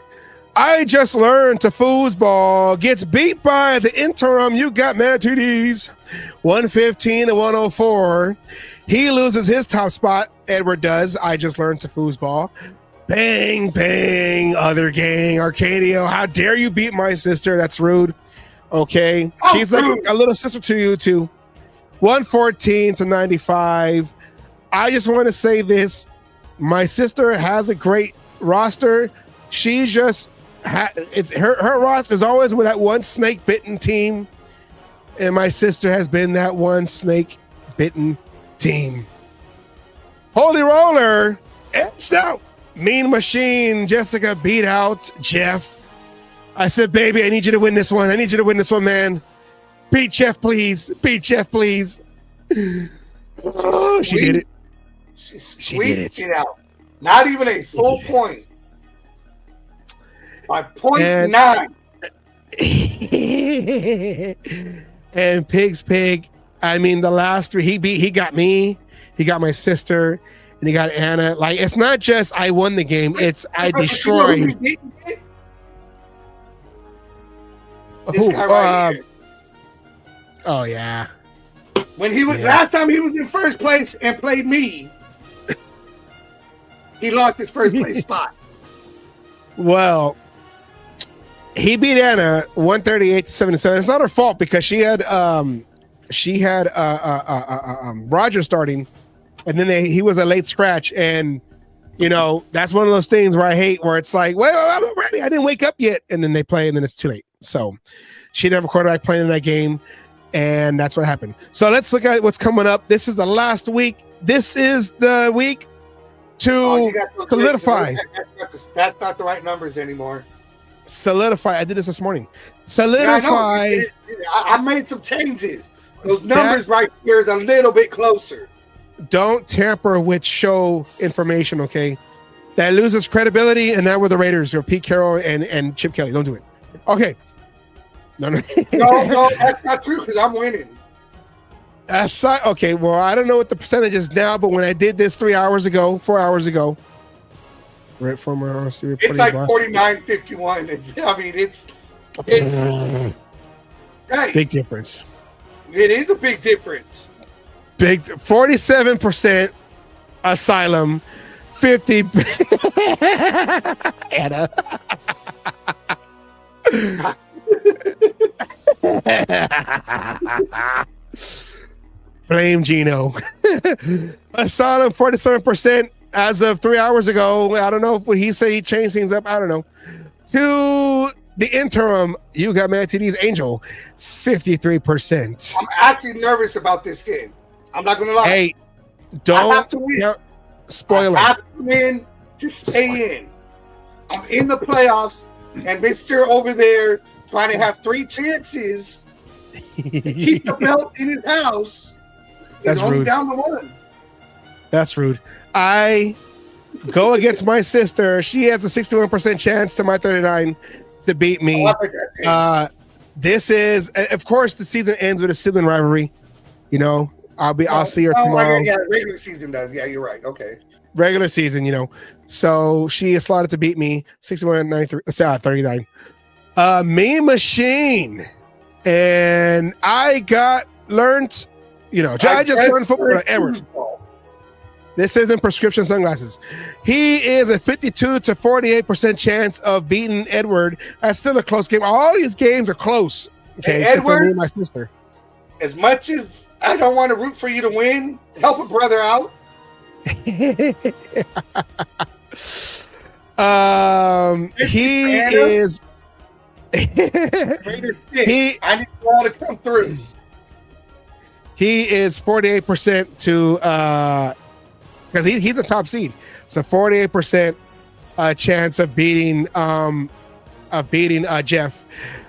I just learned to foosball. Gets beat by the interim. You got mad TDs. 115 to 104. He loses his top spot. Edward does. I just learned to foosball. Bang, bang. Other gang. Arcadio. How dare you beat my sister? That's rude. Okay. She's like a little sister to you too. 114 to 95. I just want to say this. My sister has a great roster. She just it's her roster is always with that one snake bitten team, and my sister has been that one snake bitten team. Holy Roller edged out. Mean Machine. Jessica beat out Jeff. I said, baby, I need you to win this one. I need you to win this one, man. Beat Jeff, please. Beat Jeff, please. Oh, she did it. She did it out. Not even a full point. By 0.9. And Pig's Pig. I mean, the last three, he got me, he got my sister, and he got Anna. Like, it's not just I won the game, it's I destroyed. This guy right here. Oh yeah. When he was last time he was in first place and played me, he lost his first place spot. Well, he beat Anna 138 to 77. It's not her fault because she had Roger starting, and then he was a late scratch, and you know that's one of those things where I hate where it's like, well, I'm not ready, I didn't wake up yet, and then they play, and then it's too late. So she didn't have a quarterback playing in that game, and that's what happened. So let's look at what's coming up. This is the last week. This is the week to solidify. That's not the right numbers anymore. Solidify. I did this morning. Solidify. Yeah, I made some changes. Those numbers right here is a little bit closer. Don't tamper with show information, okay? That loses credibility, and now we're the Raiders or Pete Carroll and Chip Kelly. Don't do it. Okay. No, that's not true because I'm winning. Okay, well, I don't know what the percentage is now, but when I did this 4 hours ago, right from our it's like 49-51. It's hey, big difference. It is a big difference. Big 47% Asylum, 50 Anna. Blame Geno. Asylum 47% as of 3 hours ago. I don't know if what he said he changed things up. I don't know. To the interim, you got Mad TD's Angel, 53%. I'm actually nervous about this game. I'm not gonna lie. Hey, I have to win. Spoiler. I have to win to stay in. I'm in the playoffs, and Mr. over there trying to have 3 chances to keep the belt in his house. That's only rude. Down to 1. That's rude. I go against my sister. She has a 61% chance to my 39 to beat me. This is, of course, the season ends with a sibling rivalry. You know, I'll see her tomorrow. Yeah, regular season does. Yeah, you're right. Okay. Regular season, you know. So she is slotted to beat me 61-93, 39. Mean Machine. And I learned, you know, I just learned football. Edward. This isn't prescription sunglasses. He is a 52 to 48% chance of beating Edward. That's still a close game. All these games are close. Okay, hey, except for me Edward, and my sister. As much as I don't want to root for you to win, help a brother out. He is. I need you all to come through. He is 48% to because he's a top seed, so 48% chance of beating Jeff.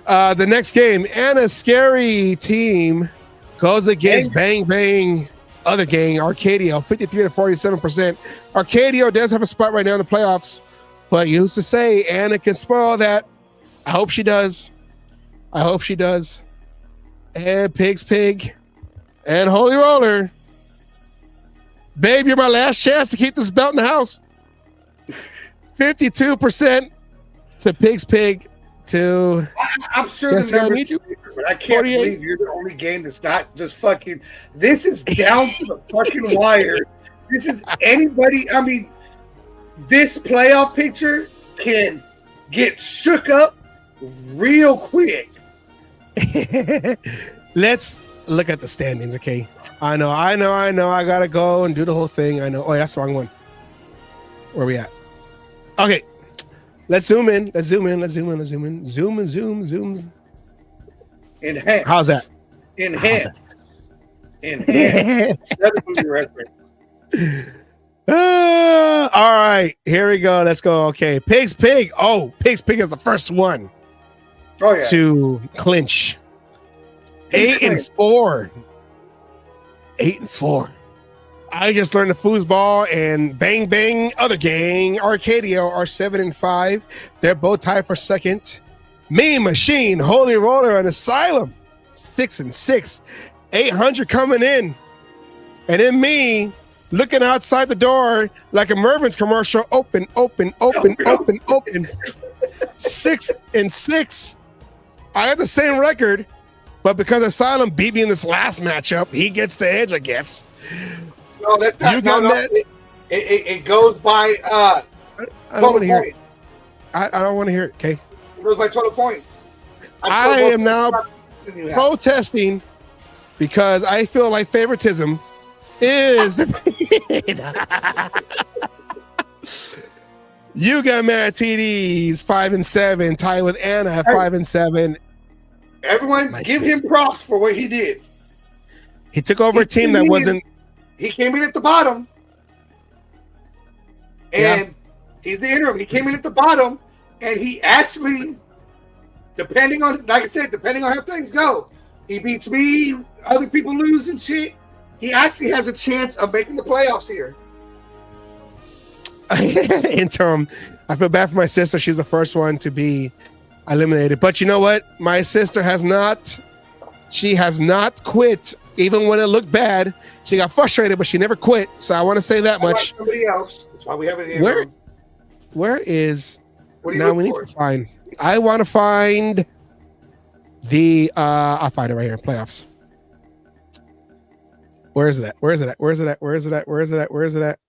The next game, Anna's scary team goes against Bang Bang other gang, Arcadio, 53 to 47%. Arcadio does have a spot right now in the playoffs, but you used to say Anna can spoil that. I hope she does. And Pig's Pig and Holy Roller. Babe, you're my last chance to keep this belt in the house. 52% to Pigs Pig to. I'm sure Yes, the sir, I numbers, need you. but I can't 48. believe you're the only game that's not just fucking. This is down to the fucking wire. This is anybody. I mean, this playoff picture can get shook up real quick. Let's look at the standings, okay? I know. I gotta go and do the whole thing. I know. Oh, that's the wrong one. Where we at? Okay. Let's zoom in. Zoom. Enhance. How's that? Enhance. Another movie reference. All right, here we go. Let's go. Okay, Pigs Pig. Oh, Pigs Pig is the first one to clinch. 8-4. 8-4. I just learned the foosball and Bang Bang other gang Arcadio are 7-5. They're both tied for second. Mean Machine, Holy Roller, and Asylum 6-6. 800 coming in, and then me looking outside the door like a Mervin's commercial. Open. 6-6. I have the same record, but because Asylum beat me in this last matchup, he gets the edge, I guess. No, that's not. You got that? It goes by. I don't want to hear it. I don't want to hear it. Okay. It goes by total points. I am now protesting because I feel like favoritism is. You got Matt TDs 5-7, tied with Anna at 5-7. Everyone, give him props for what he did. He took over a team that wasn't. He came in at the bottom, and he's the interim. He came in at the bottom, and he actually, depending on, like I said, depending on how things go, he beats me. Other people lose and shit. He actually has a chance of making the playoffs here. Interim. I feel bad for my sister. She's the first one to be eliminated. But you know what? My sister has not. She has not quit. Even when it looked bad, she got frustrated, but she never quit. So I want to say that much. Like somebody else. That's why we have it here. Where is? What do you now look we for? need to find. I want to find the. I'll find it right here. Playoffs. Where is it at? Where is it at? Where is it at? Where is it at? Where is it at? Where is it at?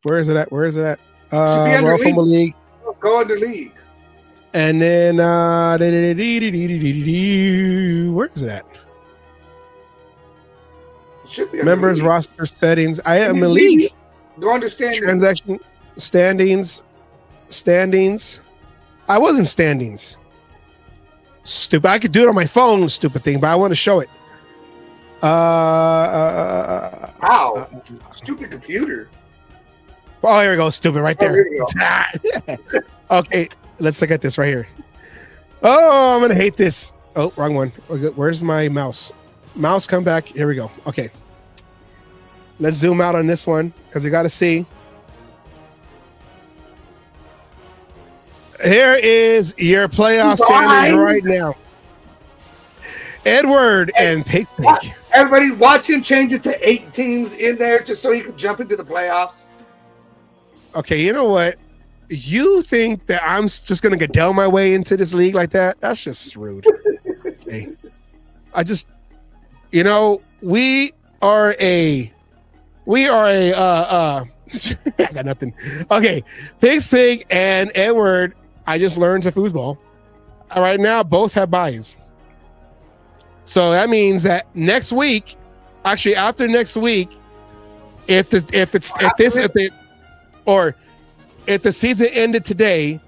Where is it at? Where is it at? Should be under Royal Rumble League. Go under league. And then where is it at? Should be Members league. roster settings. I am a league. Go understand Transaction standings. I wasn't standings. Stupid. I could do it on my phone, stupid thing, but I want to show it. Wow. Stupid computer. Oh, here we go. Stupid right there. here we Okay, let's look at this right here. Oh, I'm gonna hate this. Oh, wrong one. Where's my mouse? Mouse, come back. Here we go. Okay. Let's zoom out on this one because you got to see. Here is your playoff standings right now. Edward and Pig. Everybody watching, change it to 8 teams in there just so you can jump into the playoffs. Okay, you know what? You think that I'm just going to Goodell my way into this league like that? That's just rude. Okay. I just, we are a I got nothing. Okay, Pigs Pig and Edward, I just learned to foosball. Right now, both have buys. So that means that next week, actually after next week, if the season ended today,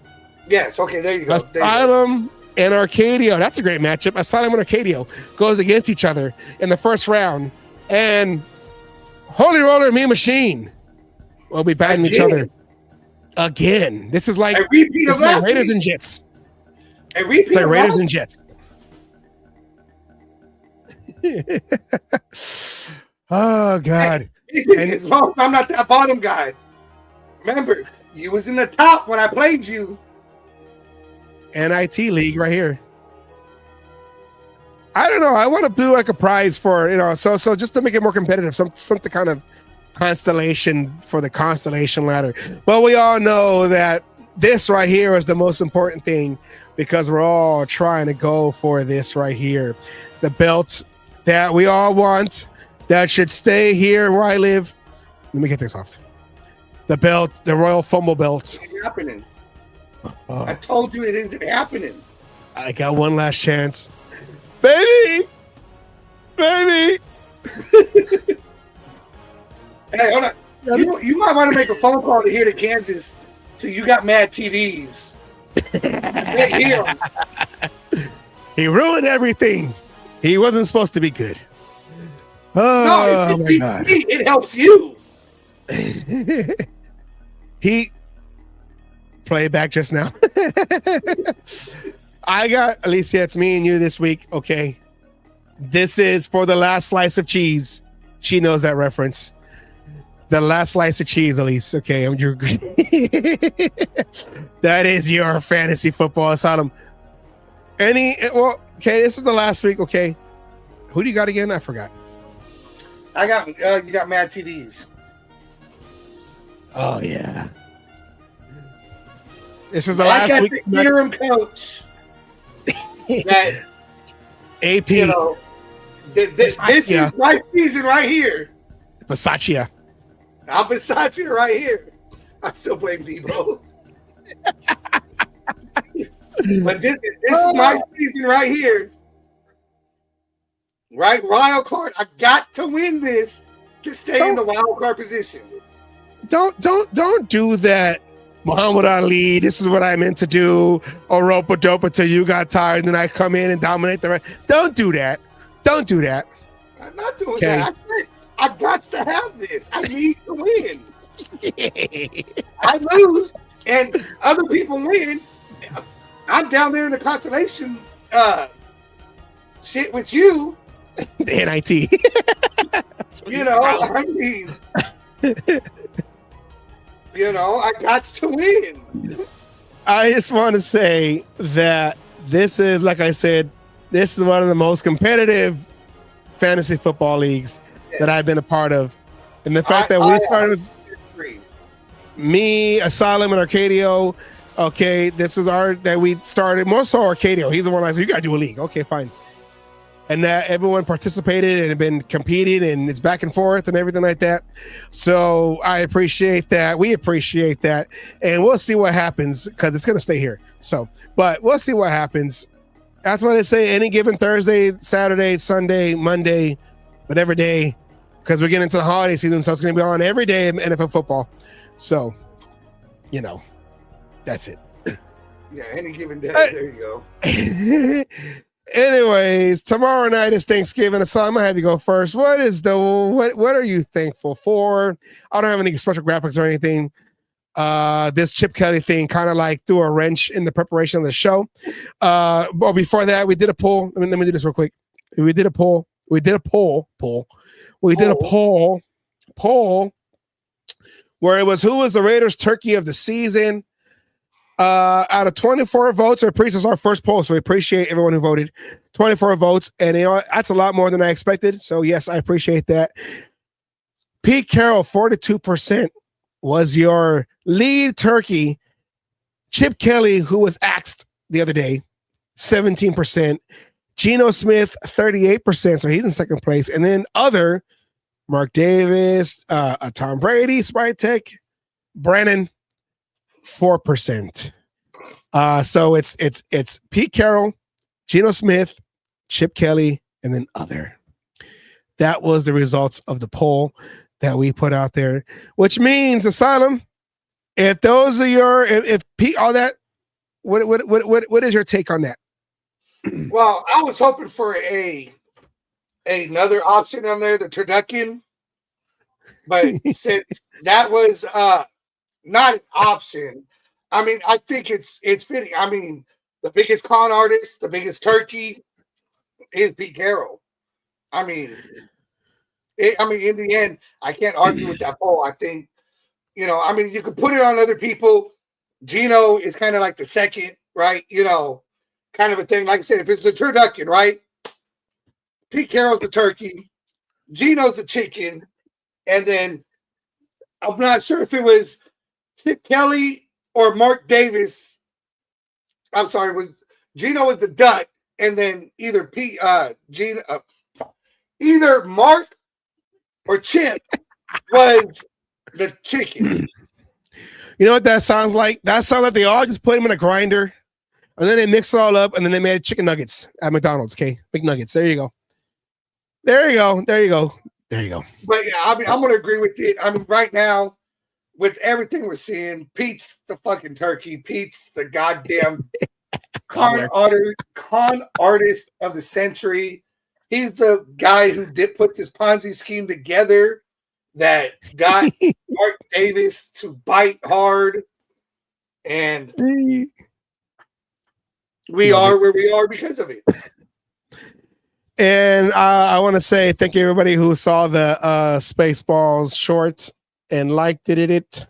yes, okay, there you go. Asylum and Arcadio, that's a great matchup. Asylum and Arcadio goes against each other in the first round, and Holy Roller and Mean Machine will be batting each other again. This is like a repeat of last Raiders week. and Jets. A repeat It's like of Raiders last and Jets. Oh God! As long as I'm not that bottom guy. Remember, you was in the top when I played you. NIT league right here. I don't know. I want to do like a prize for so just to make it more competitive, something kind of constellation for the constellation ladder. But we all know that this right here is the most important thing because we're all trying to go for this right here. The belt that we all want that should stay here where I live. Let me get this off. The belt, the Royal Fumble belt. It's happening. I told you it isn't happening. I got one last chance. Baby! Baby! Hey, hold on. You might want to make a phone call to here to Kansas so you got mad TVs. He ruined everything. He wasn't supposed to be good. Oh, my God. It helps you. He played back just now. I got, Alicia, it's me and you this week. Okay. This is for the last slice of cheese. She knows that reference. The last slice of cheese, Elise. Okay. That is your fantasy football asylum. Okay, this is the last week. Okay. Who do you got again? I forgot. I got you got mad TDs. Oh yeah. This is the last week. The interim coach. That AP. You know, this is my season right here. Versace. I'm Versace right here. I still blame Debo. But this is my season right here. Right, wild card. I got to win this to stay in the wild card position. Don't do that, Muhammad Ali. This is what I meant to do. Or rope a dope until you got tired, and then I come in and dominate the rest. Don't do that. Don't do that. I'm not doing that. I got to have this. I need to win. I lose, and other people win. I'm down there in the consolation shit with you. The NIT. You know, I mean, you know, I got to win. I just want to say that this is, like I said, this is one of the most competitive fantasy football leagues that I've been a part of. And the fact that we started, me, Asylum, and Arcadio, okay, this is that we started, more so Arcadio. He's the one I said, you got to do a league. Okay, fine. And that everyone participated and have been competing, and it's back and forth and everything like that. So I appreciate that. We appreciate that. And we'll see what happens because it's going to stay here. So, but we'll see what happens. That's what I say. Any given Thursday, Saturday, Sunday, Monday, whatever day, because we're getting into the holiday season. So it's going to be on every day in NFL football. So, you know, that's it. Yeah, any given day. There you go. Anyways, tomorrow night is Thanksgiving. So I'm gonna have you go first. What are you thankful for? I don't have any special graphics or anything. This Chip Kelly thing kind of like threw a wrench in the preparation of the show. But before that, we did a poll. Let me do this real quick. We did a poll where it was who was the Raiders turkey of the season. Out of 24 votes, I appreciate our first poll, so we appreciate everyone who voted. 24 votes, and you know that's a lot more than I expected. So yes, I appreciate that. Pete Carroll, 42% was your lead turkey. Chip Kelly, who was axed the other day, 17%. Geno Smith, 38%, so he's in second place. And then other, Mark Davis, Tom Brady, Sprite Tech, Brennan, 4%. So it's Pete Carroll, Geno Smith, Chip Kelly, and then other. That was the results of the poll that we put out there, which means Asylum. If those are if Pete all that, what is your take on that? Well, I was hoping for another option on there, the turducken, but since that was not an option. I mean, I think it's fitting. I mean, the biggest con artist, the biggest turkey is Pete Carroll. I mean, in the end, I can't argue with that poll. I think, I mean, you could put it on other people. Geno is kind of like the second, right? Kind of a thing. Like I said, if it's the turducken, right? Pete Carroll's the turkey. Geno's the chicken. And then I'm not sure if it was Chip Kelly or Mark Davis. I'm sorry, was Geno was the duck, and then either either Mark or Chip was the chicken. You know what that sounds like? That sounds like they all just put him in a grinder, and then they mix it all up, and then they made chicken nuggets at McDonald's. Okay, McNuggets. There you go. There you go. There you go. There you go. But yeah, I mean, I'm gonna agree with it. I mean, right now, with everything we're seeing, Pete's the fucking turkey. Pete's the goddamn con artist of the century. He's the guy who did put this Ponzi scheme together that got Mark Davis to bite hard, and we are where we are because of it. And I want to say thank you everybody who saw the Spaceballs shorts and liked it.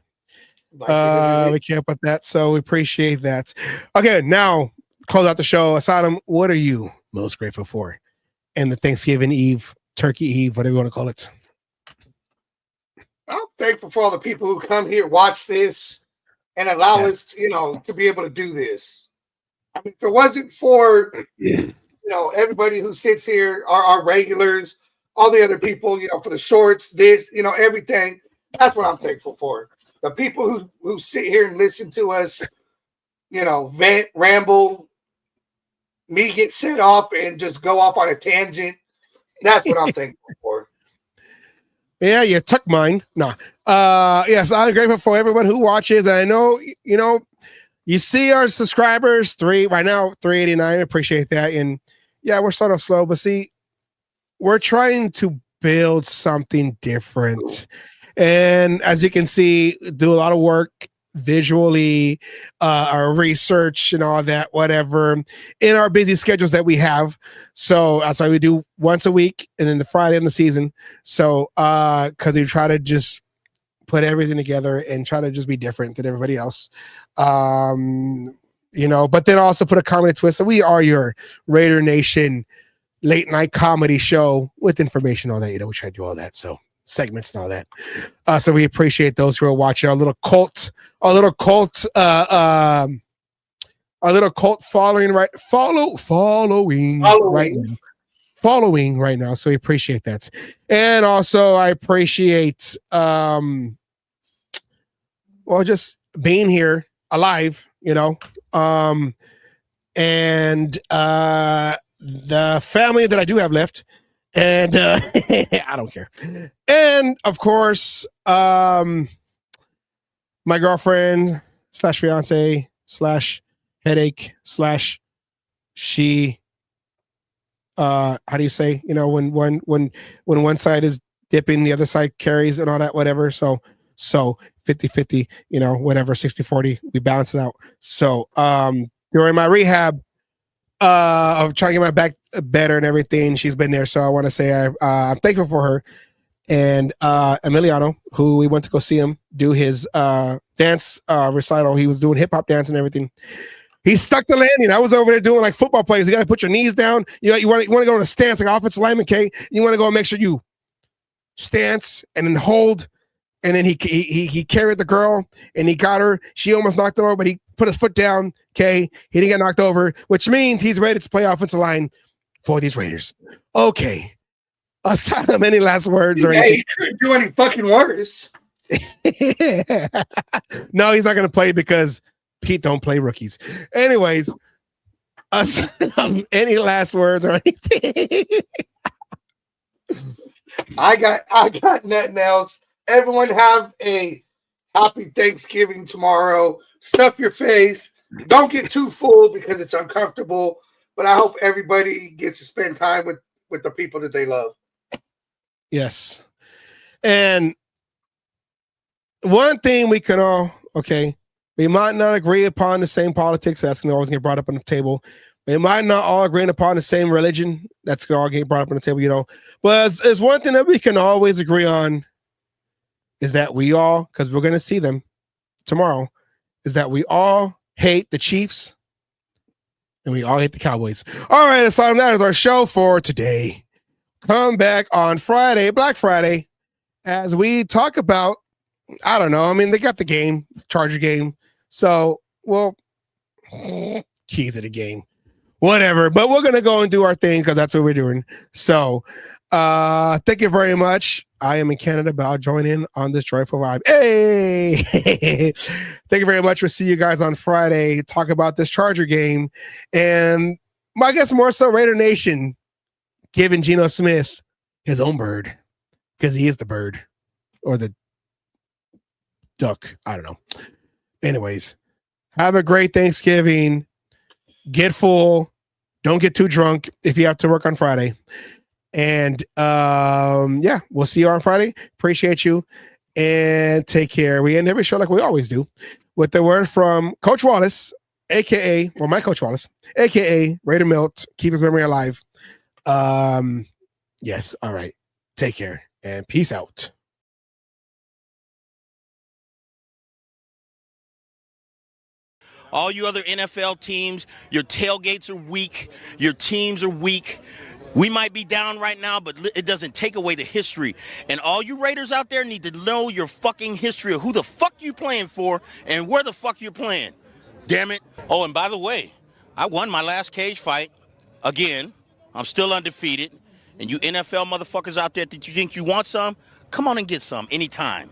We can't put that, so we appreciate that. Okay, now close out the show. Asylum, what are you most grateful for? And the Thanksgiving Eve, Turkey Eve, whatever you want to call it. I'm thankful for all the people who come here, watch this, and allow us, to be able to do this. I mean, if it wasn't for, everybody who sits here, our regulars, all the other people, for the shorts, this, everything, that's what I'm thankful for. The people who sit here and listen to us, vent, ramble, me get set off and just go off on a tangent. That's what I'm thankful for. Yeah, you took mine. Nah. Yes, I'm grateful for everyone who watches. I know, you see our subscribers, right now, 389. Appreciate that. And yeah, we're sort of slow, but see, we're trying to build something different. And as you can see, do a lot of work visually, our research and all that, whatever, in our busy schedules that we have. So that's why we do once a week and then the Friday in the season. So because we try to just put everything together and try to just be different than everybody else. But then also put a comedy twist. So we are your Raider Nation late night comedy show with information on that. We try to do all that. So segments and all that. So we appreciate those who are watching our little cult following right now. So we appreciate that. And also I appreciate just being here alive, and the family that I do have left. And I don't care. And of course, my girlfriend / fiance / headache / she how do you say, when one side is dipping, the other side carries and all that, whatever. So 50-50, whatever, 60-40, we balance it out. So during my rehab, of trying to get my back better and everything, she's been there. So I want to say I'm thankful for her. And Emiliano, who we went to go see him do his dance recital. He was doing hip hop dance and everything. He stuck the landing. I was over there doing like football plays. You got to put your knees down. You want to go in a stance like offensive lineman, K. You want to go and make sure you stance and then hold. And then he carried the girl and he got her. She almost knocked over, but he put his foot down. Okay, he didn't get knocked over, which means he's ready to play offensive line for these Raiders. Okay. Asylum, any last words or anything? He couldn't do any fucking worse. No, he's not going to play because Pete don't play rookies. Anyways, Asylum, any last words or anything? I got nothing else. Everyone have a happy Thanksgiving tomorrow. Stuff your face. Don't get too full because it's uncomfortable. But I hope everybody gets to spend time with the people that they love. Yes. And one thing we can all, we might not agree upon the same politics. That's going to always get brought up on the table. We might not all agree upon the same religion. That's going to all get brought up on the table, But there's one thing that we can always agree on is that we all, because we're going to see them tomorrow, is that we all hate the Chiefs and we all hate the Cowboys. All right, Asylum, that is our show for today. Come back on Friday, Black Friday, as we talk about, I don't know, they got the game, Charger game. So, well, keys of the game. Whatever. But we're going to go and do our thing because that's what we're doing. So, thank you very much. I am in Canada, but I'll join in on this joyful vibe. Hey! Thank you very much. We'll see you guys on Friday. Talk about this Charger game. And I guess more so Raider Nation giving Geno Smith his own bird because he is the bird or the duck. I don't know. Anyways, have a great Thanksgiving. Get full. Don't get too drunk if you have to work on Friday. And yeah, we'll see you on Friday. Appreciate you and take care. We end every show like we always do with the word from Coach Wallace, aka my Coach Wallace, aka Raider Milt. Keep his memory alive. Yes. All right. Take care and peace out. All you other NFL teams, your tailgates are weak. Your teams are weak. We might be down right now, but it doesn't take away the history. And all you Raiders out there need to know your fucking history of who the fuck you playing for and where the fuck you're playing. Damn it. Oh, and by the way, I won my last cage fight again. I'm still undefeated. And you NFL motherfuckers out there that you think you want some, come on and get some anytime.